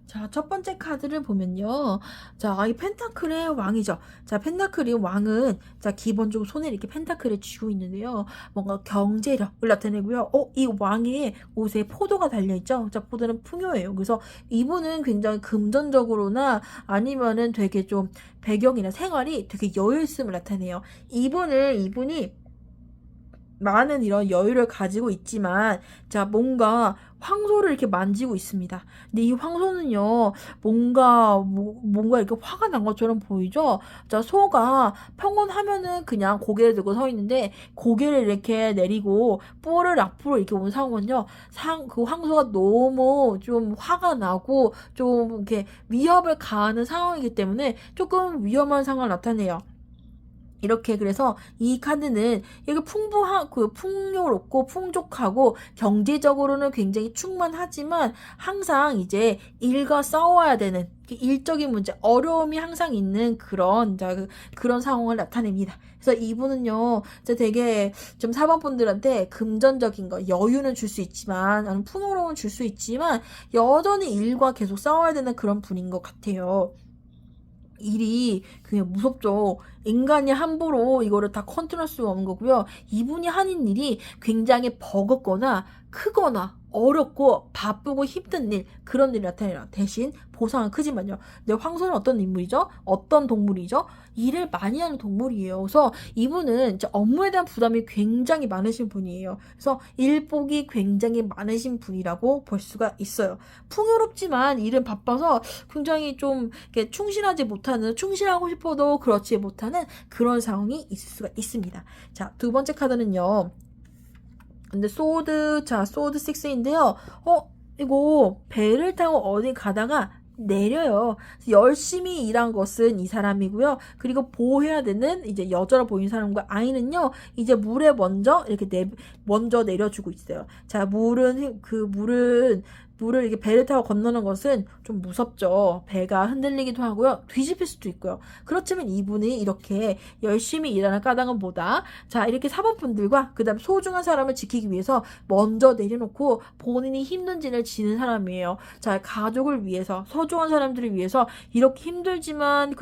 자, 첫 번째 카드를 보면요. 자, 이 펜타클의 왕이죠. 자, 펜타클의 왕은, 자, 기본적으로 손에 이렇게 펜타클을 쥐고 있는데요. 뭔가 경제력을 나타내고요. 이 왕의 옷에 포도가 달려있죠. 자, 포도는 풍요예요. 그래서 이분은 굉장히 금전적으로나 아니면은 되게 좀 배경이나 생활이 되게 여유있음을 나타내요. 이분이 많은 이런 여유를 가지고 있지만, 자, 뭔가 황소를 이렇게 만지고 있습니다. 근데 이 황소는요, 뭔가 이렇게 화가 난 것처럼 보이죠? 자, 소가 평온하면은 그냥 고개를 들고 서 있는데, 고개를 이렇게 내리고 뿔을 앞으로 이렇게 온 상황은요, 그 황소가 너무 좀 화가 나고 좀 이렇게 위협을 가하는 상황이기 때문에 조금 위험한 상황을 나타내요. 이렇게, 그래서 이 카드는 이게 풍요롭고 풍족하고 경제적으로는 굉장히 충만하지만 항상 이제 일과 싸워야 되는 일적인 문제, 어려움이 항상 있는 그런 상황을 나타냅니다. 그래서 이분은요, 되게 좀 4번 분들한테 금전적인 거, 여유는 줄 수 있지만, 풍요로움은 줄 수 있지만, 여전히 일과 계속 싸워야 되는 그런 분인 것 같아요. 일이 그냥 무섭죠. 인간이 함부로 이거를 다 컨트롤할 수가 없는 거고요. 이분이 하는 일이 굉장히 버겁거나 크거나 어렵고 바쁘고 힘든 일, 그런 일이 나타나요. 대신 보상은 크지만요. 근데 황소는 어떤 인물이죠? 어떤 동물이죠? 일을 많이 하는 동물이에요. 그래서 이분은 이제 업무에 대한 부담이 굉장히 많으신 분이에요. 그래서 일복이 굉장히 많으신 분이라고 볼 수가 있어요. 풍요롭지만 일은 바빠서 굉장히 좀 이렇게 충실하고 싶어도 그렇지 못하는 그런 상황이 있을 수가 있습니다. 자, 두 번째 카드는요. 근데 소드 6인데요. 이거 배를 타고 어디 가다가 내려요. 열심히 일한 것은 이 사람이고요. 그리고 보호해야 되는 이제 여자로 보이는 사람과 아이는요. 이제 물에 먼저 이렇게 먼저 내려주고 있어요. 자, 물을 이렇게 배를 타고 건너는 것은 좀 무섭죠. 배가 흔들리기도 하고요. 뒤집힐 수도 있고요. 그렇지만 이분이 이렇게 열심히 일하는 까닭은 뭐다? 자, 이렇게 사법분들과 그다음 소중한 사람을 지키기 위해서 먼저 내려놓고 본인이 힘든 진을 지는 사람이에요. 자, 가족을 위해서, 소중한 사람들을 위해서 이렇게 힘들지만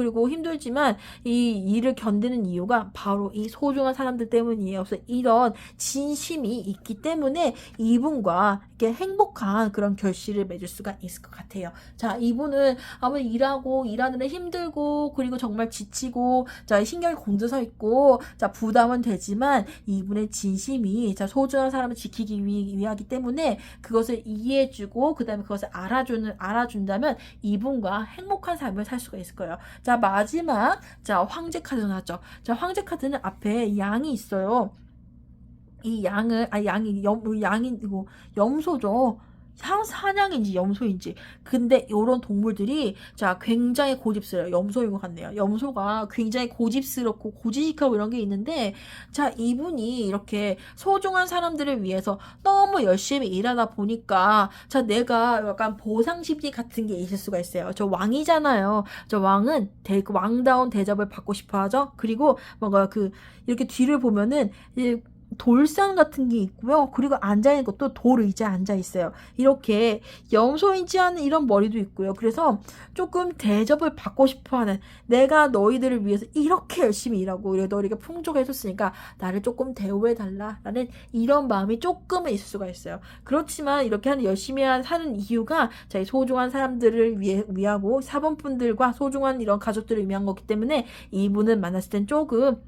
이 일을 견디는 이유가 바로 이 소중한 사람들 때문이에요. 그래서 이런 진심이 있기 때문에 이분과 이렇게 행복한 그런 결실을 맺을 수가 있을 것 같아요. 자, 이분은 아마 일하느라 힘들고 그리고 정말 지치고 자, 신경이 곤두서 있고 자, 부담은 되지만 이분의 진심이 자, 소중한 사람을 지키기 위하기 때문에 그것을 이해해주고 그다음에 그것을 알아준다면 이분과 행복한 삶을 살 수가 있을 거예요. 자, 마지막 자, 황제 카드 나왔죠. 자, 황제 카드는 앞에 양이 있어요. 이 양이 이거 염소죠. 사냥인지 염소인지. 근데 이런 동물들이 자, 굉장히 고집스러워요. 염소인 것 같네요. 염소가 굉장히 고집스럽고 고지식하고 이런 게 있는데 자, 이분이 이렇게 소중한 사람들을 위해서 너무 열심히 일하다 보니까 자, 내가 약간 보상 심리 같은 게 있을 수가 있어요. 저 왕이잖아요. 저 왕은 왕다운 대접을 받고 싶어 하죠. 그리고 뭔가 이렇게 뒤를 보면은 돌산 같은 게 있고요. 그리고 앉아있는 것도 돌 의자에 앉아있어요. 이렇게 염소인지 않은 이런 머리도 있고요. 그래서 조금 대접을 받고 싶어하는 내가 너희들을 위해서 이렇게 열심히 일하고 너희가 풍족해줬으니까 나를 조금 대우해달라라는 이런 마음이 조금은 있을 수가 있어요. 그렇지만 이렇게 열심히 사는 이유가 자, 소중한 사람들을 위하고 사범분들과 소중한 이런 가족들을 위한 거기 때문에 이분을 만났을 땐 조금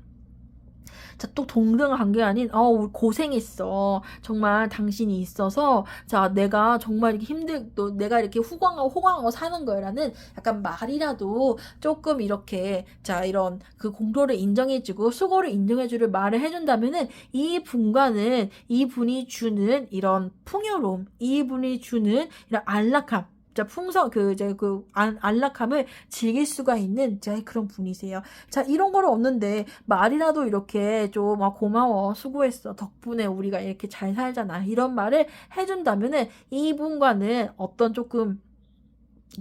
자, 또 동등 관계가 아닌, 우리 고생했어. 정말 당신이 있어서, 자, 내가 정말 이렇게 내가 이렇게 호강하고 사는 거라는 약간 말이라도 조금 이렇게, 자, 이런 공로를 인정해주고, 수고를 인정해주를 말을 해준다면은, 이분이 주는 이런 풍요로움, 이분이 주는 이런 안락함, 자, 안락함을 즐길 수가 있는 그런 분이세요. 자, 이런 거는 없는데, 말이라도 이렇게 좀, 고마워, 수고했어, 덕분에 우리가 이렇게 잘 살잖아. 이런 말을 해준다면은, 이분과는 어떤 조금,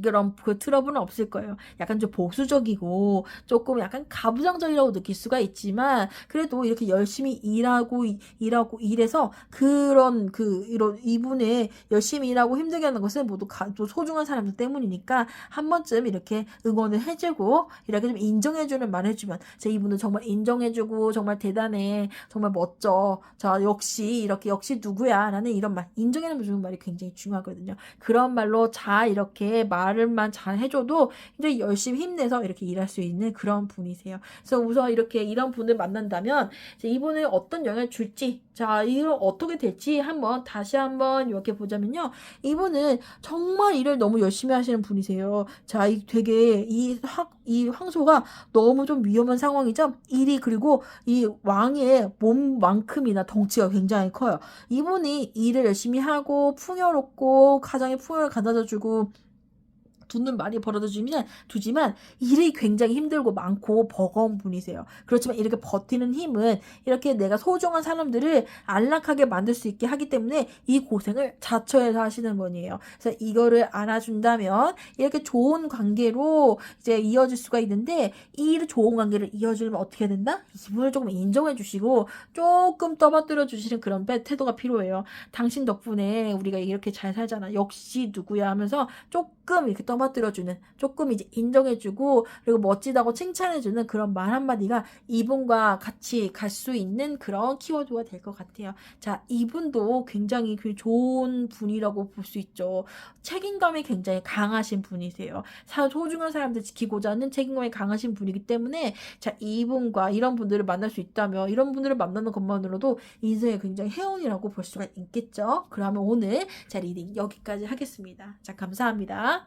그런 트러블은 없을 거예요. 약간 좀 보수적이고 조금 약간 가부장적이라고 느낄 수가 있지만 그래도 이렇게 열심히 일해서 이런 이분의 열심히 일하고 힘들게 하는 것은 모두 또 소중한 사람들 때문이니까 한 번쯤 이렇게 응원을 해주고 이렇게 좀 인정해주는 말 해주면 자, 이분은 정말 인정해주고 정말 대단해, 정말 멋져, 자, 역시 누구야 라는 이런 말, 인정해주는 말이 굉장히 중요하거든요. 그런 말로 이렇게 말을만 잘 해줘도 이제 열심히 힘내서 이렇게 일할 수 있는 그런 분이세요. 그래서 우선 이렇게 이런 분을 만난다면 이분을 어떤 영향을 줄지, 자, 이걸 어떻게 될지 다시 한번 이렇게 보자면요. 이분은 정말 일을 너무 열심히 하시는 분이세요. 자, 되게 이 황소가 너무 좀 위험한 상황이죠. 그리고 이 왕의 몸만큼이나 덩치가 굉장히 커요. 이분이 일을 열심히 하고 풍요롭고 가정에 풍요를 가져다 주고 두는 말이 두지만 일이 굉장히 힘들고 많고 버거운 분이세요. 그렇지만 이렇게 버티는 힘은 이렇게 내가 소중한 사람들을 안락하게 만들 수 있게 하기 때문에 이 고생을 자처해서 하시는 분이에요. 그래서 이거를 알아준다면 이렇게 좋은 관계로 이제 이어질 수가 있는데 이 좋은 관계를 이어주려면 어떻게 해야 된다? 이분을 조금 인정해 주시고 조금 떠받들어 주시는 그런 태도가 필요해요. 당신 덕분에 우리가 이렇게 잘 살잖아. 역시 누구야 하면서 조금 조금 이렇게 떠받들어주는, 조금 이제 인정해주고, 그리고 멋지다고 칭찬해주는 그런 말 한마디가 이분과 같이 갈 수 있는 그런 키워드가 될 것 같아요. 자, 이분도 굉장히 좋은 분이라고 볼 수 있죠. 책임감이 굉장히 강하신 분이세요. 소중한 사람들 지키고자 하는 책임감이 강하신 분이기 때문에, 자, 이분과 이런 분들을 만날 수 있다면, 이런 분들을 만나는 것만으로도 인생의 굉장히 행운이라고 볼 수가 있겠죠. 그러면 오늘 자, 리딩 여기까지 하겠습니다. 자, 감사합니다.